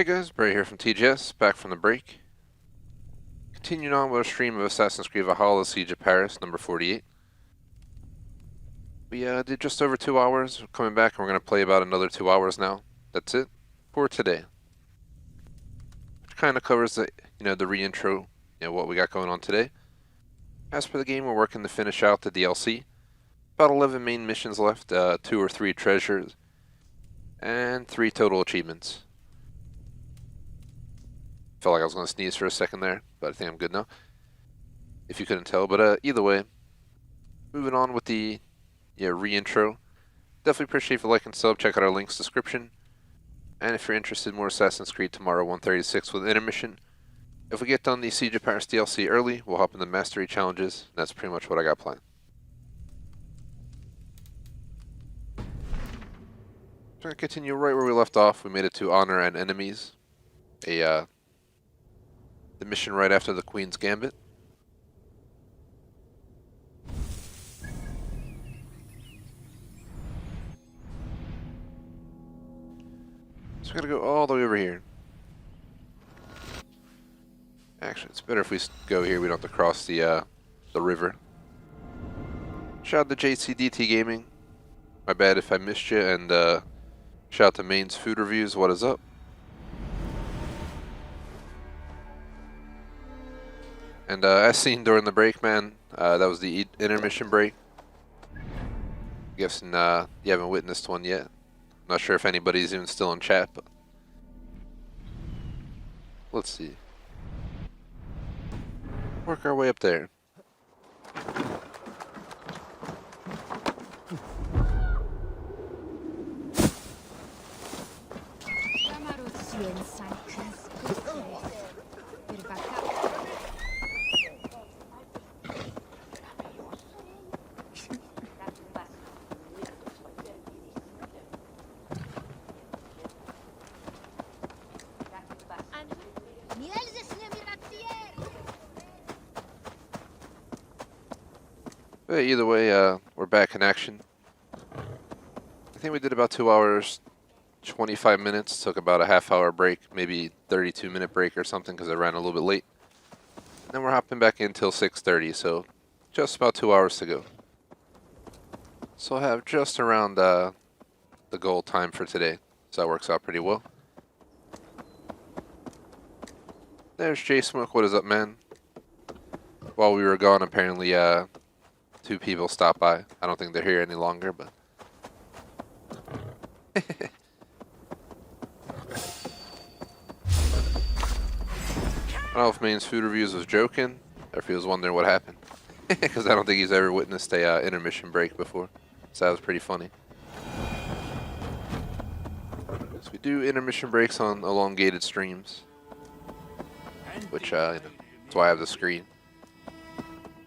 Hey guys, Bray here from TGS, back from the break. Continuing on with a stream of Assassin's Creed Valhalla Siege of Paris, number 48. We did just over 2 hours. We're coming back and we're going to play about another 2 hours now. That's it for today. Which kind of covers the, the re-intro, what we got going on today. As for the game, we're working to finish out the DLC. About 11 main missions left, 2 or 3 treasures, and 3 total achievements. Felt like I was going to sneeze for a second there, but I think I'm good now. If you couldn't tell, but either way, moving on with the re-intro. Definitely appreciate if you like and sub. Check out our links description. And if you're interested in more Assassin's Creed tomorrow, 1:36 with intermission. If we get done the Siege of Paris DLC early, we'll hop in the Mastery Challenges. And that's pretty much what I got planned. So I'm going to continue right where we left off. We made it to Honor and Enemies. The mission right after the Queen's Gambit. So we're going to go all the way over here. Actually, it's better if we go here. We don't have to cross the river. Shout out to JCDT Gaming. My bad if I missed you. And shout out to Maine's Food Reviews. What is up? And as seen during the break, man, that was the intermission break. Guessing you haven't witnessed one yet. Not sure if anybody's even still in chat, but let's see. Work our way up there. But either way, we're back in action. I think we did about 2 hours, 25 minutes. Took about a half-hour break, maybe 32-minute break or something, because I ran a little bit late. And then we're hopping back in until 6:30, so just about 2 hours to go. So I'll have just around the goal time for today, so that works out pretty well. There's J-Smoke. What is up, man? While we were gone, apparently, 2 people stopped by. I don't think they're here any longer, but I don't know if Maine's Food Reviews was joking or if he was wondering what happened. Because I don't think he's ever witnessed a intermission break before. So that was pretty funny. So we do intermission breaks on elongated streams. Which, that's why I have the screen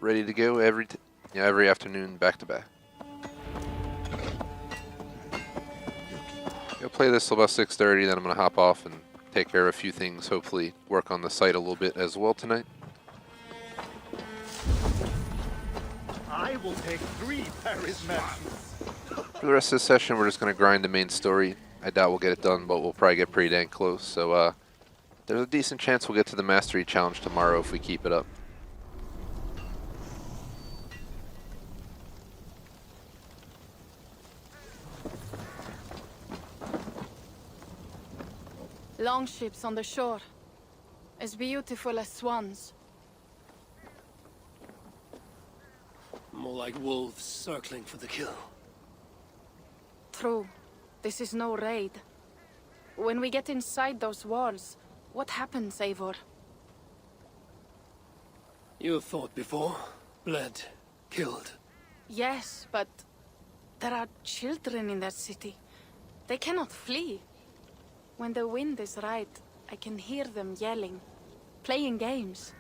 ready to go every afternoon back to back. I'll play this till about 6:30, then I'm going to hop off and take care of a few things, hopefully work on the site a little bit as well tonight. I will take 3 Paris matches. For the rest of the session, we're just going to grind the main story. I doubt we'll get it done, but we'll probably get pretty dang close. So there's a decent chance we'll get to the Mastery Challenge tomorrow if we keep it up. Longships on the shore, as beautiful as swans. More like wolves circling for the kill. True. This is no raid. When we get inside those walls, what happens, Eivor? You have fought before, bled, killed. Yes, but there are children in that city. They cannot flee. When the wind is right, I can hear them yelling, playing games.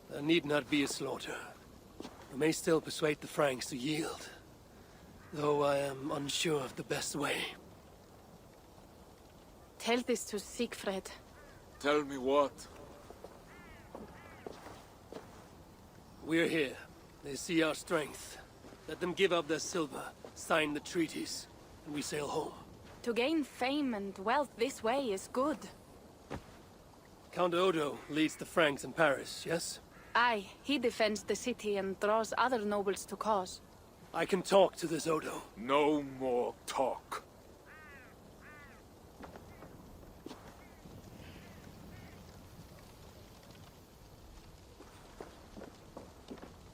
There need not be a slaughter. We may still persuade the Franks to yield, though I am unsure of the best way. Tell this to Siegfried. Tell me what? We're here. They see our strength. Let them give up their silver, sign the treaties, and we sail home. To gain fame and wealth this way is good. Count Odo leads the Franks in Paris, yes? Aye, he defends the city and draws other nobles to cause. I can talk to this Odo. No more talk.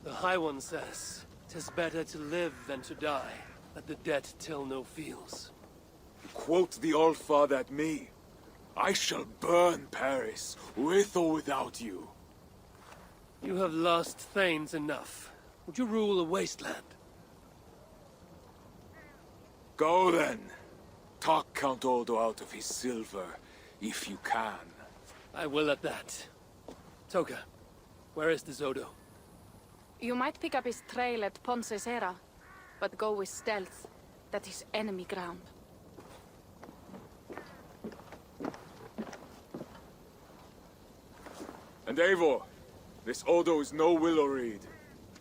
The High One says, "'Tis better to live than to die. Let the dead till no feels." Quote the All-Father at me. I shall burn Paris, with or without you. You have lost Thanes enough. Would you rule a wasteland? Go then. Talk Count Odo out of his silver, if you can. I will at that. Toka, where is this Odo? You might pick up his trail at Poncesera, but go with stealth. That is enemy ground. And Eivor, this Odo is no willow reed.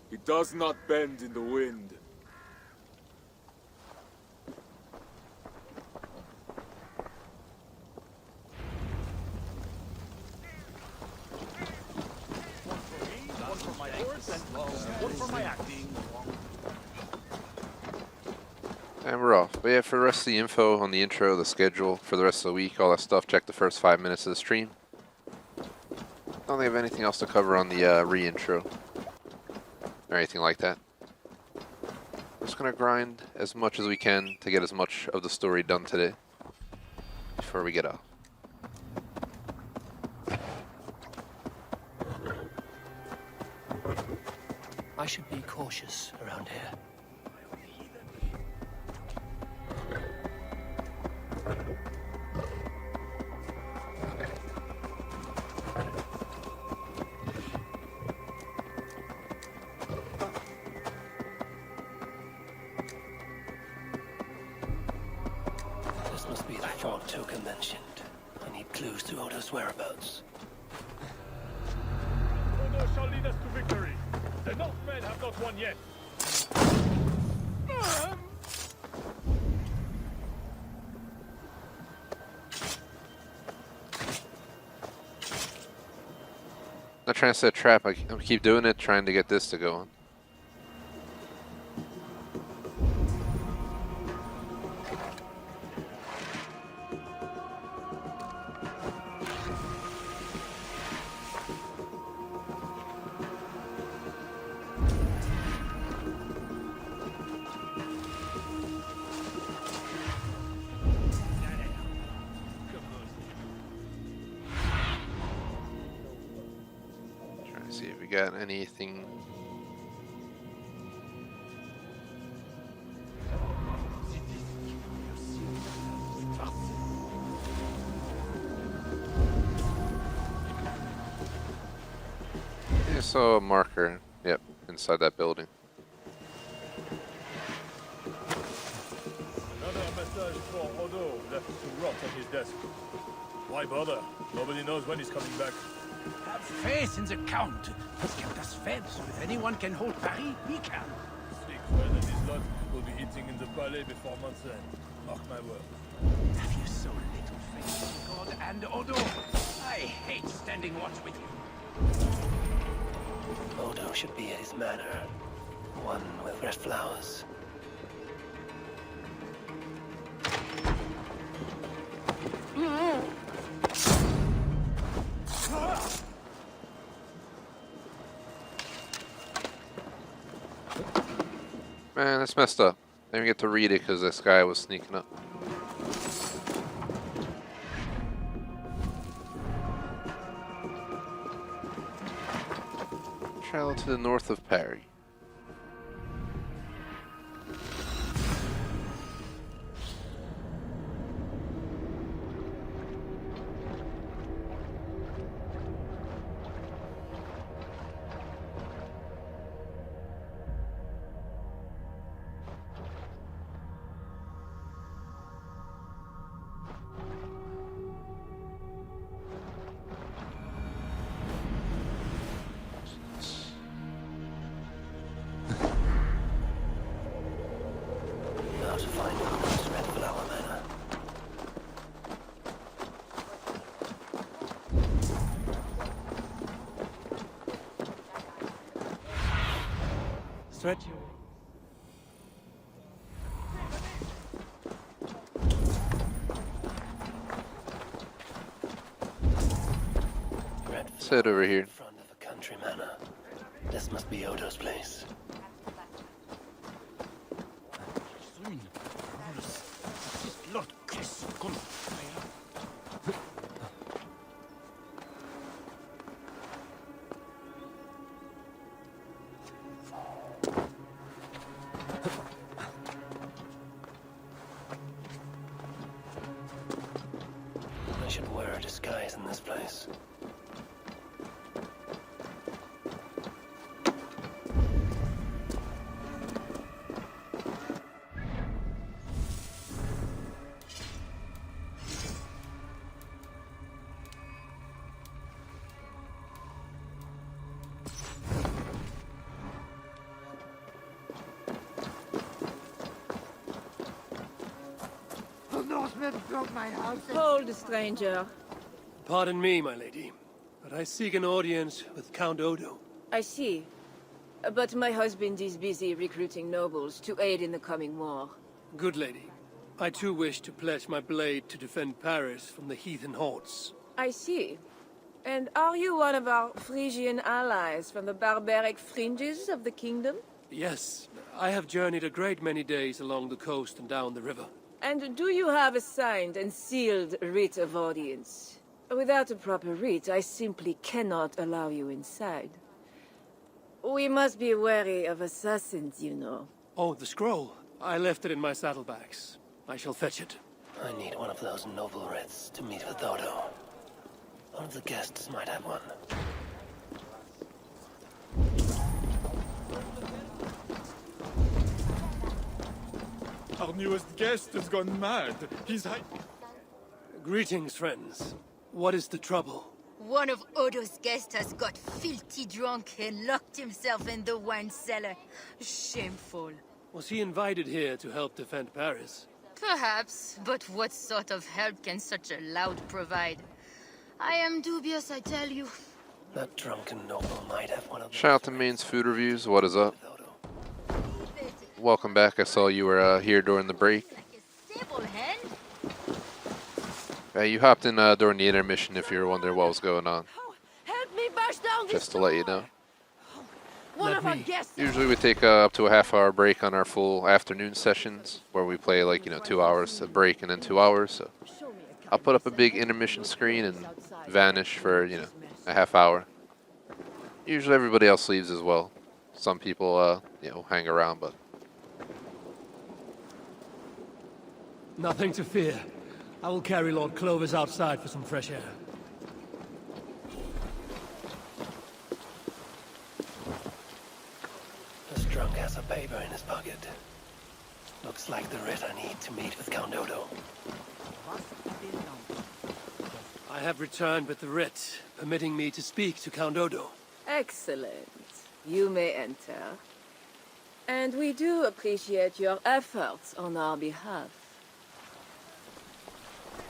He does not bend in the wind. And we're off. But yeah, for the rest of the info on the intro, the schedule for the rest of the week, all that stuff, check the first 5 minutes of the stream. I don't think I have anything else to cover on the re-intro or anything like that. We're just going to grind as much as we can to get as much of the story done today before we get off. I should be cautious around here. This must be the fog Toka mentioned. I need clues to Odo's whereabouts. Odo shall lead us to victory. The Northmen have not won yet. Not trying to set a trap, I keep doing it, trying to get this to go on. See if we got anything. I saw a marker. Yep, inside that building. Another message for Odo left to rot on his desk. Why bother? Nobody knows when he's coming back. Have faith in the Count. He's kept us fed, so if anyone can hold Paris, he can. Slick Fred and his lot will be eating in the palais before month's end. Mark my word. Have you so little faith in God and Odo? I hate standing watch with you. Odo should be at his manor. One with red flowers. Man, that's messed up. I didn't even get to read it because this guy was sneaking up. Travel to the north of Paris. Now to find Odo's red flower manor. threat you... Let's head over here. In front of a country manor. This must be Odo's place. I should wear a disguise in this place. The Northmen broke my house. Hold, stranger. Pardon me, my lady, but I seek an audience with Count Odo. I see. But my husband is busy recruiting nobles to aid in the coming war. Good lady, I too wish to pledge my blade to defend Paris from the heathen hordes. I see. And are you one of our Frisian allies from the barbaric fringes of the kingdom? Yes, I have journeyed a great many days along the coast and down the river. And do you have a signed and sealed writ of audience? Without a proper writ, I simply cannot allow you inside. We must be wary of assassins, you know. Oh, the scroll. I left it in my saddlebags. I shall fetch it. I need one of those noble writs to meet with Odo. One of the guests might have one. Our newest guest has gone mad. Greetings, friends. What is the trouble? One of Odo's guests has got filthy drunk and locked himself in the wine cellar. Shameful. Was he invited here to help defend Paris? Perhaps, but what sort of help can such a loud provide? I am dubious, I tell you. That drunken noble might have one of Shout out to Main's Food Reviews. What is up? Welcome back. I saw you were here during the break. You hopped in during the intermission if you were wondering what was going on. Help me bash down this Just to let you know. One of our guests. Usually we take up to a half-hour break on our full afternoon sessions where we play like, 2 hours of break and then 2 hours. So I'll put up a big intermission screen and vanish for, a half hour. Usually everybody else leaves as well. Some people, hang around, but... Nothing to fear. I will carry Lord Clovis outside for some fresh air. This drunk has a paper in his pocket. Looks like the writ I need to meet with Count Odo. I have returned with the writ, permitting me to speak to Count Odo. Excellent. You may enter. And we do appreciate your efforts on our behalf.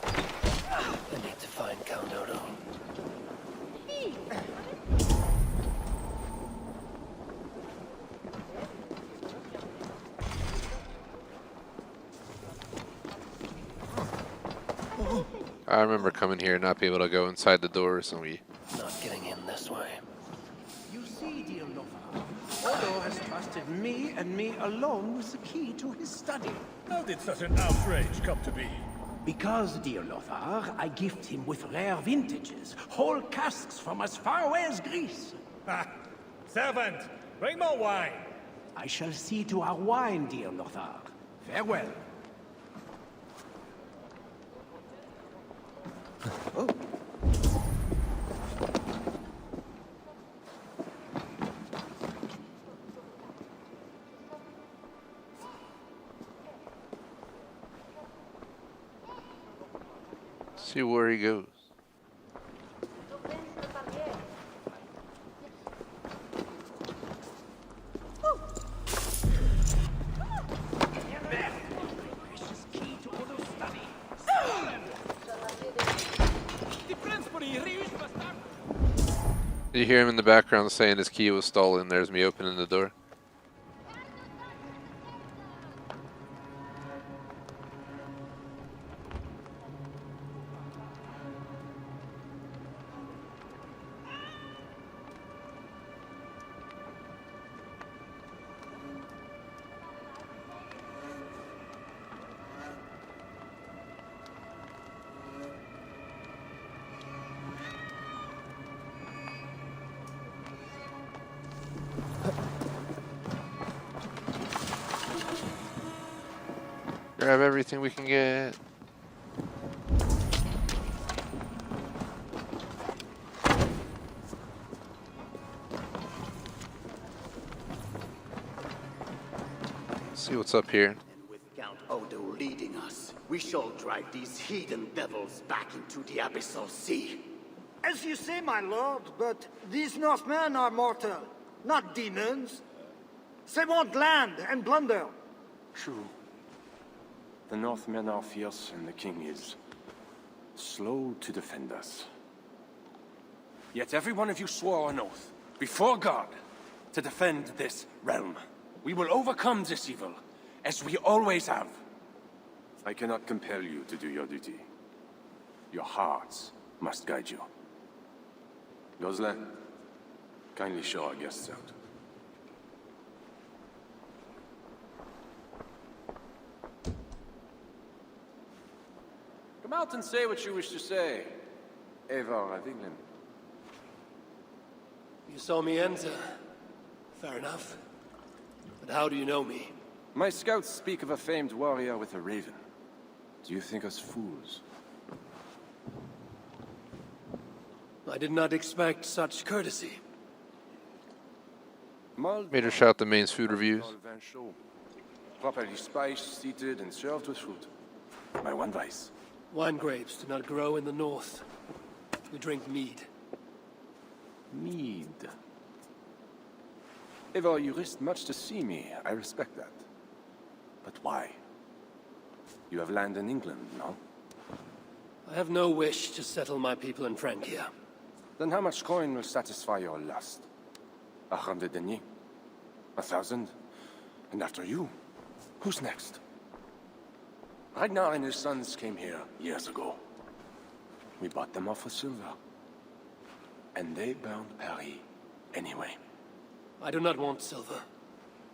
I need to find Count Odo. I remember coming here and not be able to go inside the doors, and we... Not getting in this way. You see, dear Lothar, Odo has trusted me and me alone with the key to his study. How did such an outrage come to be? Because, dear Lothar, I gift him with rare vintages, whole casks from as far away as Greece. Ha! Servant, bring more wine. I shall see to our wine, dear Lothar. Farewell. Oh. See where he goes. You hear him in the background saying his key was stolen. There's me opening the door. Grab everything we can get. See what's up here. With Count Odo leading us, we shall drive these heathen devils back into the abyssal sea. As you say, my lord, but these Northmen are mortal, not demons. They want land and plunder. True. The Northmen are fierce, and the king is slow to defend us. Yet every one of you swore an oath, before God, to defend this realm. We will overcome this evil, as we always have. I cannot compel you to do your duty. Your hearts must guide you. Gosselin, kindly show our guests out. Come out and say what you wish to say, Eivor of England. You saw me enter. Fair enough. But how do you know me? My scouts speak of a famed warrior with a raven. Do you think us fools? I did not expect such courtesy. Major shout out the mains food reviews. Properly spiced, seated, and served with fruit. My one vice. Wine grapes do not grow in the north. We drink mead. Mead. Eivor, you risked much to see me. I respect that. But why? You have land in England, no? I have no wish to settle my people in Francia. Then how much coin will satisfy your lust? 100 deniers? 1,000? And after you, who's next? Ragnar and his sons came here years ago. We bought them off for silver. And they burned Paris anyway. I do not want silver.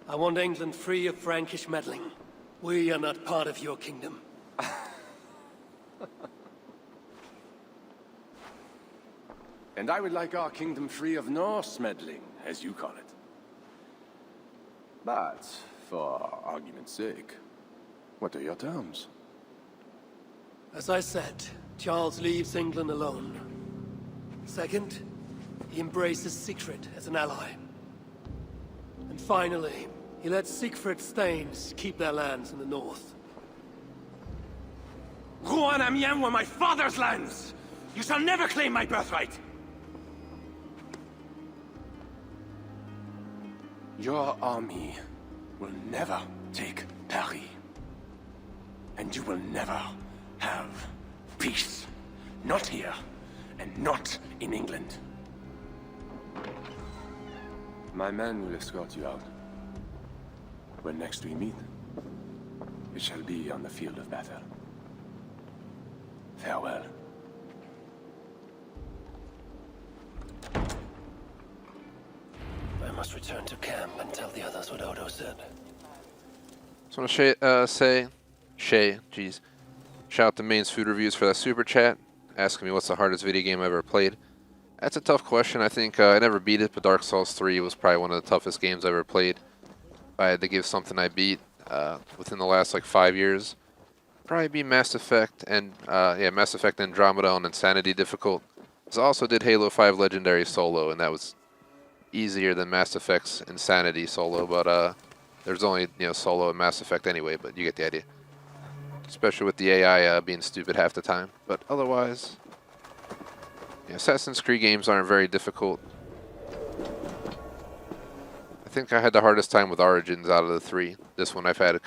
I want England free of Frankish meddling. We are not part of your kingdom. And I would like our kingdom free of Norse meddling, as you call it. But, for argument's sake, what are your terms? As I said, Charles leaves England alone. Second, he embraces Siegfried as an ally. And finally, he lets Siegfried's Thanes keep their lands in the north. Rouen and Amiens were my father's lands! You shall never claim my birthright! Your army will never take Paris. And you will never have peace. Not here, and not in England. My men will escort you out. When next we meet, it shall be on the field of battle. Farewell. I must return to camp and tell the others what Odo said. Just want to jeez. Shout out the mains food reviews for that super chat, asking me what's the hardest video game I've ever played. That's a tough question. I think I never beat it, but Dark Souls 3 was probably one of the toughest games I ever played. If I had to give something I beat within the last like 5 years, probably be Mass Effect and Mass Effect Andromeda on Insanity difficult. I also did Halo 5 Legendary solo, and that was easier than Mass Effect's Insanity solo, but there's only solo in Mass Effect anyway, but you get the idea. Especially with the AI being stupid half the time. But otherwise, Assassin's Creed games aren't very difficult. I think I had the hardest time with Origins out of the three. This one I've had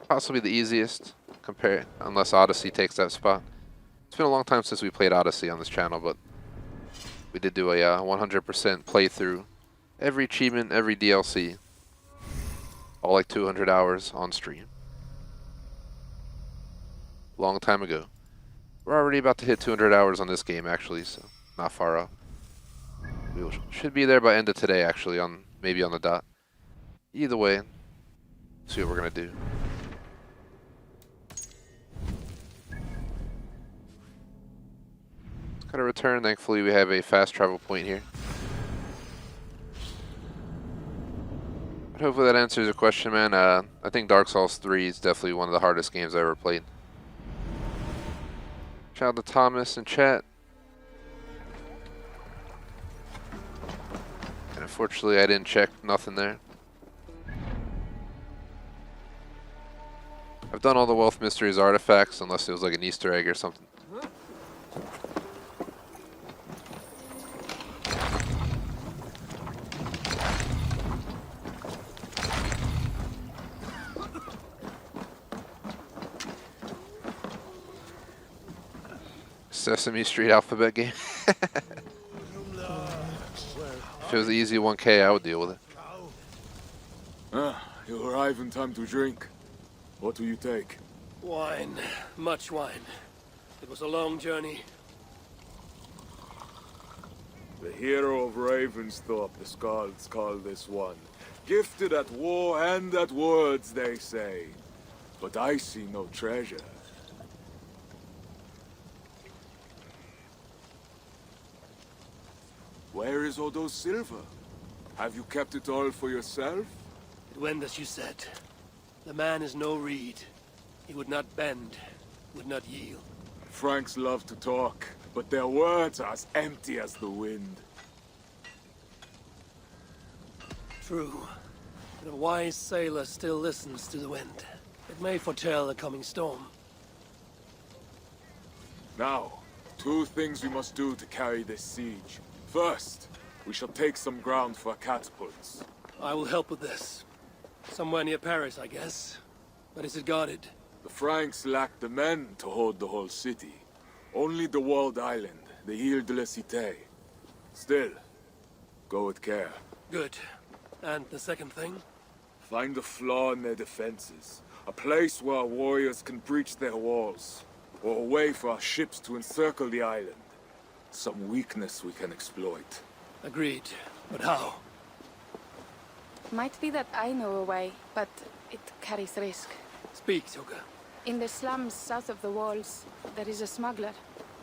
possibly the easiest, unless Odyssey takes that spot. It's been a long time since we played Odyssey on this channel, but we did do a 100% playthrough. Every achievement, every DLC. All like 200 hours on stream. Long time ago. We're already about to hit 200 hours on this game, actually, so not far off. We should be there by end of today, actually, maybe on the dot. Either way, see what we're gonna do. Let's gotta return. Thankfully, we have a fast travel point here. hopefully that answers your question, man. I think Dark Souls 3 is definitely one of the hardest games I ever played. Shout out to Thomas in chat. And unfortunately, I didn't check nothing there. I've done all the Wealth Mysteries artifacts, unless it was like an Easter egg or something. Sesame Street alphabet game. If it was the easy 1K, I would deal with it. You arrive in time to drink. What will you take? Wine. Much wine. It was a long journey. The hero of Ravensthorpe, the Skalds call this one. Gifted at war and at words, they say. But I see no treasure. Where is all those silver? Have you kept it all for yourself? It went as you said. The man is no reed. He would not bend, would not yield. Franks love to talk, but their words are as empty as the wind. True. But a wise sailor still listens to the wind. It may foretell a coming storm. Now, 2 things we must do to carry this siege. First, we shall take some ground for catapults. I will help with this. Somewhere near Paris, I guess. But is it guarded? The Franks lack the men to hold the whole city. Only the walled island, the Ile de la Cité. Still, go with care. Good. And the second thing? Find a flaw in their defenses. A place where our warriors can breach their walls. Or a way for our ships to encircle the island. Some weakness we can exploit. Agreed. But how? Might be that I know a way, but it carries risk. Speak, Toka. In the slums south of the walls, there is a smuggler.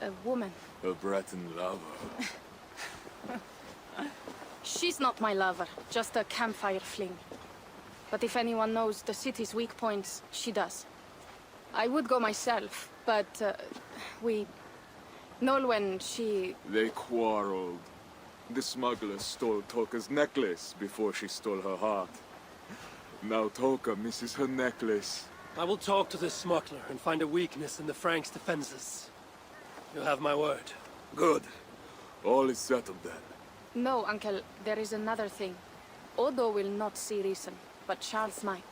A woman. A Breton lover. She's not my lover, just a campfire fling. But if anyone knows the city's weak points, she does. I would go myself, but Nolwenn, she... They quarreled. The smuggler stole Toka's necklace before she stole her heart. Now Toka misses her necklace. I will talk to this smuggler and find a weakness in the Franks' defenses. You have my word. Good. All is settled then. No, Uncle, there is another thing. Odo will not see reason, but Charles might.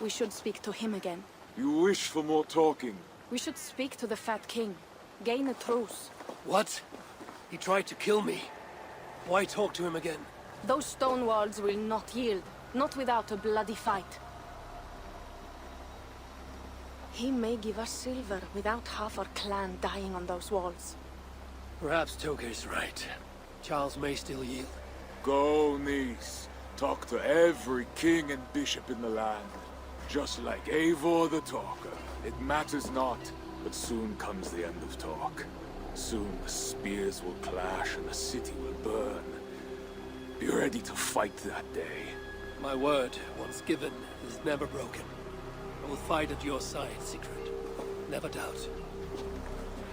We should speak to him again. You wish for more talking? We should speak to the Fat King. Gain a truce. What? He tried to kill me. Why talk to him again? Those stone walls will not yield. Not without a bloody fight. He may give us silver without half our clan dying on those walls. Perhaps Toka is right. Charles may still yield. Go, niece. Talk to every king and bishop in the land. Just like Eivor the Talker. It matters not, but soon comes the end of talk. Soon the spears will clash and the city will burn. Be ready to fight that day. My word, once given, is never broken. I will fight at your side, Sigrid. Never doubt.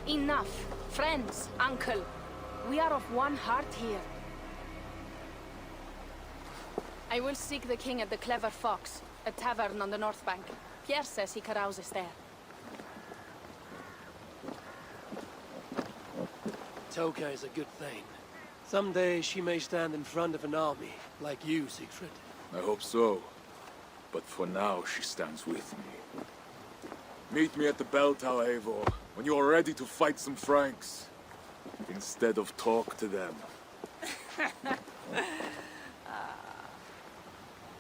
Enough. Friends, uncle. We are of one heart here. I will seek the king at the Clever Fox, a tavern on the north bank. Pierre says he carouses there. Toka is a good thing. Someday she may stand in front of an army, like you, Siegfried. I hope so. But for now, she stands with me. Meet me at the bell tower, Eivor, when you are ready to fight some Franks. Instead of talk to them.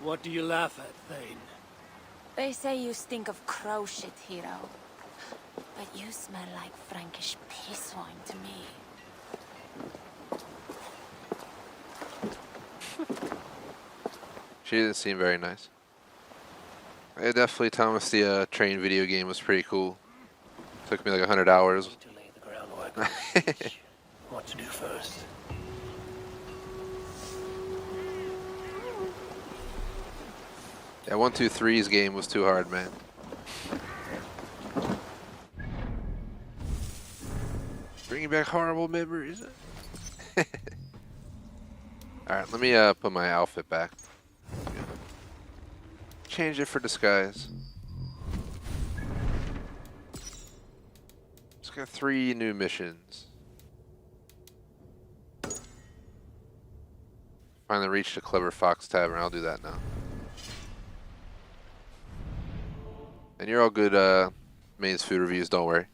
What do you laugh at, Thane? They say you stink of crow shit, hero. But you smell like Frankish piss wine to me. She didn't seem very nice. Yeah, definitely, Thomas, the train video game was pretty cool. Took me like 100 hours. To lay the groundwork. What to do first? Yeah, 1-2-3's game was too hard, man. Bringing back horrible memories. Alright, let me put my outfit back. Change it for disguise. Just got 3 new missions. Finally reached the Clever Fox Tavern. I'll do that now. And you're all good, Maine's food reviews, don't worry.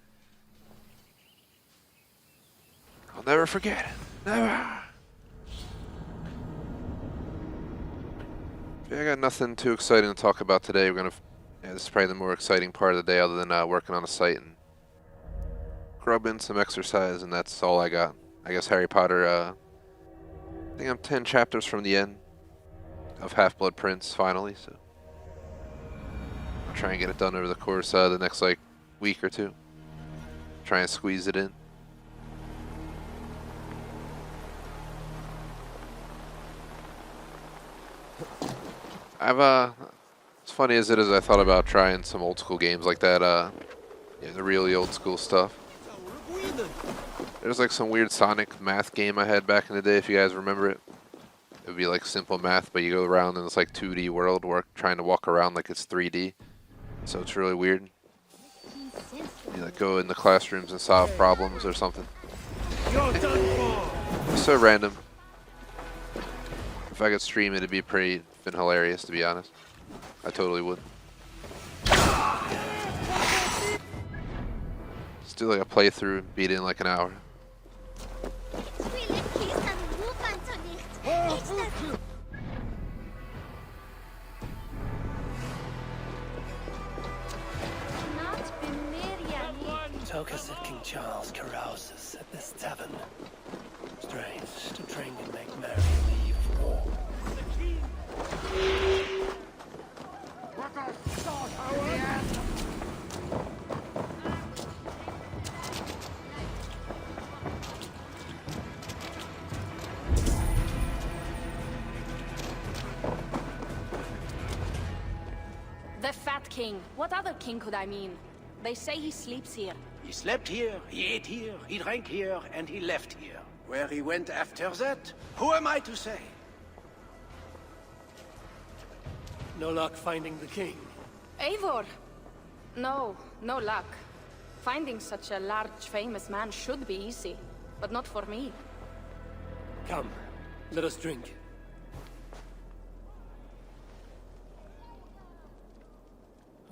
I'll never forget it. Never. Yeah, I got nothing too exciting to talk about today. This is probably the more exciting part of the day other than working on a site and grubbing some exercise, and that's all I got. I guess Harry Potter, I think I'm 10 chapters from the end of Half-Blood Prince, finally, so I'll try and get it done over the course of the next, week or two. Try and squeeze it in. As funny as it is, I thought about trying some old school games like that, the really old school stuff. There's some weird Sonic math game I had back in the day, if you guys remember it. It would be simple math, but you go around in this 2D world trying to walk around like it's 3D. So it's really weird. You go in the classrooms and solve problems or something. It's so random. If I could stream it, it'd be pretty hilarious, to be honest. I totally would. Let's do a playthrough, beat it in an hour. Toka said King Charles carouses at this tavern. Strange to drink and make merry in the eve of war. The Fat King. What other king could I mean? They say he sleeps here. He slept here, he ate here, he drank here, and he left here. Where he went after that, who am I to say? No luck finding the king. Eivor! No luck. Finding such a large, famous man should be easy, but not for me. Come, let us drink.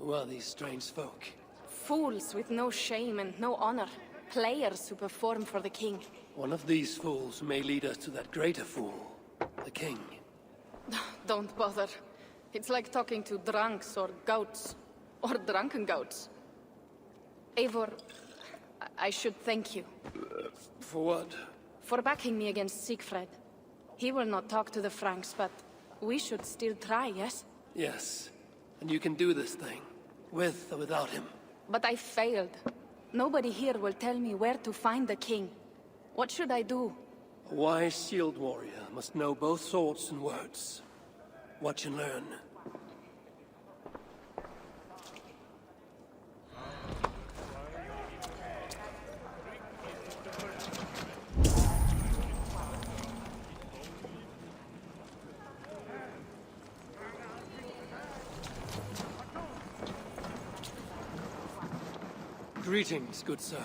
Who are these strange folk? Fools with no shame and no honor. Players who perform for the king. One of these fools may lead us to that greater fool, the king. Don't bother. It's like talking to drunks or goats. Or drunken goats. Eivor, I should thank you. For what? For backing me against Siegfried. He will not talk to the Franks, but we should still try, yes? Yes. And you can do this thing, with or without him. But I failed. Nobody here will tell me where to find the king. What should I do? A wise shield warrior must know both swords and words. Watch and learn. Greetings, good sir.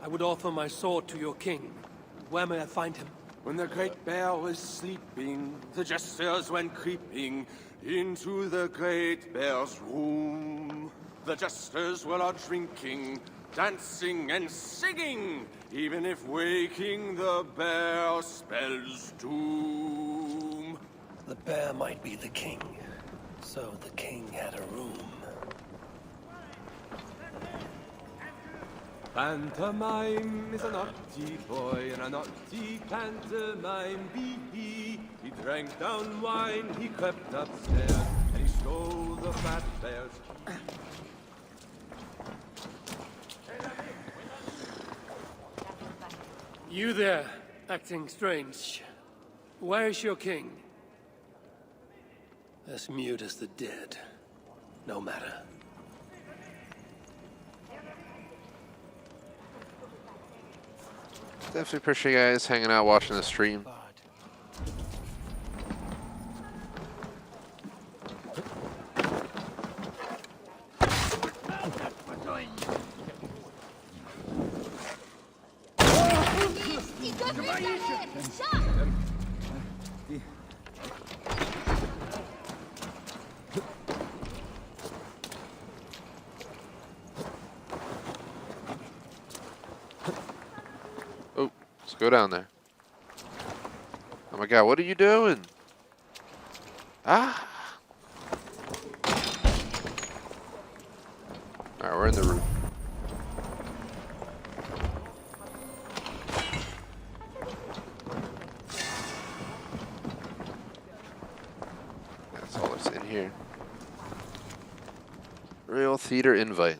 I would offer my sword to your king. Where may I find him? When the great bear was sleeping, the jesters went creeping into the great bear's room. The jesters were all drinking, dancing and singing, even if waking the bear spells doom. The bear might be the king, so the king had a room. Pantomime is a naughty boy, and a naughty pantomime be he. He drank down wine, he crept upstairs, and he stole the fat bear's key. You there, acting strange. Where is your king? As mute as the dead. No matter. Definitely appreciate you guys hanging out, watching the stream. Oh, let's go down there. Oh my god, what are you doing? Ah! Alright, we're in the roof. That's all that's in here. Real theater invite.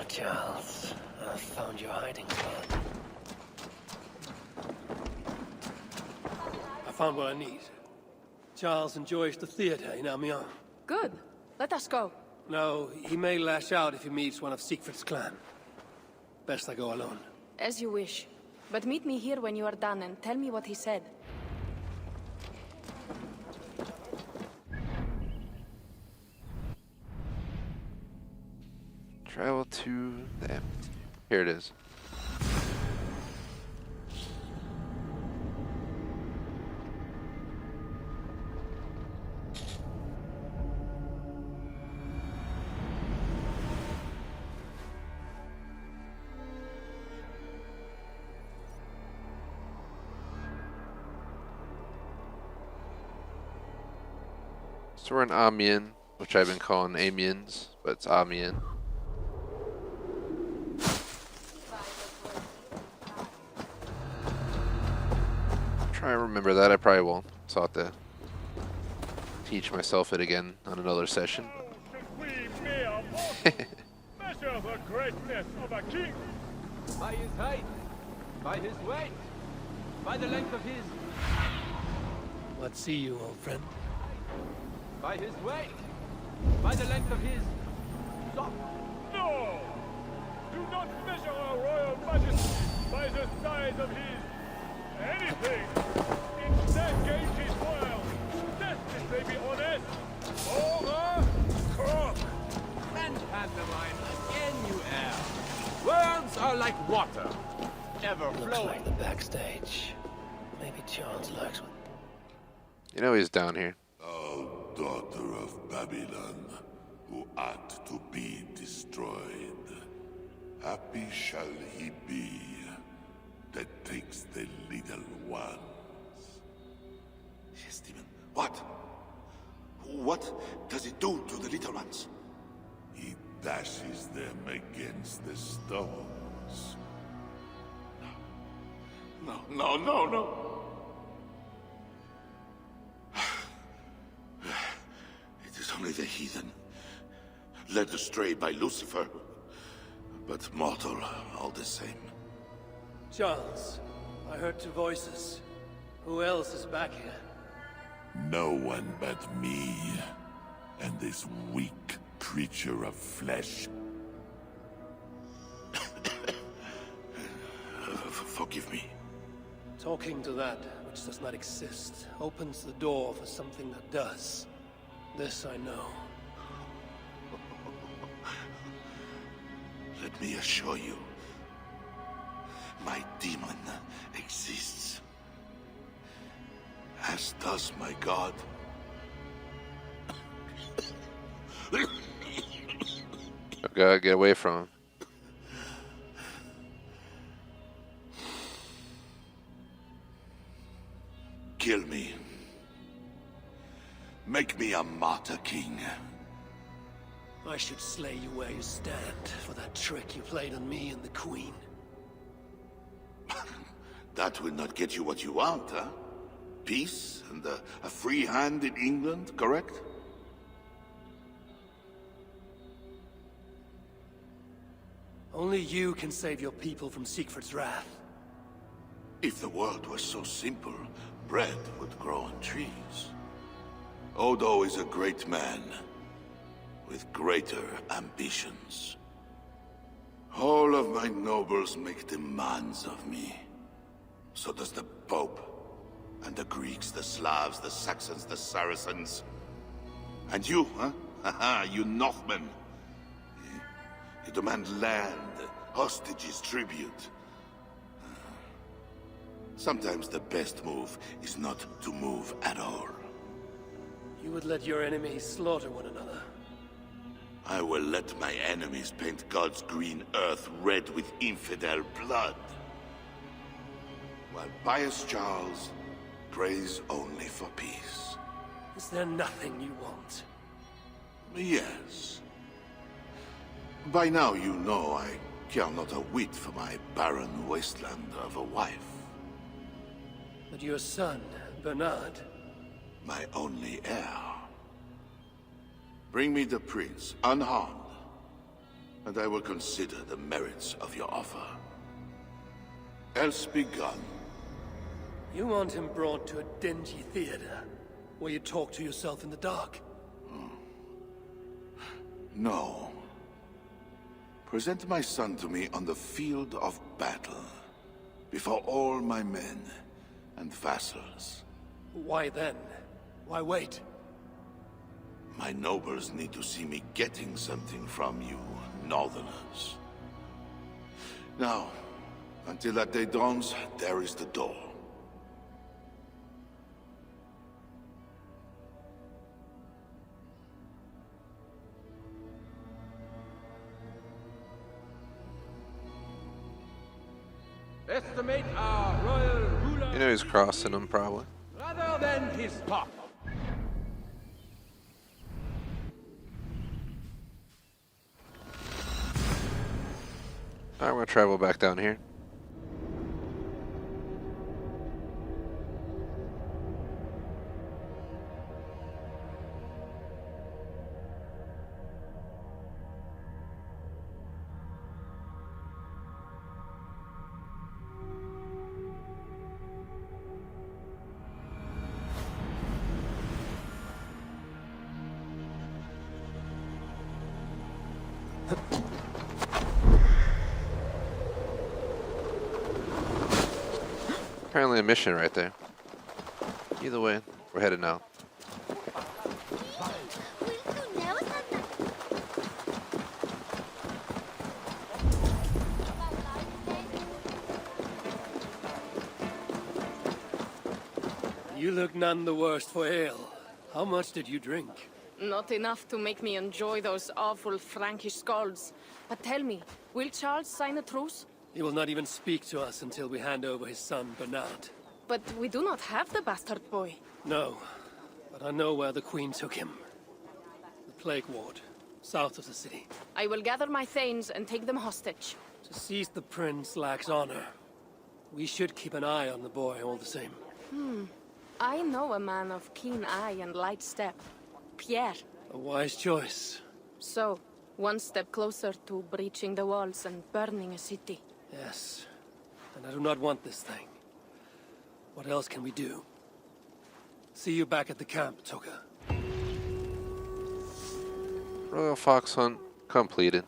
Charles, I found your hiding spot. I found what I need. Charles enjoys the theater in Amiens. Good. Let us go. No, he may lash out if he meets one of Siegfried's clan. Best I go alone. As you wish. But meet me here when you are done and tell me what he said. Travel to the empty. Here it is. So we're in Amiens, which I've been calling Amiens, but it's Amiens. Try to remember that. I probably won't. So I'll have to teach myself it again on another session. Measure the greatness of a king. By his height, by his weight, by the length of his... Let's see you, old friend. By his weight, by the length of his... Stop! No! Do not measure our royal majesty by the size of his... anything! Instead gauge his world. Test if they be honest. Or a crook! And pantomime again, you air. Words are like water, ever Looks flowing. like the backstage. Maybe Charles likes one. You know he's down here. O daughter of Babylon, who ought to be destroyed, happy shall he be that takes the little ones. Yes, demon. What? What does it do to the little ones? He dashes them against the stones. No, no, no, no. It is only the heathen, led astray by Lucifer, but mortal all the same. Charles, I heard two voices. Who else is back here? No one but me, and this weak creature of flesh. Forgive me. Talking to that which does not exist opens the door for something that does. This I know. Let me assure you, my demon exists. As does my god. I gotta get away from him. Kill me. Make me a martyr king. I should slay you where you stand for that trick you played on me and the Queen. That will not get you what you want, huh? Peace and a free hand in England, correct? Only you can save your people from Siegfried's wrath. If the world was so simple, bread would grow on trees. Odo is a great man, with greater ambitions. All of my nobles make demands of me. So does the Pope, and the Greeks, the Slavs, the Saxons, the Saracens. And you, huh? Haha, you Northmen. You demand land, hostages, tribute. Sometimes the best move is not to move at all. You would let your enemies slaughter one another. I will let my enemies paint God's green earth red with infidel blood. While pious Charles prays only for peace. Is there nothing you want? Yes. By now you know I care not a whit for my barren wasteland of a wife. But your son, Bernard... My only heir. Bring me the prince, unharmed, and I will consider the merits of your offer. Else be gone. You want him brought to a dingy theater, where you talk to yourself in the dark? No. Present my son to me on the field of battle, before all my men and vassals. Why then? Why wait? My nobles need to see me getting something from you, Northerners. Now, until that day dawns, there is the door. Estimate our royal ruler... You know he's crossing them, probably. Rather than his talk. Alright, we're gonna travel back down here. Apparently a mission right there. Either way, we're headed now. You look none the worse for ale. How much did you drink? Not enough to make me enjoy those awful Frankish skalds. But tell me, will Charles sign a truce? He will not even speak to us until we hand over his son, Bernard. But we do not have the bastard boy. No, but I know where the Queen took him. The Plague Ward, south of the city. I will gather my thanes and take them hostage. To seize the prince lacks honor. We should keep an eye on the boy all the same. I know a man of keen eye and light step. Pierre. A wise choice. So, one step closer to breaching the walls and burning a city. Yes, and I do not want this thing. What else can we do? See you back at the camp, Toka. Royal Fox Hunt completed.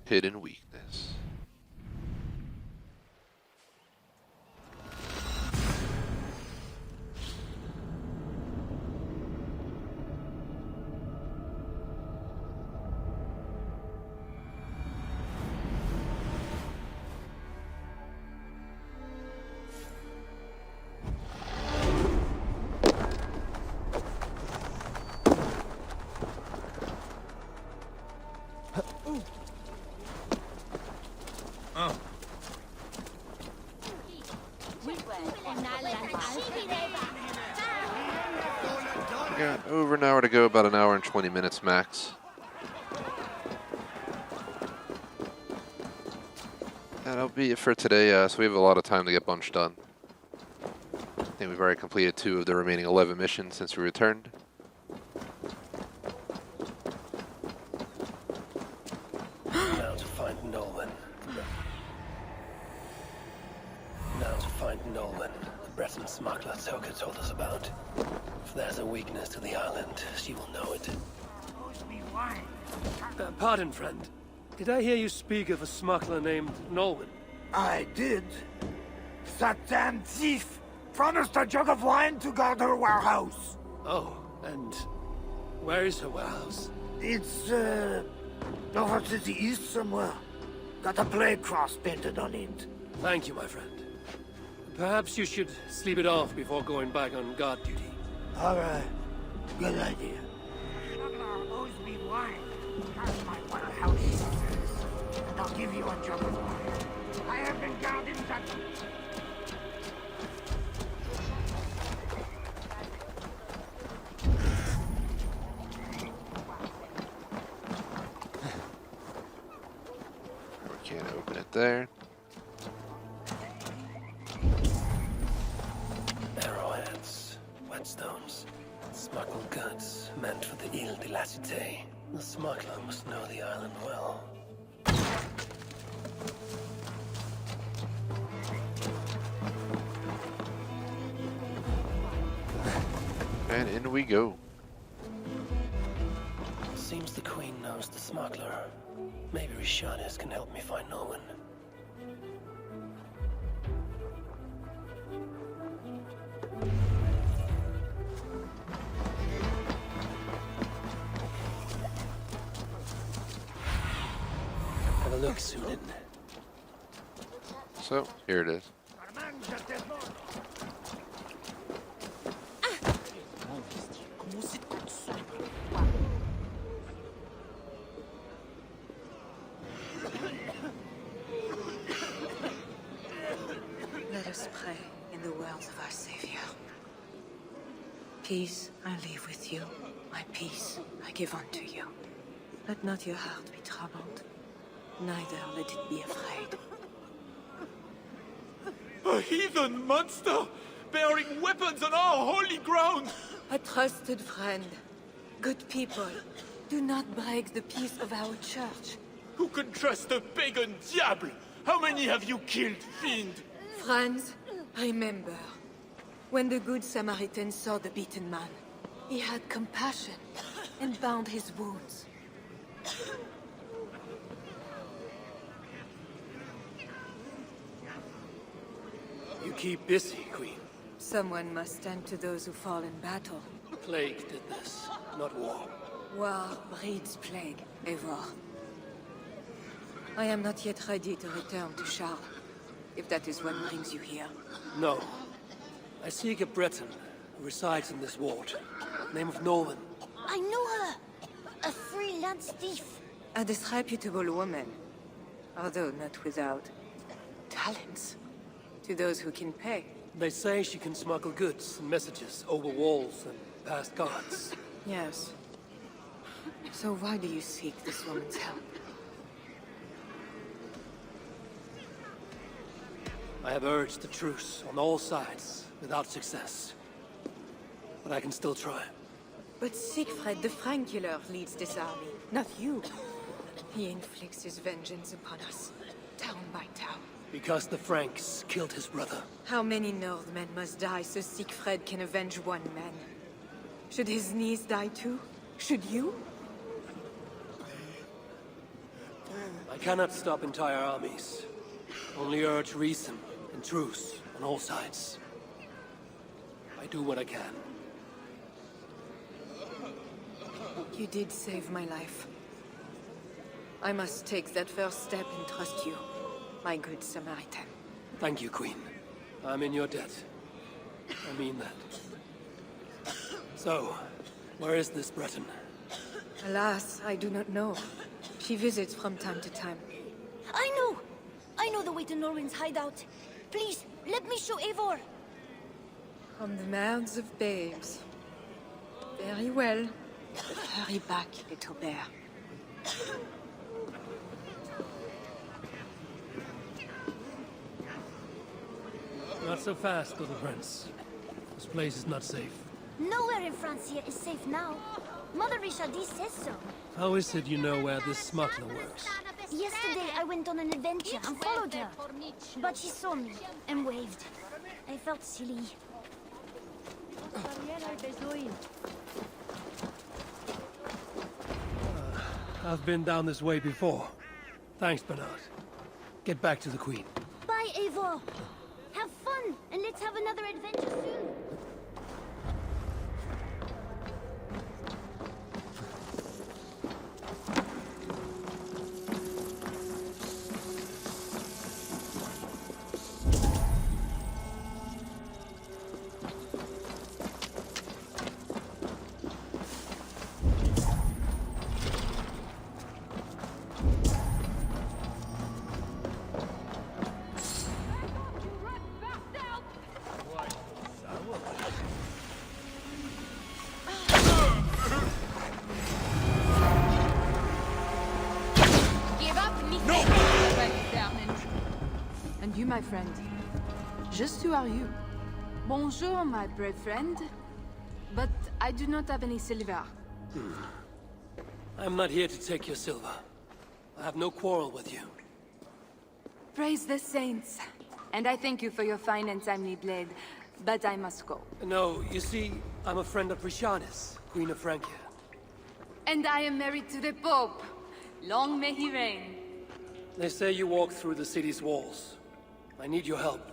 Hidden weakness. We got over an hour to go, about an hour and 20 minutes max. That'll be it for today, so we have a lot of time to get bunch done. I think we've already completed 2 of the remaining 11 missions since we returned. Now to find Nolan. Now to find Nolan, the Breton smuggler Toka told us about. If there's a weakness to the island, she will know it. Pardon, friend. Did I hear you speak of a smuggler named Nolan? I did. That damn thief promised a jug of wine to guard her warehouse. Oh, and where is her warehouse? It's, over to the east somewhere. Got a plague cross painted on it. Thank you, my friend. Perhaps you should sleep it off before going back on guard duty. All right. Good idea. Smuggler owes me wine. That's my warehouse. And I'll give you a jug of wine. I have been guarding that... We can't open it there. Arrowheads, whetstones, smuggled goods meant for the Ile de la Cité. The smuggler must know the island well. And in we go. Seems the Queen knows the smuggler. Maybe Rishanis can help me find Nolan. Have a look, Sunan. So, here it is. Let us pray in the words of our Savior. Peace I leave with you, my peace I give unto you. Let not your heart be troubled, neither let it be afraid. A heathen monster! Bearing weapons on our holy ground! A trusted friend, good people, do not break the peace of our church. Who can trust a pagan diable? How many have you killed, fiend? Friends, remember, when the Good Samaritan saw the beaten man, he had compassion and bound his wounds. You keep busy, Queen. Someone must stand to those who fall in battle. Plague did this, not war. War breeds plague, Eivor. I am not yet ready to return to Charles, if that is what brings you here. No. I seek a Breton who resides in this ward. Name of Nolan. I know her! A freelance thief. A disreputable woman, although not without talents. To those who can pay. They say she can smuggle goods and messages over walls and past guards. Yes. So why do you seek this woman's help? I have urged the truce on all sides, without success. But I can still try. But Siegfried the Frank killer leads this army, not you. He inflicts his vengeance upon us, town by town. Because the Franks killed his brother. How many Northmen must die so Siegfried can avenge one man? Should his niece die too? Should you? I cannot stop entire armies. Only urge reason and truce on all sides. I do what I can. You did save my life. I must take that first step and trust you, my good Samaritan. Thank you, Queen. I'm in your debt. I mean that. So, where is this Breton? Alas, I do not know. She visits from time to time. I know! I know the way to Norwin's hideout. Please, let me show Eivor. From the mouths of babes. Very well. But hurry back, little bear. Not so fast, little prince. This place is not safe. Nowhere in Francia is safe now. Mother Richardie says so. How is it you know where this smuggler works? Yesterday I went on an adventure and followed her. But she saw me and waved. I felt silly. I've been down this way before. Thanks, Bernard. Get back to the Queen. Bye, Eivor. Have fun, and let's have another adventure soon. And you, my friend. Just who are you? Bonjour, my brave friend. But I do not have any silver. I'm not here to take your silver. I have no quarrel with you. Praise the saints. And I thank you for your fine and timely blade. But I must go. No, you see, I'm a friend of Prishanis, Queen of Francia. And I am married to the Pope. Long may he reign. They say you walk through the city's walls. I need your help.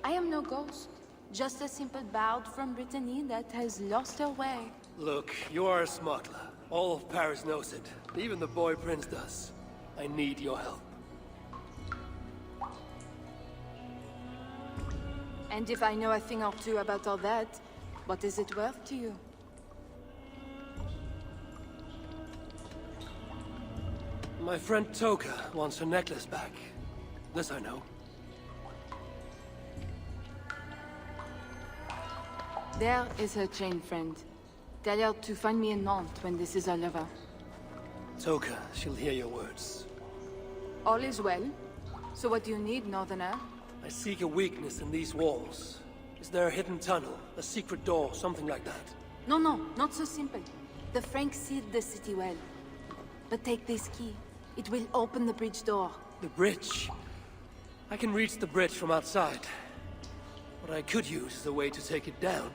I am no ghost. Just a simple bard from Brittany that has lost her way. Look, you are a smuggler. All of Paris knows it. Even the boy prince does. I need your help. And if I know a thing or two about all that, what is it worth to you? My friend Toka wants her necklace back. This I know. There is her chain, friend. Tell her to find me in Nantes when this is all over. Toka, she'll hear your words. All is well. So what do you need, Northerner? I seek a weakness in these walls. Is there a hidden tunnel, a secret door, something like that? No, not so simple. The Franks sealed the city well. But take this key. It will open the bridge door. The bridge? I can reach the bridge from outside. What I could use is a way to take it down.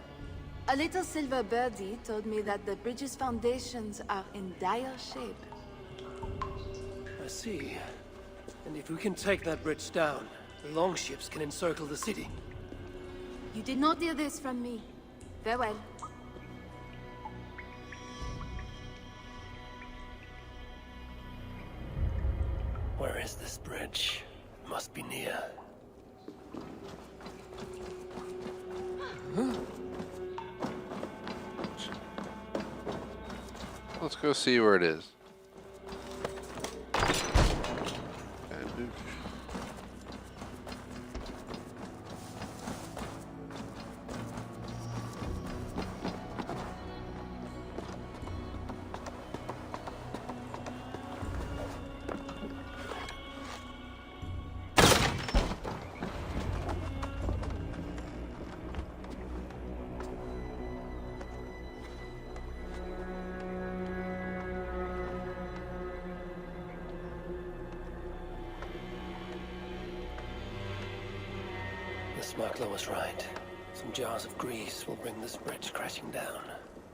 A little silver birdie told me that the bridge's foundations are in dire shape. I see. And if we can take that bridge down, the longships can encircle the city. You did not hear this from me. Farewell. Where is this bridge? It must be near. Let's go see where it is. The smuggler was right. Some jars of grease will bring this bridge crashing down.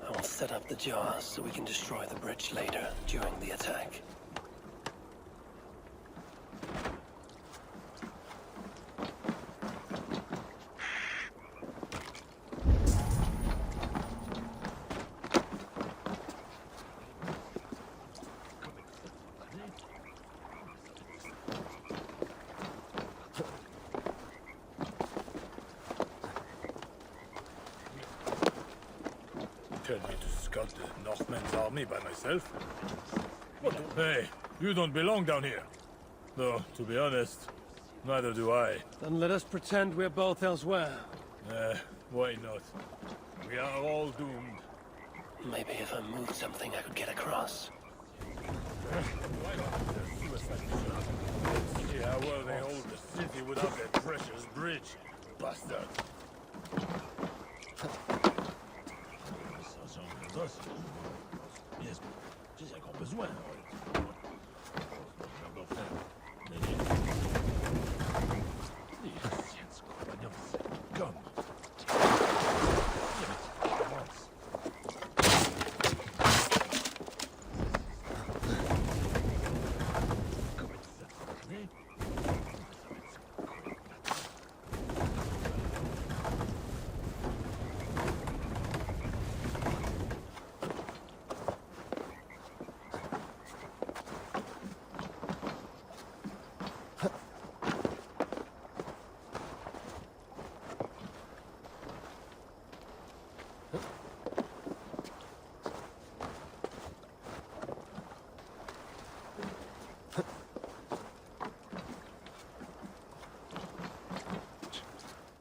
I will set up the jars so we can destroy the bridge later, during the attack. Tell me to cut the Northmen's army by myself. Hey, you don't belong down here. Though, to be honest, neither do I. Then let us pretend we're both elsewhere. Why not? We are all doomed. Maybe if I moved something, I could get across. See how well they hold the city without their precious bridge. Bastards.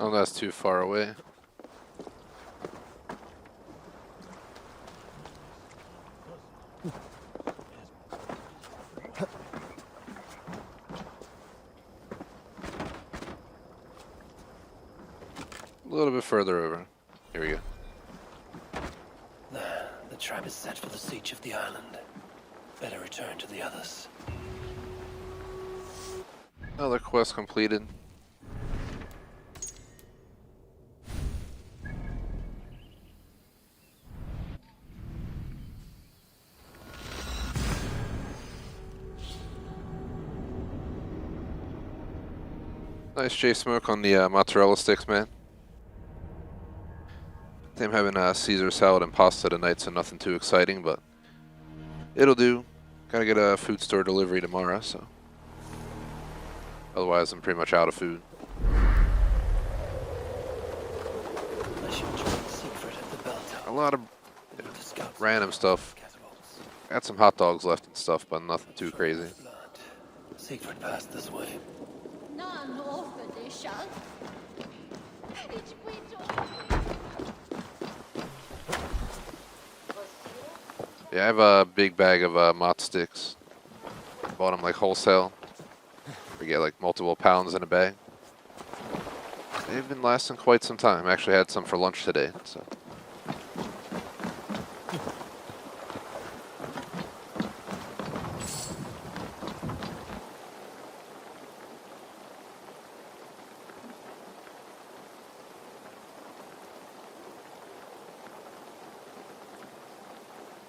Oh, that's too far away. A little bit further over. Here we go. The trap is set for the siege of the island. Better return to the others. Another quest completed. Nice J smoke on the mozzarella sticks, man. I'm having Caesar salad and pasta tonight, so nothing too exciting, but it'll do. Gotta get a food store delivery tomorrow, so otherwise I'm pretty much out of food. A lot of random stuff. Got some hot dogs left and stuff, but nothing too crazy. Siegfried passed this way. Yeah, I have a big bag of mott sticks. Bought them like wholesale. We get like multiple pounds in a bag. They've been lasting quite some time. I actually had some for lunch today, so.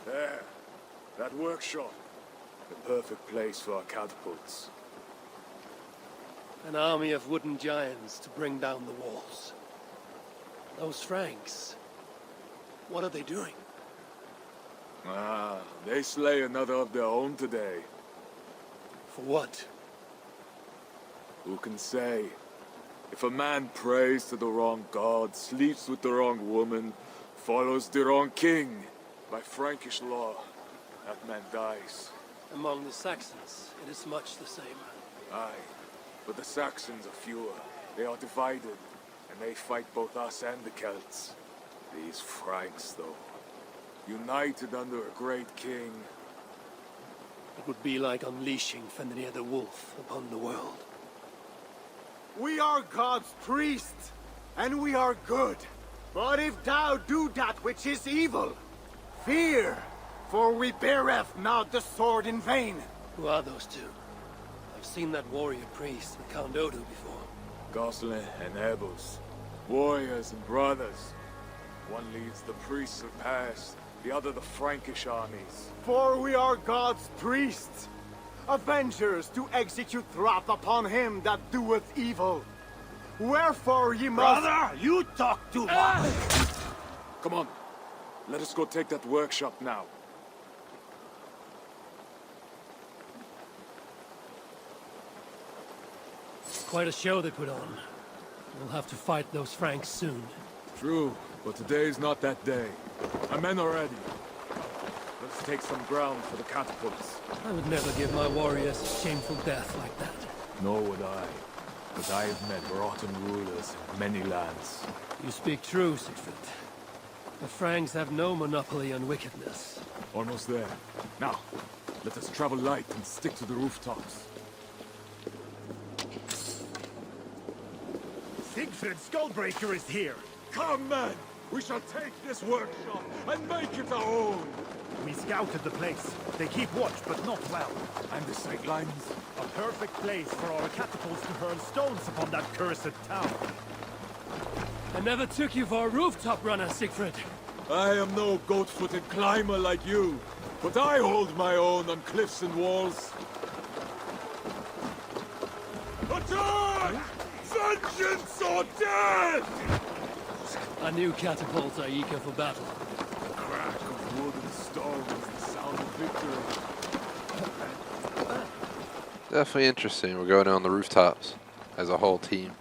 There. That workshop. The perfect place for our catapults. An army of wooden giants to bring down the walls. Those Franks, what are they doing? Ah, they slay another of their own today. For what? Who can say? If a man prays to the wrong god, sleeps with the wrong woman, follows the wrong king, by Frankish law, that man dies. Among the Saxons, it is much the same. Aye, but the Saxons are fewer. They are divided, and they fight both us and the Celts. These Franks, though, united under a great king. It would be like unleashing Fenrir the Wolf upon the world. We are God's priests, and we are good. But if thou do that which is evil, fear, for we beareth not the sword in vain. Who are those two? I've seen that warrior priest with Count Odo before. Gosselin and Ebos, warriors and brothers. One leads the priests of past, the other the Frankish armies. For we are God's priests, avengers to execute wrath upon him that doeth evil. Wherefore ye must— Brother, you talk too much! Come on, let us go take that workshop now. Quite a show they put on. We'll have to fight those Franks soon. True, but today is not that day. Our men are ready. to take some ground for the catapults. I would never give my warriors a shameful death like that. Nor would I. But I have met rotten rulers in many lands. You speak true, Siegfried. The Franks have no monopoly on wickedness. Almost there. Now, let us travel light and stick to the rooftops. Siegfried Skullbreaker is here! Come, men! We shall take this workshop and make it our own! We scouted the place. They keep watch, but not well. And the sight lines? A perfect place for our catapults to hurl stones upon that cursed town. I never took you for a rooftop runner, Siegfried. I am no goat-footed climber like you, but I hold my own on cliffs and walls. Attack! Vengeance or death! Our new catapults are eager for battle. The crack of wood and stone is the sound of victory. Definitely interesting. We're going on the rooftops as a whole team.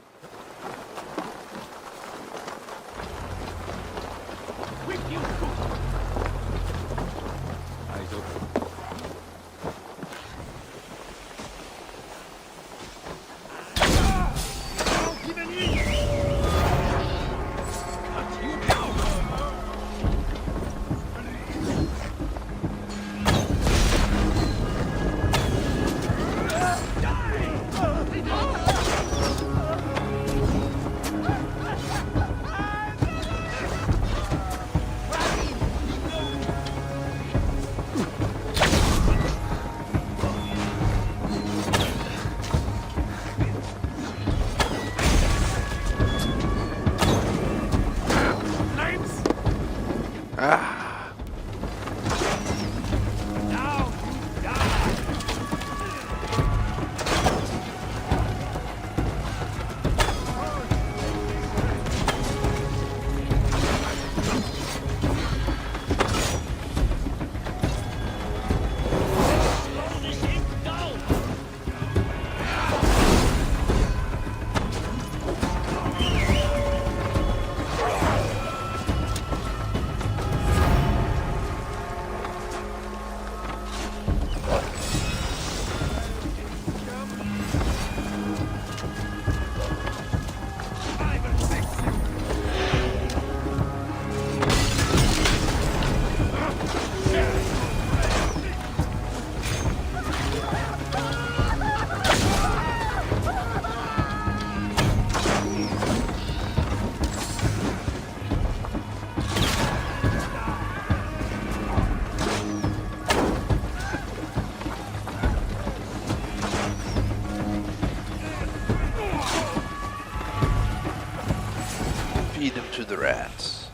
Feed them to the rats.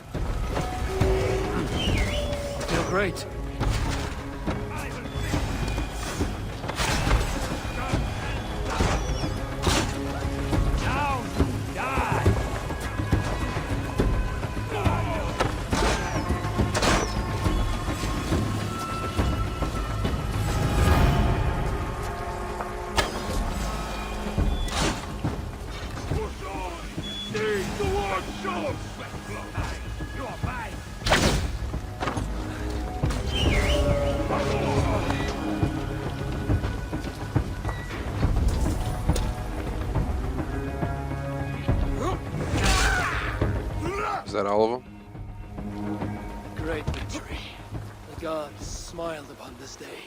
Feel great. Is that all of them? Great victory. The gods smiled upon this day.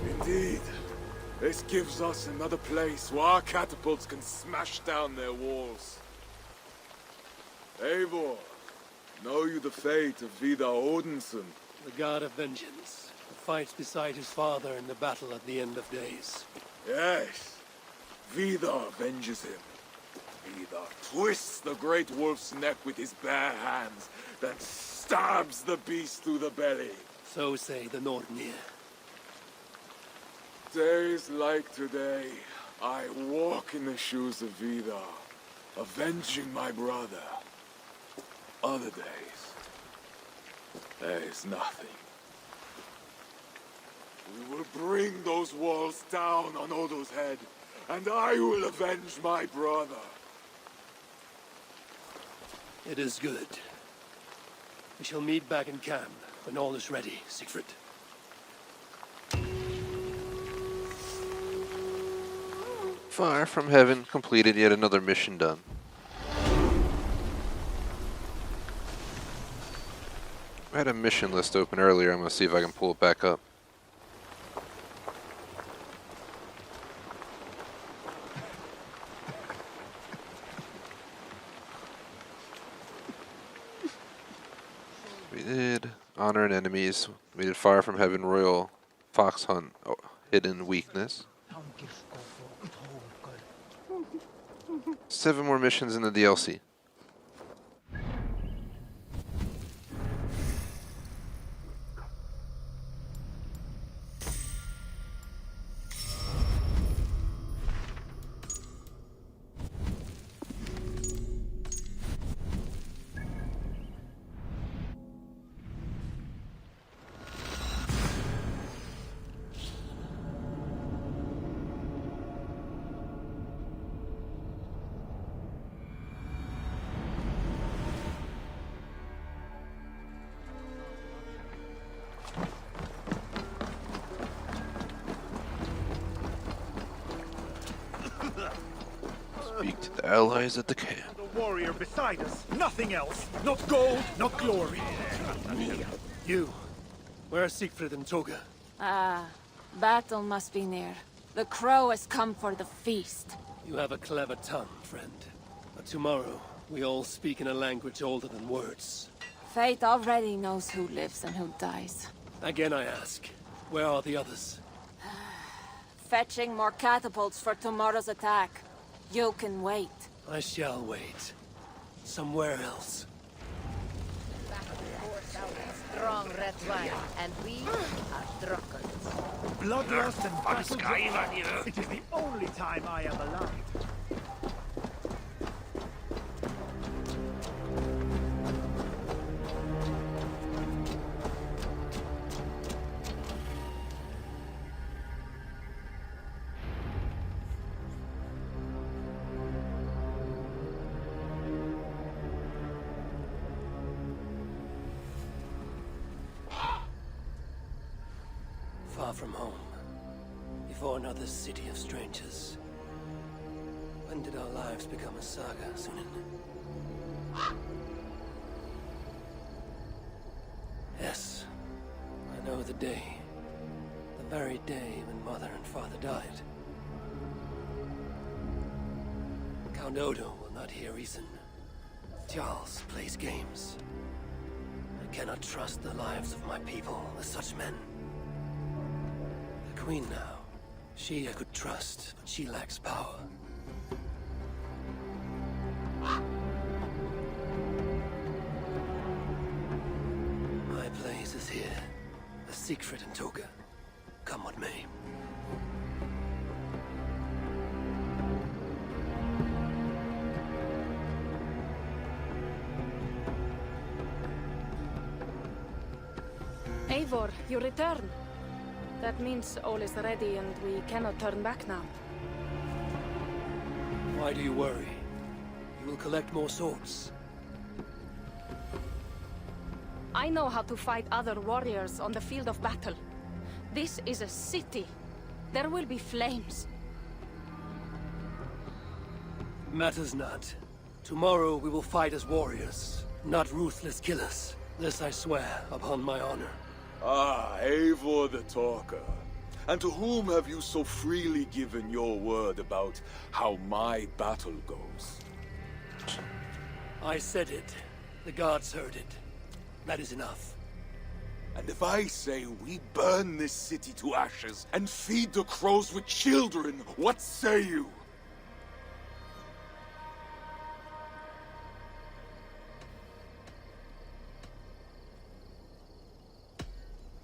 Indeed. This gives us another place where our catapults can smash down their walls. Eivor, know you the fate of Vidar Odinson? The god of vengeance, who fights beside his father in the battle at the end of days. Yes. Vidar avenges him. Vidar twists the great wolf's neck with his bare hands, then stabs the beast through the belly. So say the Nordnir. Days like today, I walk in the shoes of Vidar, avenging my brother. Other days, there is nothing. We will bring those walls down on Odo's head, and I will avenge my brother. It is good. We shall meet back in camp, When all is ready, Siegfried. Fire from Heaven completed, yet another mission done. I had a mission list open earlier. I'm going to see if I can pull it back up. We did Honor and Enemies. We did Fire from Heaven, Royal Fox Hunt, Hidden Weakness. 7 more missions in the DLC. Speak to the allies at the camp. The warrior beside us, nothing else. Not gold, not glory. You, where are Siegfried and Toga? Ah, battle must be near. The crow has come for the feast. You have a clever tongue, friend. But tomorrow, we all speak in a language older than words. Fate already knows who lives and who dies. Again I ask, where are the others? Fetching more catapults for tomorrow's attack. You can wait. I shall wait. Somewhere else. Strong red wine, and we are drunkards. Bloodlust and battle. It is the only time I am alive. Far from home, before another city of strangers. When did our lives become a saga, Sunan? Yes, I know the day. The very day when Mother and Father died. Count Odo will not hear reason. Charles plays games. I cannot trust the lives of my people with such men. The Queen now. She I could trust, but she lacks power. My place is here. A Siegfried and Toga. Come what may. Eivor, you return. That means all is ready and we cannot turn back now. Why do you worry? You will collect more swords. I know how to fight other warriors on the field of battle. This is a city. There will be flames. Matters not. Tomorrow we will fight as warriors, not ruthless killers. This I swear upon my honor. Ah, Eivor the Talker. And to whom have you so freely given your word about how my battle goes? I said it. The gods heard it. That is enough. And if I say we burn this city to ashes and feed the crows with children, what say you?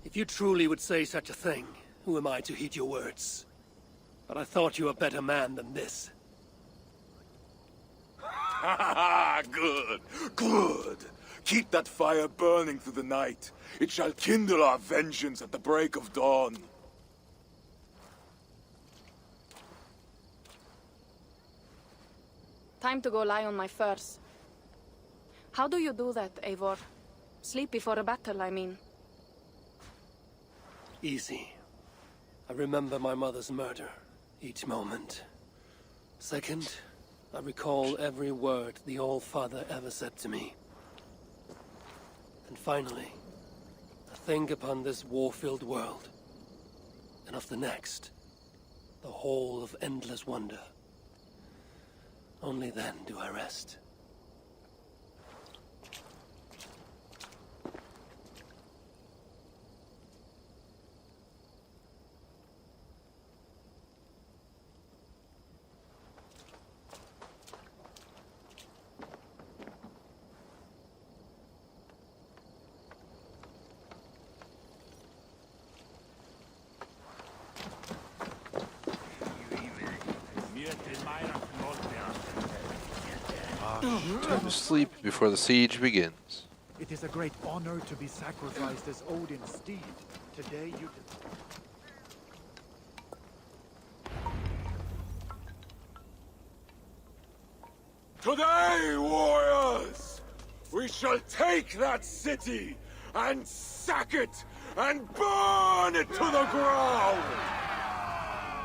If you truly would say such a thing, who am I to heed your words? But I thought you a better man than this. Ha good, good. Keep that fire burning through the night. It shall kindle our vengeance at the break of dawn. Time to go lie on my furs. How do you do that, Eivor? Sleep before a battle, I mean. easy. I remember my mother's murder, each moment. Second, I recall every word the All-Father ever said to me. And finally, I think upon this war-filled world, and of the next, the whole of endless wonder. Only then do I rest. Time to sleep before the siege begins. It is a great honor to be sacrificed as Odin's steed. Today you... Today, warriors, we shall take that city and sack it and burn it to the ground.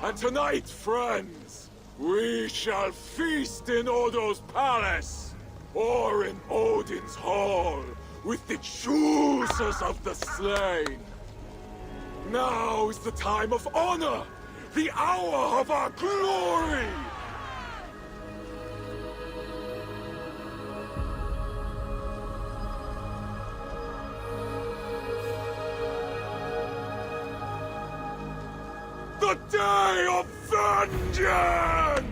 And tonight, friends, we shall feast in Odo's palace or in Odin's hall with the choosers of the slain. Now is the time of honor, the hour of our glory. The day of vengeance!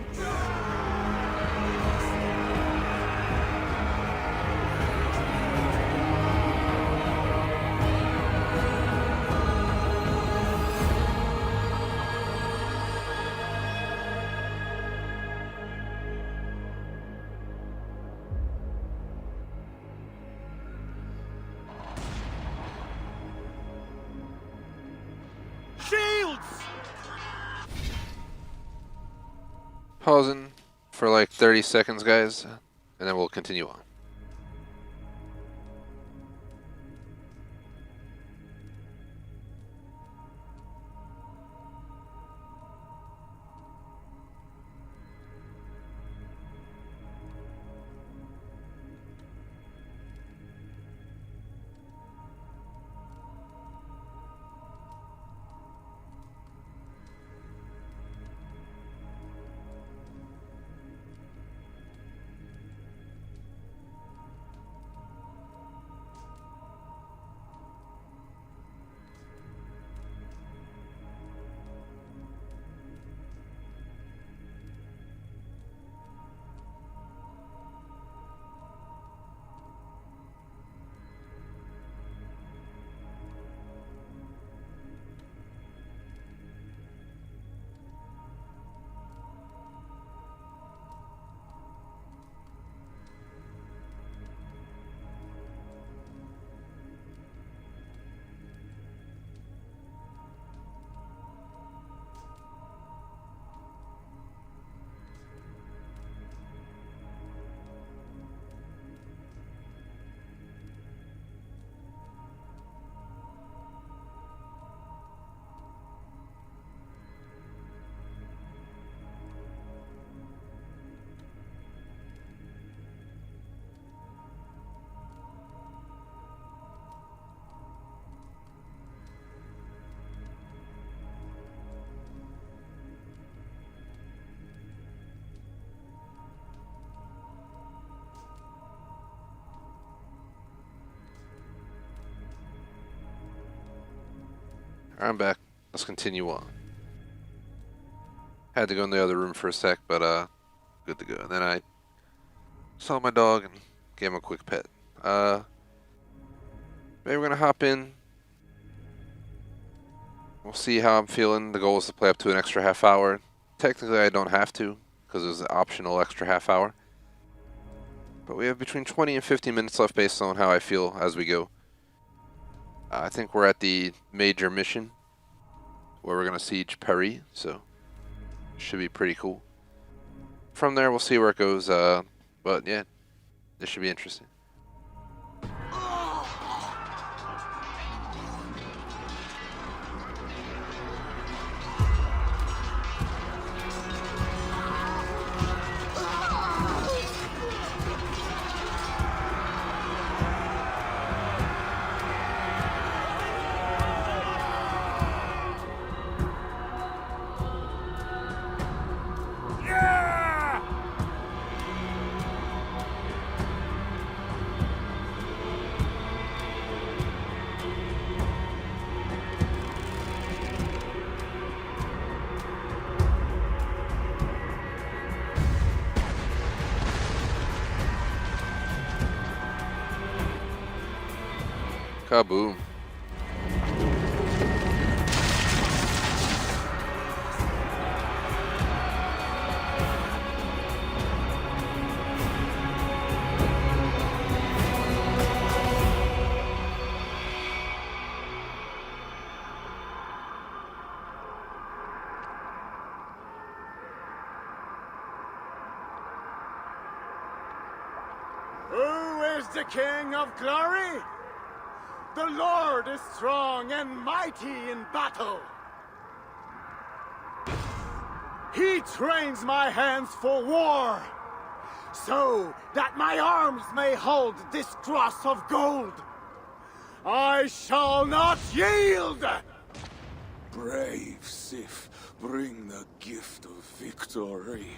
Shields! Pausing for like 30 seconds, guys, and then we'll continue on. I'm back. Let's continue on. Had to go in the other room for a sec, but good to go. And then I saw my dog and gave him a quick pet. Maybe we're gonna hop in. We'll see how I'm feeling. The goal is to play up to an extra half hour. Technically, I don't have to because there's an optional extra half hour. But we have between 20 and 50 minutes left based on how I feel as we go. I think we're at the major mission where we're going to siege Paris, so should be pretty cool. From there, we'll see where it goes, but yeah, this should be interesting. Kaboom. Who is the King of Glory? The Lord is strong and mighty in battle. He trains my hands for war, so that my arms may hold this cross of gold. I shall not yield! Brave Sif, bring the gift of victory.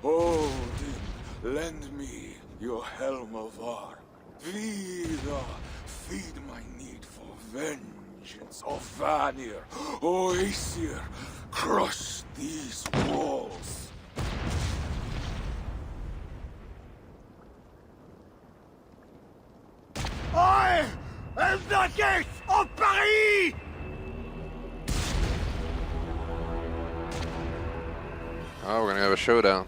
Odin, lend me your helm of Ar. Vida, feed my need for vengeance. Of Vanir, Oaesir, crush these walls. I am the gate of Paris! Oh, we're gonna have a showdown.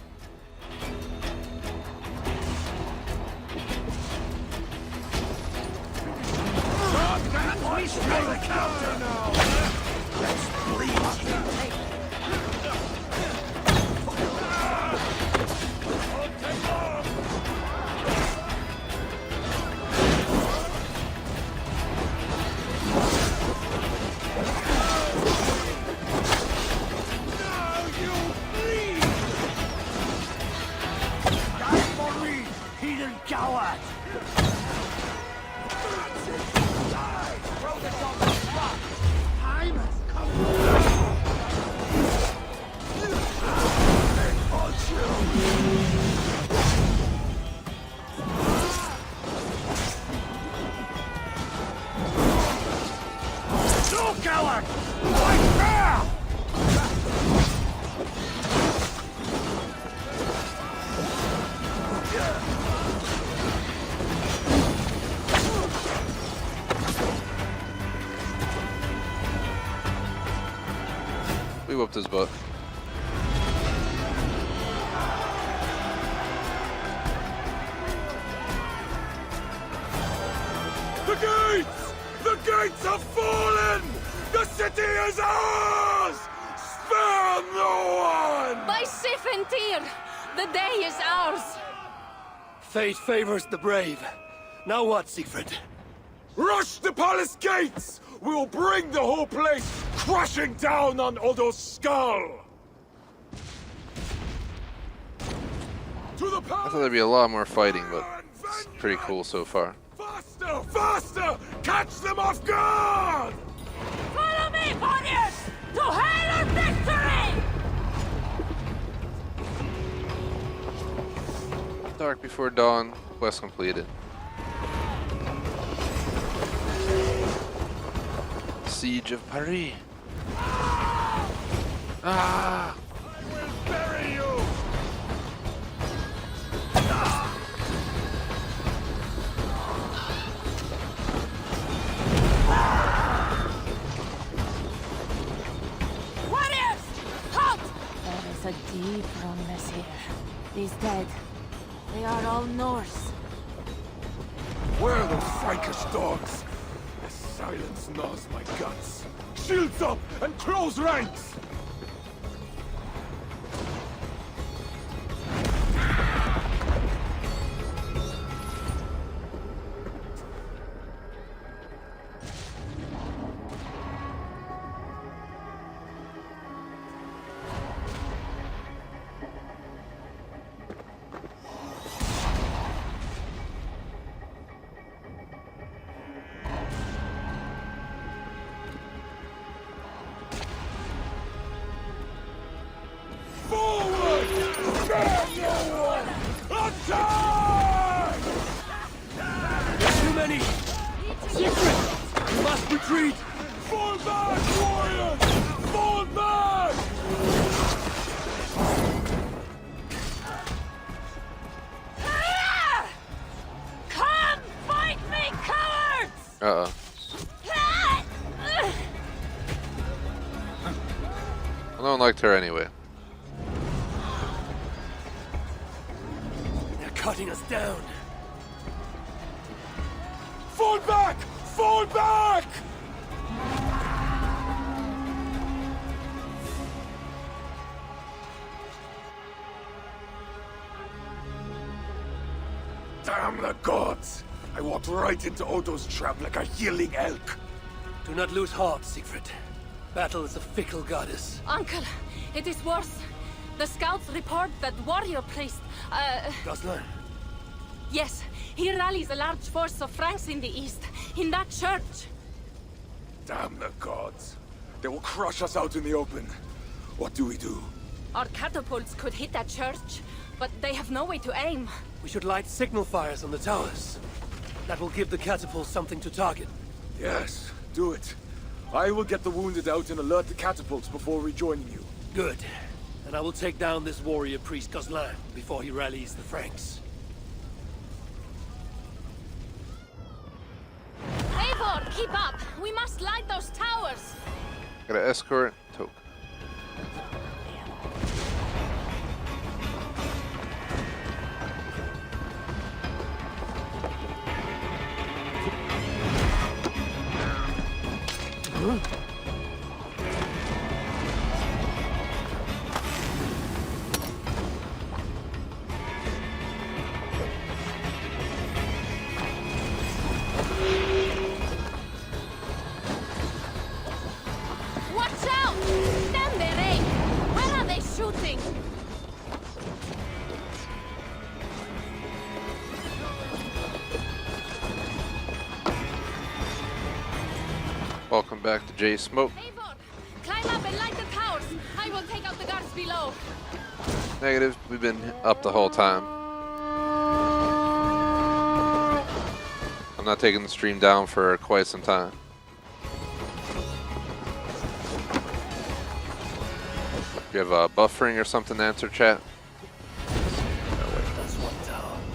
We strike the counter now! Let's bleed! Coward! Time has come. No, coward! Right there! We whooped his butt. The gates! The gates have fallen! The city is ours! Spare no one! By Sif and Tyr, the day is ours. Fate favors the brave. Now what, Siegfried? Rush the palace gates! We'll bring the whole place crashing down on Odo's skull! To the I palace! thought there'd be a lot more fighting, but it's pretty cool so far. Faster! Faster! Catch them off guard! Follow me, warriors! To hell or victory! Dark Before Dawn, quest completed. Siege of Paris. Ah! I will bury you! Warriors! Halt! There is a deep wrongness here. These dead, they are all Norse. Where are those Frankish dogs? The silence gnaws my guts. Shields up and close ranks! Well, no one liked her anyway. They're cutting us down. Fall back! Fall back! Damn the gods! I walked right into Odo's trap like a healing elk. Do not lose heart, Siegfried. Battle is a fickle goddess. Uncle, it is worse. The scouts report that warrior priest, Goslar? yes, he rallies a large force of Franks in the east, in that church. Damn the gods. They will crush us out in the open. What do we do? Our catapults could hit that church, but they have no way to aim. We should light signal fires on the towers. That will give the catapults something to target. Yes, do it. I will get the wounded out and alert the catapults before rejoining you. Good. And I will take down this warrior priest Goslar before he rallies the Franks. Eivor, keep up! We must light those towers! Gotta escort. Toke. Watch out! Stand there, eh? Where are they shooting? Welcome back to J Smoke. Eivor, climb up and light the towers. I will take out the guards below. Negative. We've been up the whole time. I'm not taking the stream down for quite some time. Do you have buffering or something to answer, chat? That's one tower.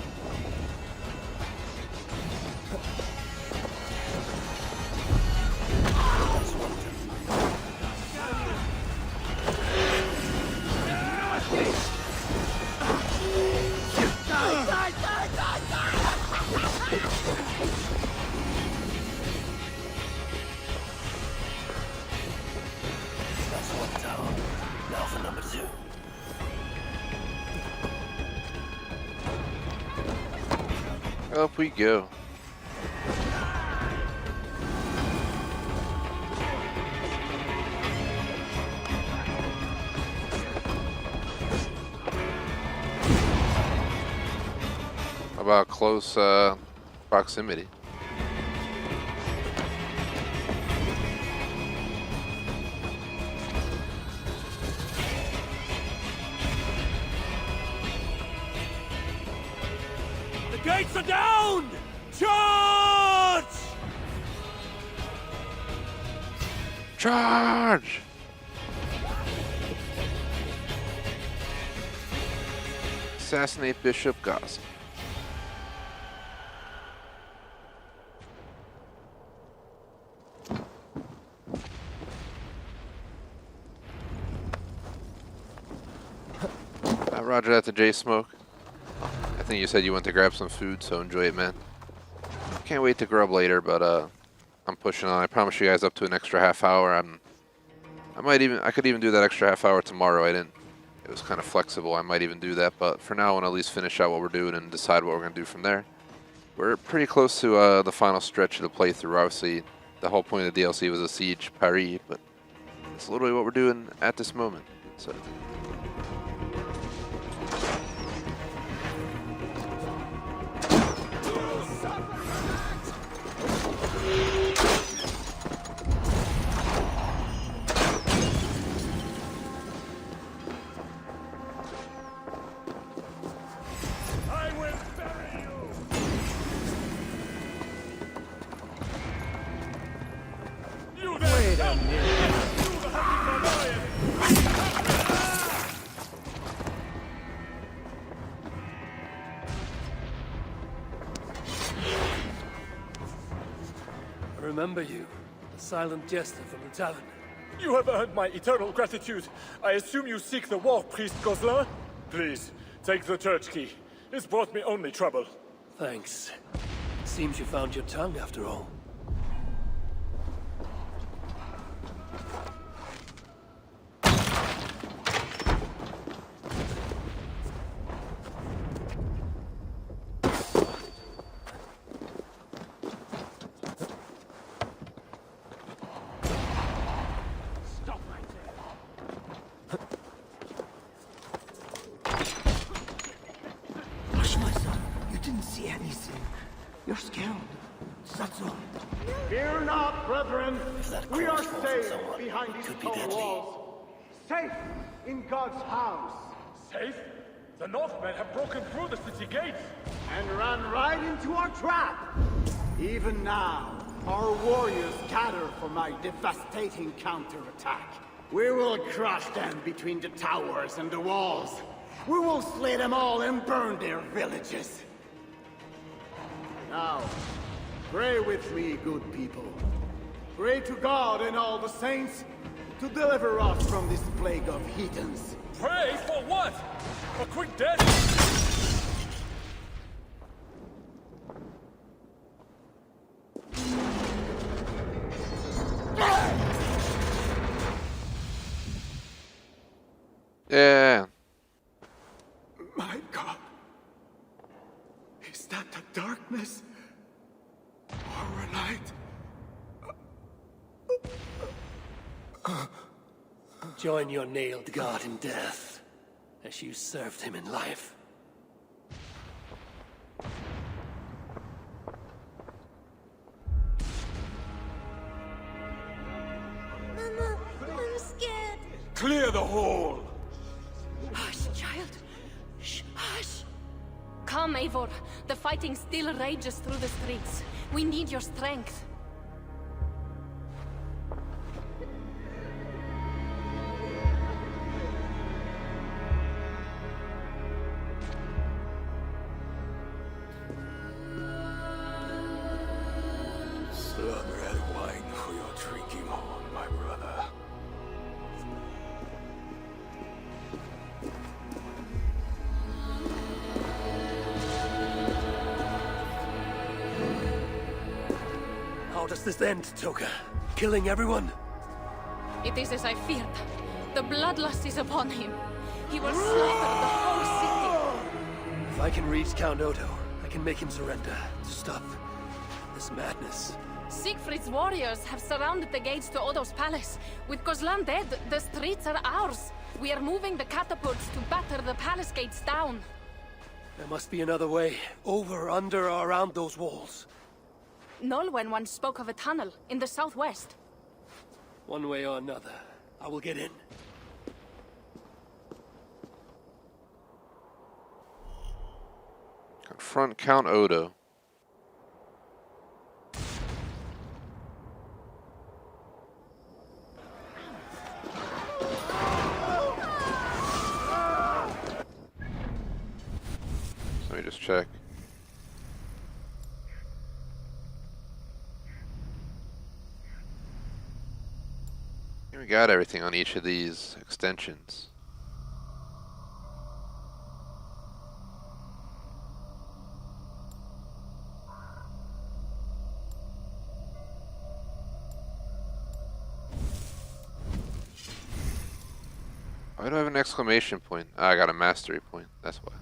That's one tower. Now for number 2. Up we go. How about close proximity? The gates are down! Charge! Charge! Assassinate Bishop Goss. Roger that to J Smoke. I think you said you went to grab some food, so enjoy it, man. Can't wait to grub later, but I'm pushing on. I promise you guys up to an extra half hour. I could even do that extra half hour tomorrow. It was kind of flexible. I might even do that, but for now I want to at least finish out what we're doing and decide what we're going to do from there. We're pretty close to the final stretch of the playthrough. Obviously, the whole point of the DLC was a Siege Paris, but it's literally what we're doing at this moment. So. Wait a minute. I remember you, the silent jester from the tavern. You have earned my eternal gratitude. I assume you seek the war priest Gozlan? Please, take the church key. It's brought me only trouble. Thanks. Seems you found your tongue after all. Hush, my son. You didn't see anything. You're scared. That's all. Fear not, brethren. We are safe behind these stone walls. Safe in God's house. Safe? The Northmen have broken through the city gates. And ran right into our trap. Even now, our warriors gather for my devastating counterattack. We will crush them between the towers and the walls. We will slay them all and burn their villages. Now, pray with me, good people. Pray to God and all the saints to deliver us from this plague of heathens. Pray for what? A quick death? Yeah. My God. Is that the darkness? Or a light? Join your nailed god in death, as you served him in life. Mama, I'm scared. Clear the hall! Hush, child. Shh, hush. Come, Eivor. The fighting still rages through the streets. We need your strength. Blood red wine for your drinking horn, my brother. How does this end, Toka? Killing everyone? It is as I feared. The bloodlust is upon him. He will slaughter the whole city. If I can reach Count Odo, I can make him surrender to stop this madness. Siegfried's warriors have surrounded the gates to Odo's palace. With Gozlan dead, the streets are ours. We are moving the catapults to batter the palace gates down. There must be another way. Over, under, or around those walls. Nolwenn once spoke of a tunnel in the southwest. One way or another, I will get in. Confront Count Odo. Let me just check. We got everything on each of these extensions. Why do I have an exclamation point? Ah, I got a mastery point, that's why.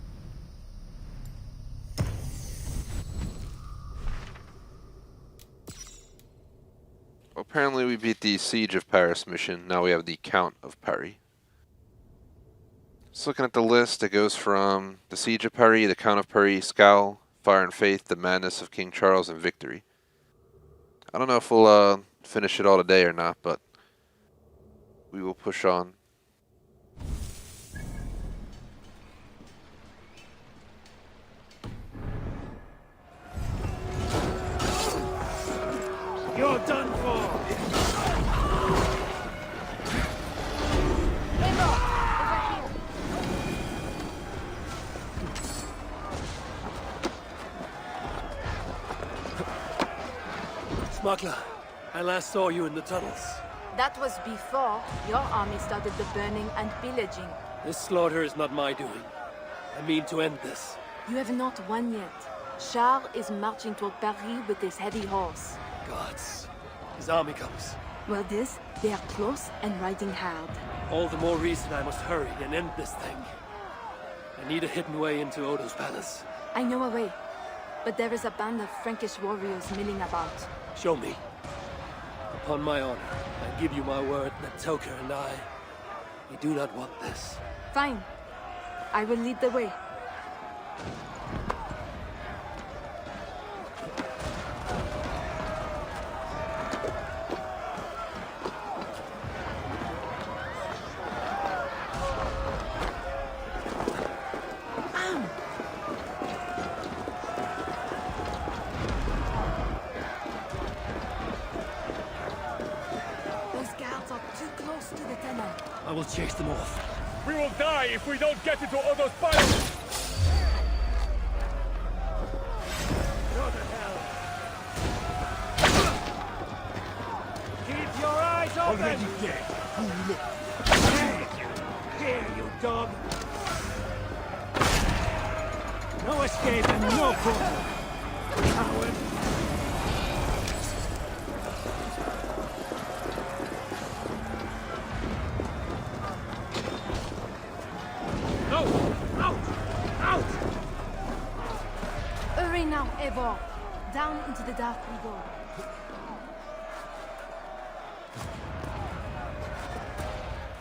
Well, apparently we beat the Siege of Paris mission, now we have the Count of Paris. Just looking at the list, it goes from the Siege of Paris, the Count of Paris, Scowl, Fire and Faith, the Madness of King Charles, and Victory. I don't know if we'll finish it all today or not, but we will push on. You're done for! Smuggler, I last saw you in the tunnels. That was before your army started the burning and pillaging. This slaughter is not my doing. I mean to end this. You have not won yet. Charles is marching toward Paris with his heavy horse. Gods. His army comes. Well, they are close and riding hard. All the more reason I must hurry and end this thing. I need a hidden way into Odo's palace. I know a way, but there is a band of Frankish warriors milling about. Show me. Upon my honor, I give you my word that Toker and we do not want this. Fine. I will lead the way. I will chase them off. We will die if we don't get into Odo's palace! Go to hell! Keep your eyes open! Already dead. Here, you dog! No escape and no quarter! Coward! Hurry now, Eivor. Down into the dark we go.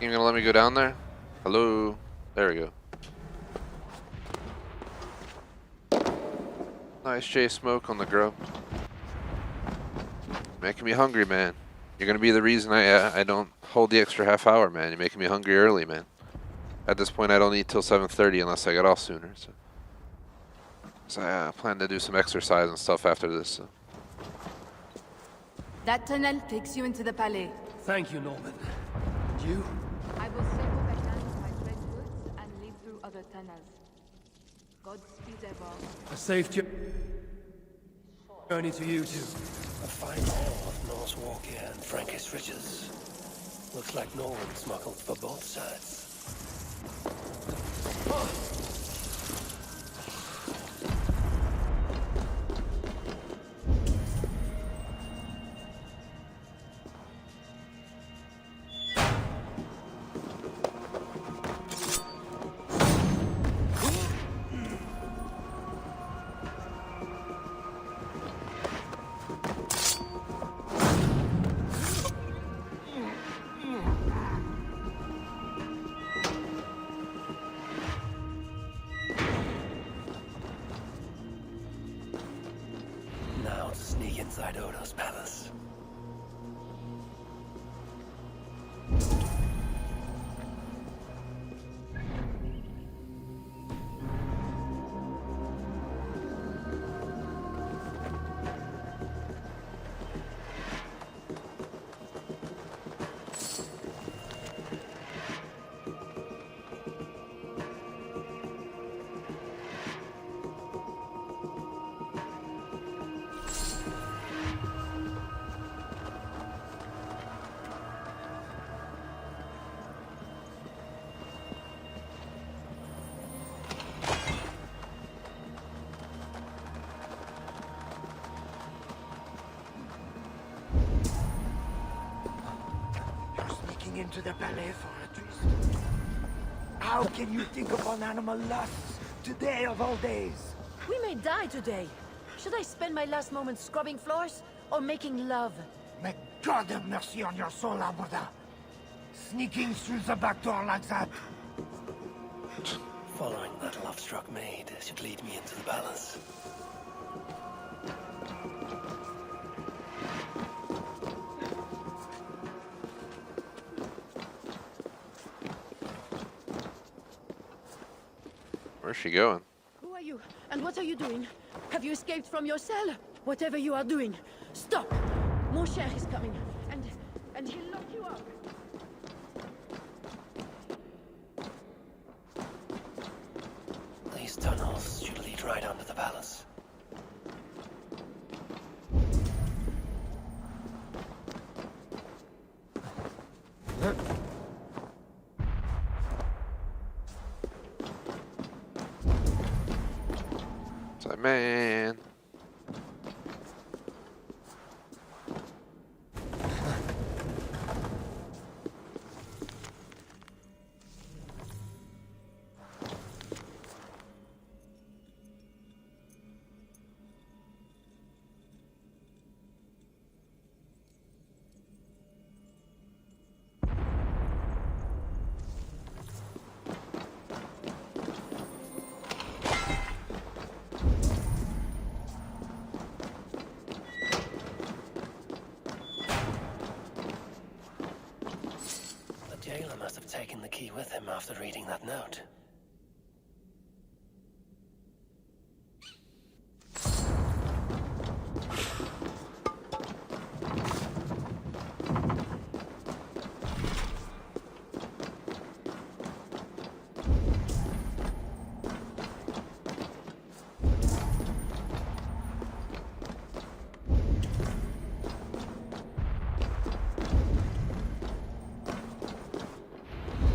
You gonna let me go down there? Hello? There we go. Nice J smoke on the grub. Making me hungry, man. You're gonna be the reason I don't hold the extra half hour, man. You're making me hungry early, man. At this point, I don't eat till 7:30 unless I get off sooner. So I plan to do some exercise and stuff after this. So. That tunnel takes you into the palais. Thank you, Norman. And you? I will say what I can with my trade goods and leave through other tunnels. Godspeed, Eivor. A safe journey to you too. A fine haul of Norse war gear and Frankish riches. Looks like Norman smuggled for both sides. Now to sneak inside Odo's palace. Into the ballet for a twist. How can you think upon animal lusts today of all days? We may die today. Should I spend my last moments scrubbing floors or making love? May God have mercy on your soul, Alberta. Sneaking through the back door like that. Following that love-struck maid should lead me into the palace. Where's she going? Who are you? And what are you doing? Have you escaped from your cell? Whatever you are doing, stop! Mon cher is coming, and he'll lock you up. These tunnels should lead right under the palace. man. The jailer must have taken the key with him after reading that note.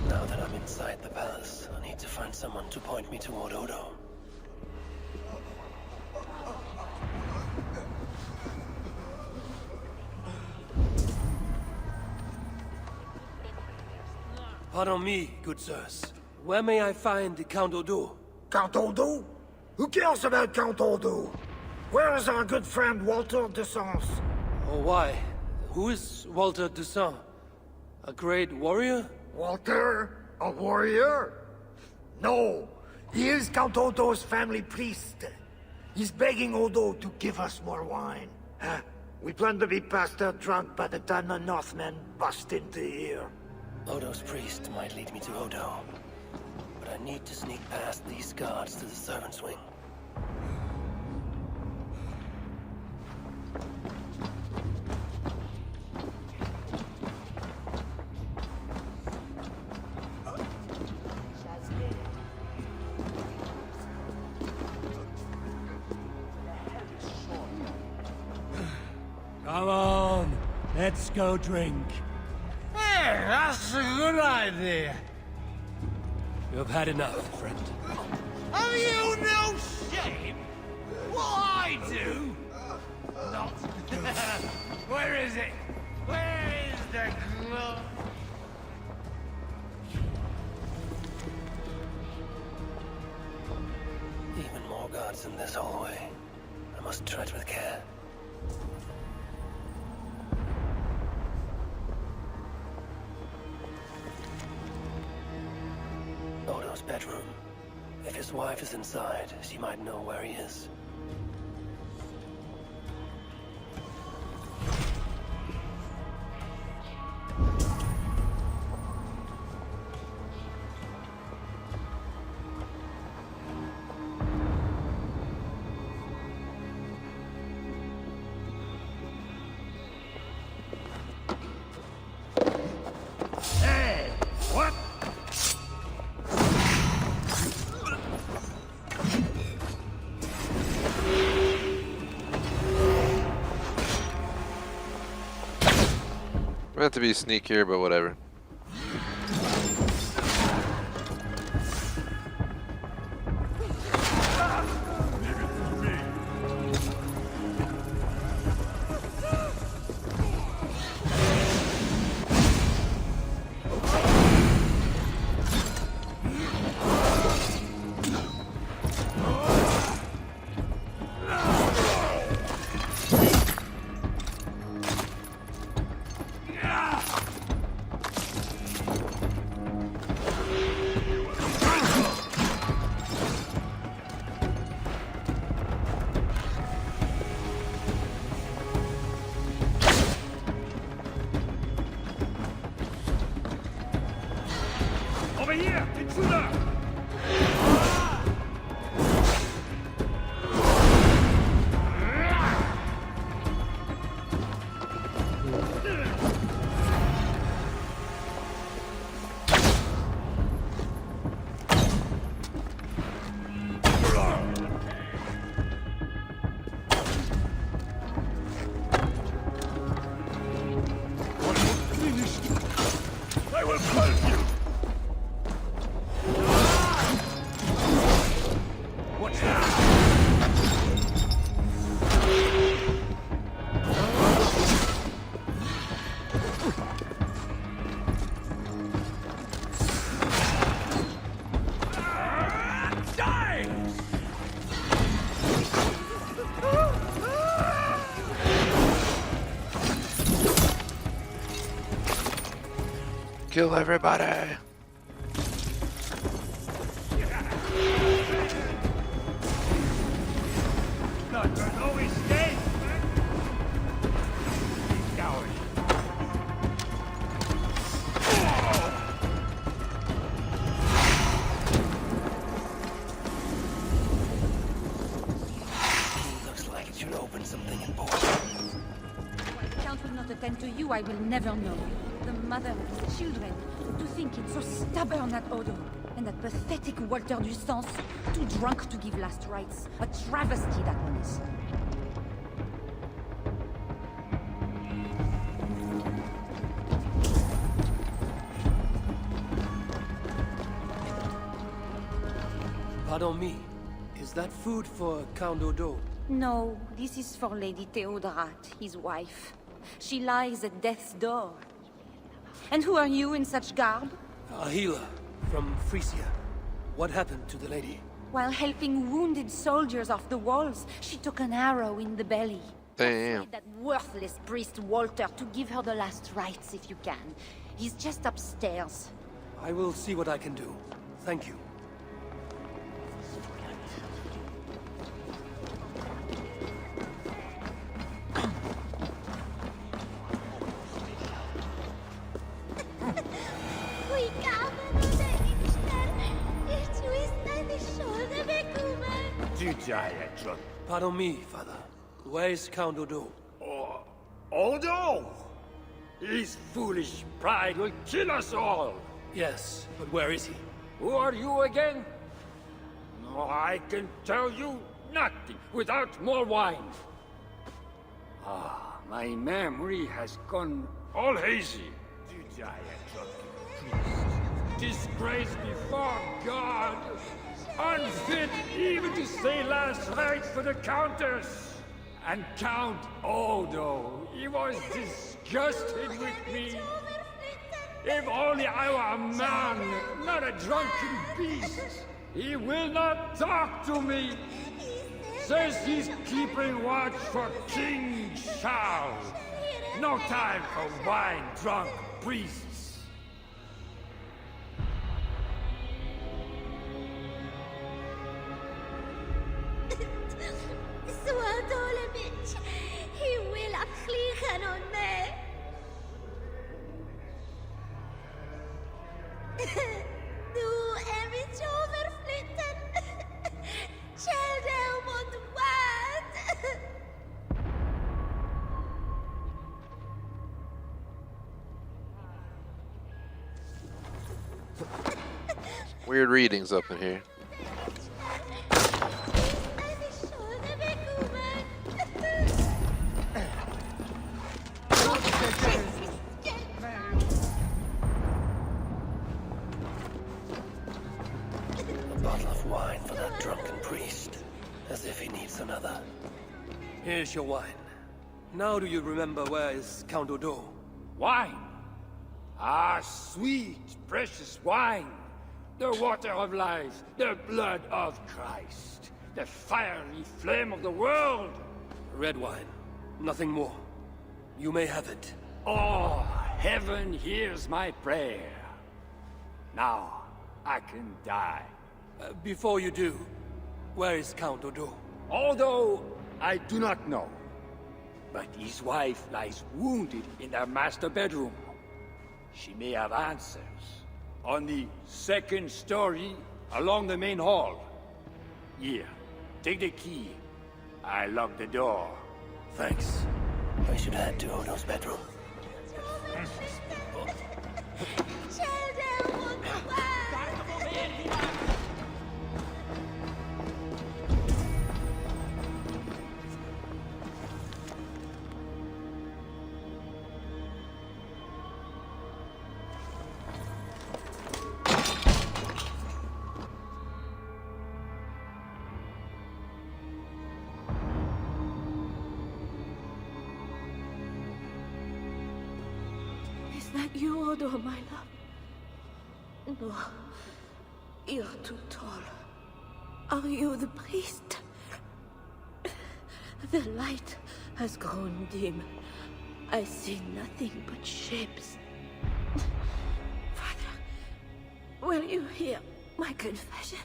Now that I'm inside the palace, I need to find someone to point me toward Odo. Pardon me, good sirs. Where may I find the Count Odo? Count Odo? Who cares about Count Odo? Where is our good friend Walter de Sens? Oh, why? Who is Walter de Sens? A great warrior? Walter? A warrior? No. He is Count Odo's family priest. He's begging Odo to give us more wine. Huh? We plan to be past out drunk by the time the Northmen bust into here. Odo's priest might lead me to Odo. But I need to sneak past these guards to the servants' wing. Come on, let's go drink. Hey, that's a good idea. You've had enough, friend. Have you no shame? What I do? Not. Where is it? Where is the glove? Even more guards in this hallway. I must tread with care. Odo's bedroom. If his wife is inside, she might know where he is. Hey, what? Meant to be sneakier, but whatever. Over here! Intruder! I will pulp you! Kill everybody. Not for no escape. Keep going. Looks like it should open something important. Why the Count will not attend to you, I will never know. The mother of his children. To think it's so stubborn, that Odo. And that pathetic Walter du Sens. Too drunk to give last rites. A travesty, that one is. Pardon me. Is that food for Count Odo? No, this is for Lady Theodorat, his wife. She lies at death's door. And who are you in such garb? A healer from Frisia. What happened to the lady? While helping wounded soldiers off the walls, she took an arrow in the belly. Damn. Persuade that worthless priest Walter to give her the last rites if you can. He's just upstairs. I will see what I can do. Thank you. Pardon me, father. Where is Count Odo? Odo! His foolish pride will kill us all! Yes, but where is he? Who are you again? No, I can tell you nothing without more wine. Ah, my memory has gone all hazy. The giant priest, disgraced before God, unfit even to say last rites for the Countess. And Count Odo, he was disgusted with me. If only I were a man, not a drunken beast. He will not talk to me. Says he's keeping watch for King Charles. No time for wine-drunk priests. He will vliegen on mij. Doe er iets over flitten. Tjelde mot wat. Weird readings up in here. A bottle of wine for that drunken priest. As if he needs another. Here's your wine. Now do you remember where is Count Odo? Wine? Ah, sweet, precious wine. The water of life, the blood of Christ. The fiery flame of the world. Red wine. Nothing more. You may have it. Oh, heaven hears my prayer. Now, I can die. Before you do, where is Count Odo? Although I do not know. But his wife lies wounded in their master bedroom. She may have answers. On the second story, along the main hall. Here, take the key. I locked the door. Thanks. I should head to Odo's bedroom. Is that you, Odo, my love? No. You're too tall. Are you the priest? The light has grown dim. I see nothing but shapes. will you hear my confession?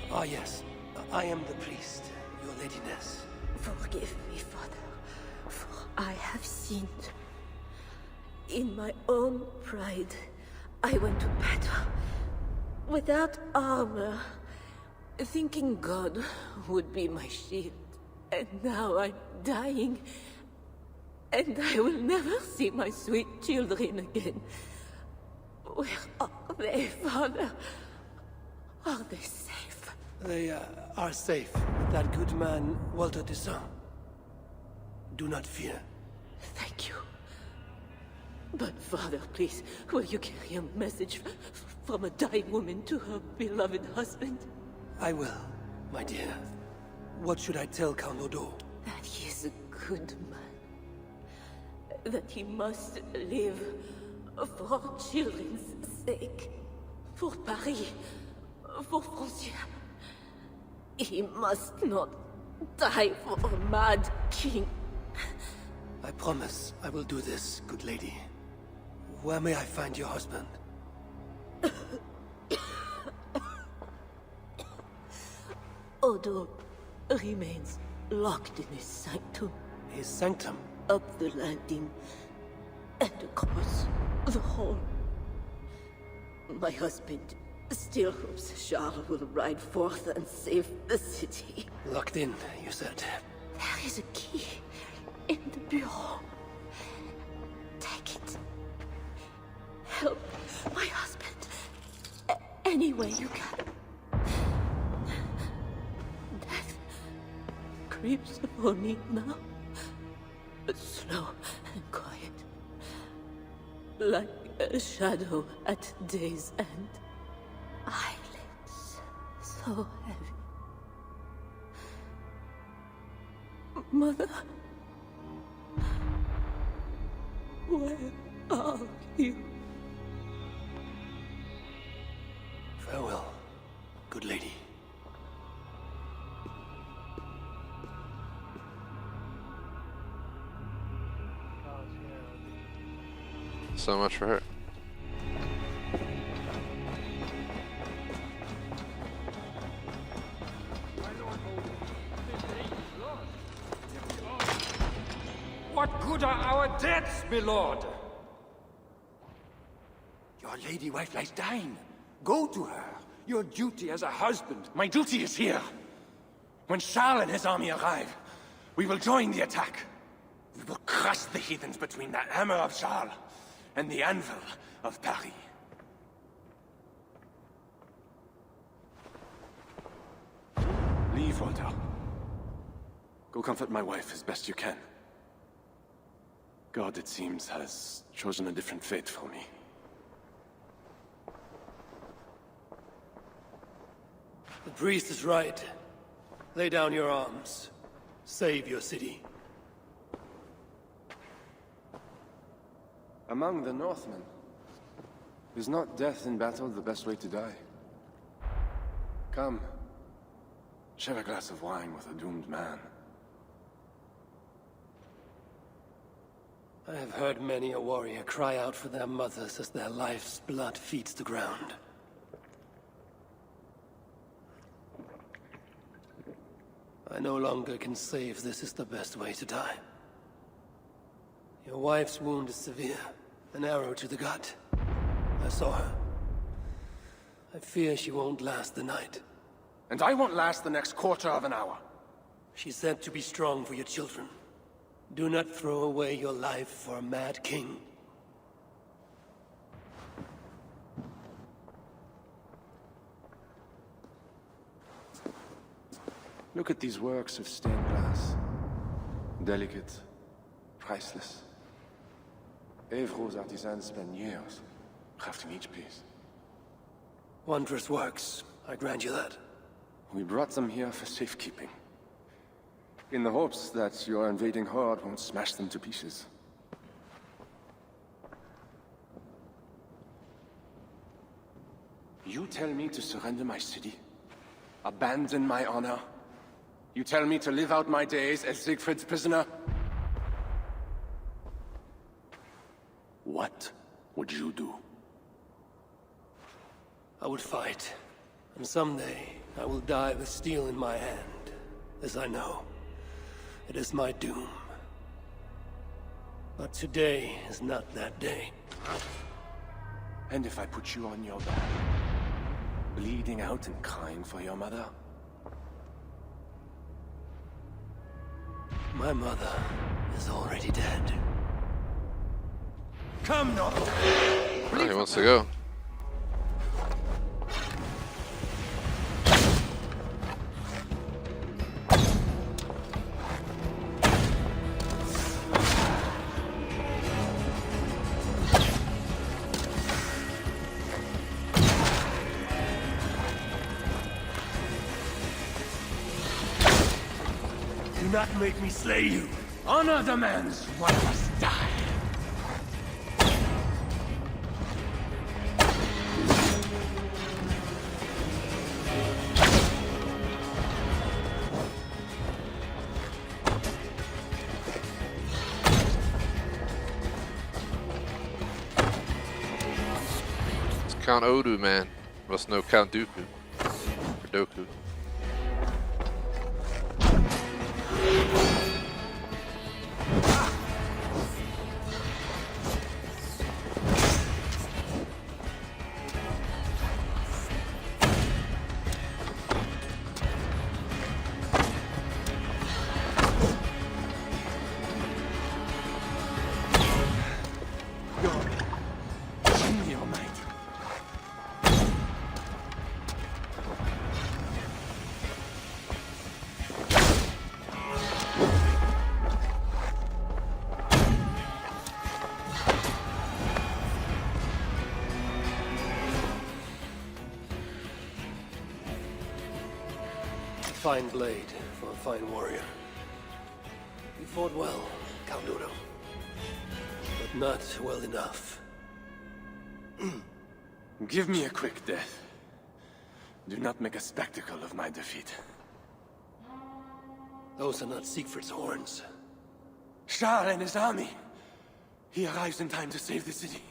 Ah, yes. I am the priest, your ladiness. Forgive me, Father, for I have sinned. In my own pride, I went to battle without armor, thinking God would be my shield. And now I'm dying, and I will never see my sweet children again. Where are they, Father? Are they safe? They are safe with that good man, Walter Toussaint. Do not fear. Thank you. But Father, please, will you carry a message from a dying woman to her beloved husband? I will, my dear. What should I tell Count Odo? That he is a good man. That he must live for children's sake. For Paris. For Francia. He must not die for a mad king. I promise I will do this, good lady. Where may I find your husband? Odo remains locked in his sanctum. His sanctum? Up the landing and across the hall. My husband still hopes Charles will ride forth and save the city. Locked in, you said. There is a key in the bureau. Take it. Help my husband any way you can. Death creeps upon me now, but slow and quiet, like a shadow at day's end. Eyelids so heavy. Mother, where are you? Farewell, good lady. So much for her. What good are our deaths, my lord? Your lady wife lies dying. Go to her. Your duty as a husband. My duty is here. When Charles and his army arrive, we will join the attack. We will crush the heathens between the hammer of Charles and the anvil of Paris. Leave, Walter. Go comfort my wife as best you can. God, it seems, has chosen a different fate for me. The priest is right. Lay down your arms. Save your city. Among the Northmen, is not death in battle the best way to die? Come, share a glass of wine with a doomed man. I have heard many a warrior cry out for their mothers as their life's blood feeds the ground. I no longer can say if this is the best way to die. Your wife's wound is severe. An arrow to the gut. I saw her. I fear she won't last the night. And I won't last the next quarter of an hour. She said to be strong for your children. Do not throw away your life for a mad king. Look at these works of stained glass. Delicate, priceless. Evro's artisans spend years crafting each piece. Wondrous works, I grant you that. We brought them here for safekeeping. In the hopes that your invading horde won't smash them to pieces. You tell me to surrender my city? Abandon my honor? You tell me to live out my days as Siegfried's prisoner? What would you do? I would fight. And someday, I will die with steel in my hand. As I know, it is my doom. But today is not that day. And if I put you on your back, bleeding out and crying for your mother? My mother is already dead. Come now! Oh, he wants to go. Do not make me slay you. Honor demands one must die. It's Count Odu, man. Must know Count Dooku. Or Doku. A fine blade for a fine warrior. You fought well, Count Odo. But not well enough. Give me a quick death. Do not make a spectacle of my defeat. Those are not Siegfried's horns. Shar and his army. He arrives in time to save the city.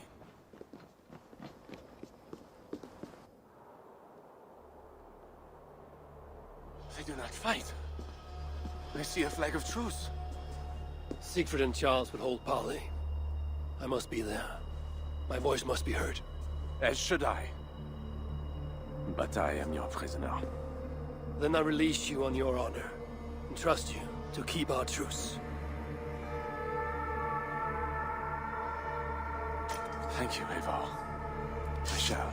They do not fight. I see a flag of truce. Siegfried and Charles would hold parley. I must be there. My voice must be heard. As should I. But I am your prisoner. Then I release you on your honor, and trust you to keep our truce. Thank you, Eivor. I shall.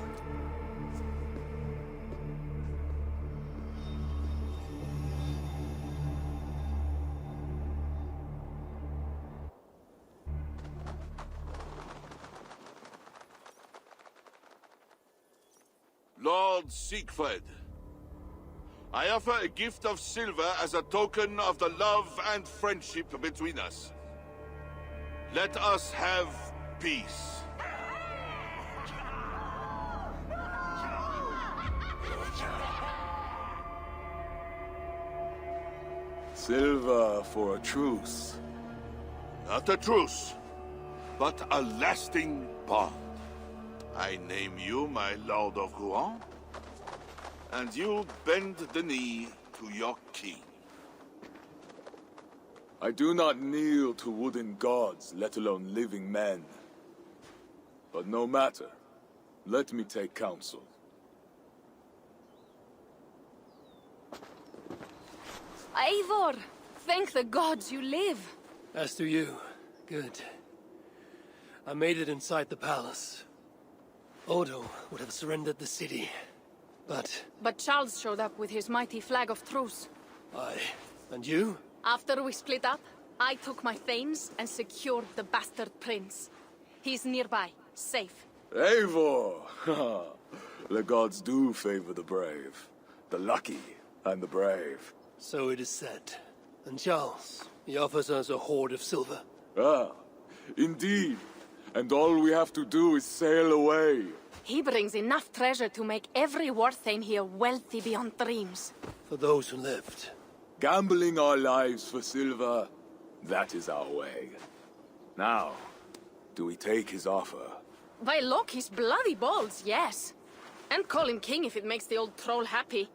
Lord Siegfried, I offer a gift of silver as a token of the love and friendship between us. Let us have peace. Silver for a truce. Not a truce, but a lasting bond. I name you my Lord of Rouen, and you bend the knee to your king. I do not kneel to wooden gods, let alone living men. But no matter. Let me take counsel. Eivor! Thank the gods you live! As do you. Good. I made it inside the palace. Odo would have surrendered the city, but... But Charles showed up with his mighty flag of truce. Aye. And you? After we split up, I took my thanes and secured the bastard prince. He's nearby, safe. Eivor! The gods do favor the brave. The lucky and the brave. So it is said. And Charles, he offers us a hoard of silver. Ah, indeed. And all we have to do is sail away. He brings enough treasure to make every Warthane here wealthy beyond dreams. For those who lived. Gambling our lives for silver, that is our way. Now, do we take his offer, By Loki's bloody balls, yes. And call him king if it makes the old troll happy.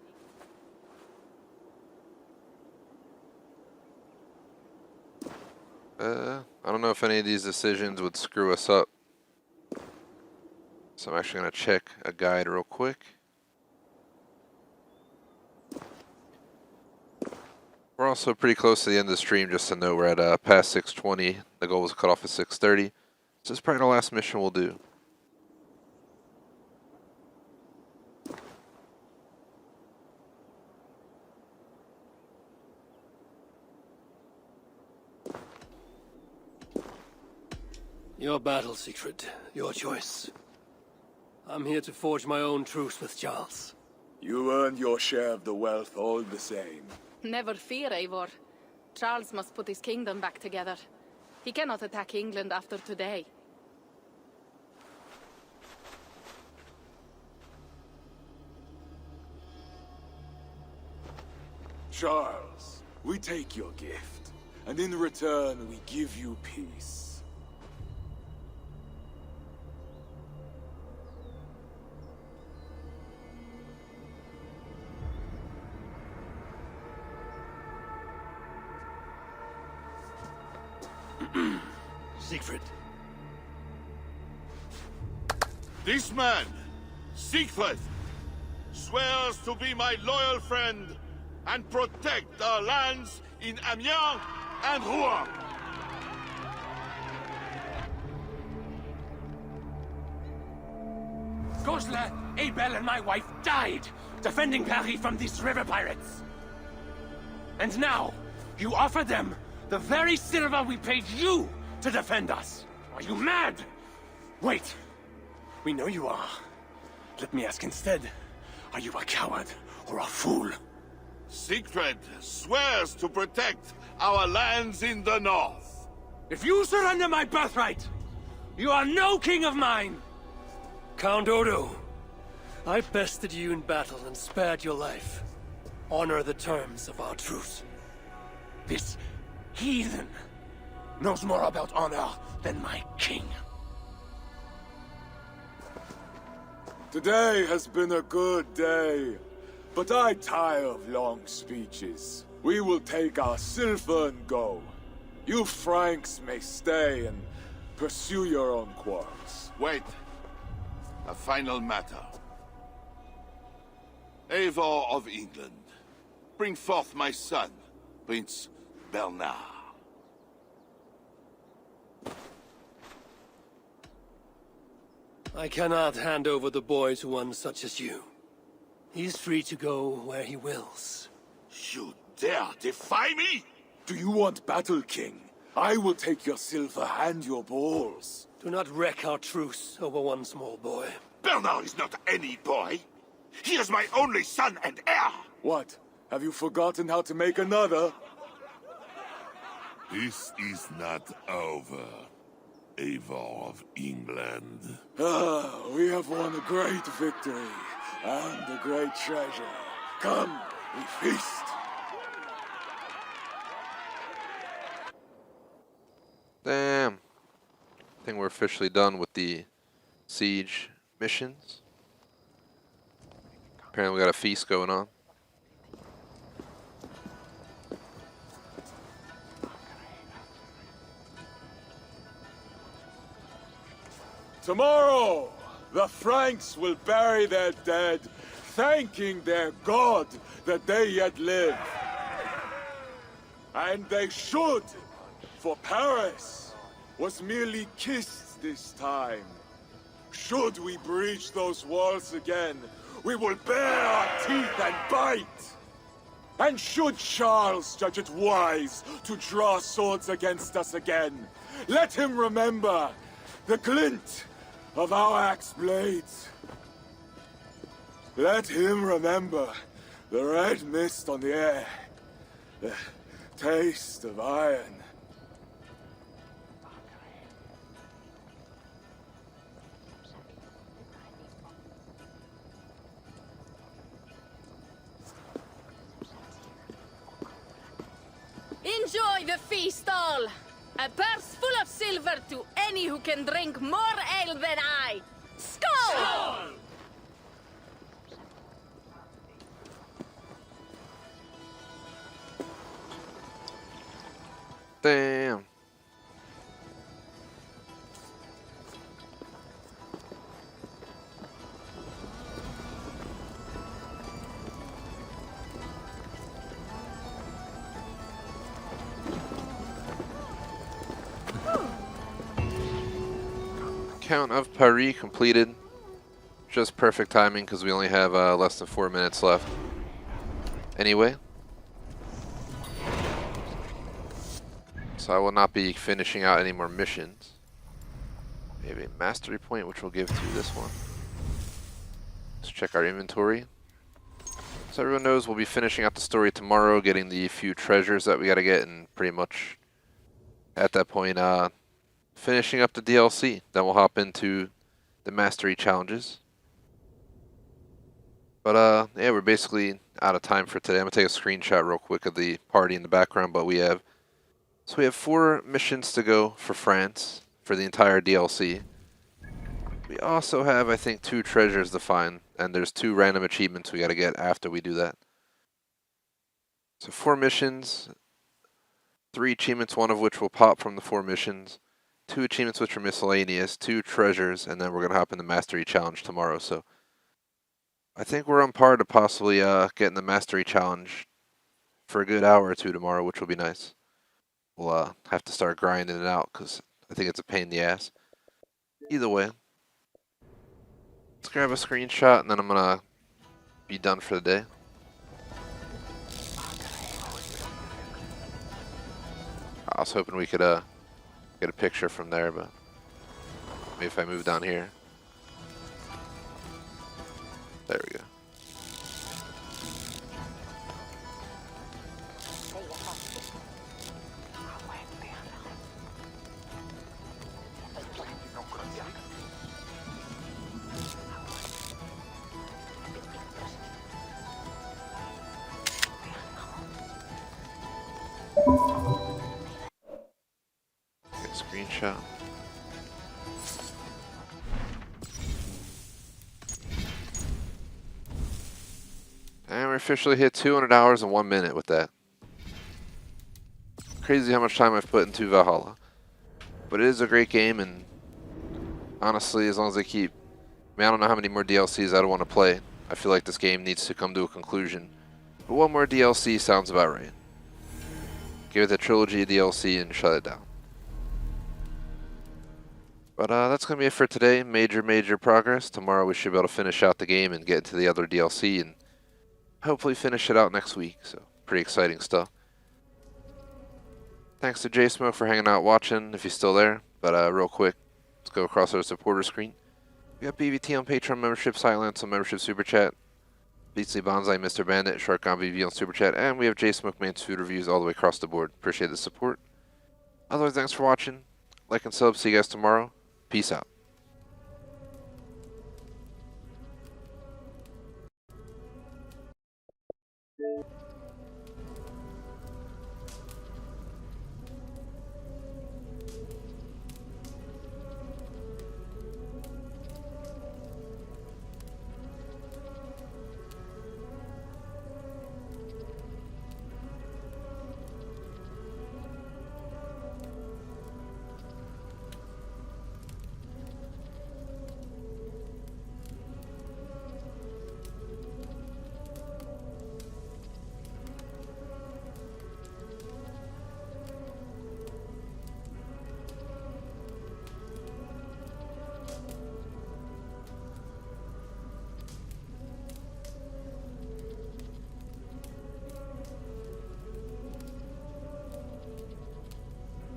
I don't know if any of these decisions would screw us up. So I'm actually going to check a guide real quick. We're also pretty close to the end of the stream, just to know we're at past 6:20. The goal was cut off at 6:30. So this is probably the last mission we'll do. Your battle, Siegfried. Your choice. I'm here to forge my own truce with Charles. You earned your share of the wealth all the same. Never fear, Eivor. Charles must put his kingdom back together. He cannot attack England after today. Charles, we take your gift, and in return we give you peace. Siegfried. This man, Siegfried, swears to be my loyal friend and protect our lands in Amiens and Rouen. Goslar, Abel and my wife died defending Paris from these river pirates. And now, you offer them the very silver we paid you to defend us. Are you mad? Wait. We know you are. Let me ask instead. Are you a coward or a fool? Siegfried swears to protect our lands in the north. If you surrender my birthright, you are no king of mine! Count Odo, I bested you in battle and spared your life. Honor the terms of our truce. This heathen knows more about honor than my king. Today has been a good day, but I tire of long speeches. We will take our silver and go. You Franks may stay and pursue your own quarrels. Wait. A final matter. Eivor of England, bring forth my son, Prince Bernard. I cannot hand over the boy to one such as you. He's free to go where he wills. You dare defy me? Do you want battle, King? I will take your silver and your balls. Do not wreck our truce over one small boy. Bernard is not any boy. He is my only son and heir. What? Have you forgotten how to make another? This is not over, Eivor of England. We have won a great victory and a great treasure. Come, we feast. Damn. I think we're officially done with the siege missions. Apparently we got a feast going on. Tomorrow, the Franks will bury their dead, thanking their god that they yet live. And they should, for Paris was merely kissed this time. Should we breach those walls again, we will bare our teeth and bite. And should Charles judge it wise to draw swords against us again, let him remember the glint of our axe blades. Let him remember the red mist on the air, the taste of iron. Enjoy the feast all! A purse full of silver to any who can drink more ale than I. Skål! Skål! Damn. Count of Paris completed. Just perfect timing because we only have less than 4 minutes left. Anyway. So I will not be finishing out any more missions. We have a mastery point which we'll give to this one. Let's check our inventory. So everyone knows we'll be finishing out the story tomorrow, getting the few treasures that we gotta get, and pretty much at that point finishing up the DLC. Then we'll hop into the mastery challenges. But yeah, we're basically out of time for today. I'm gonna take a screenshot real quick of the party in the background, but we have 4 missions to go for France for the entire DLC. We also have, I think, 2 treasures to find, and there's 2 random achievements we gotta get after we do that. So 4 missions, 3 achievements, one of which will pop from the 4 missions, 2 achievements which are miscellaneous, 2 treasures, and then we're gonna hop in the mastery challenge tomorrow. So I think we're on par to possibly getting the mastery challenge for a good hour or 2 tomorrow, which will be nice. We'll have to start grinding it out because I think it's a pain in the ass. Either way, let's grab a screenshot and then I'm gonna be done for the day. I was hoping we could get a picture from there, but maybe if I move down here. There we go. Screenshot. And we officially hit 200 hours and 1 minute with that. Crazy how much time I've put into Valhalla. But it is a great game, and honestly, as long as they keep... I mean, I don't know how many more DLCs I'd want to play. I feel like this game needs to come to a conclusion. But 1 more DLC sounds about right. Give it the trilogy of DLC and shut it down. But that's going to be it for today. Major progress. Tomorrow we should be able to finish out the game and get into the other DLC and hopefully finish it out next week. So, pretty exciting stuff. Thanks to J-Smoke for hanging out watching, if he's still there. But real quick, let's go across our supporter screen. We got BVT on Patreon membership, Silence on membership Super Chat, Beastly Bonsai, Mr. Bandit, Sharkon BV on Super Chat, and we have J-Smoke Man's food reviews all the way across the board. Appreciate the support. Otherwise, thanks for watching. Like and sub. See you guys tomorrow. Peace out.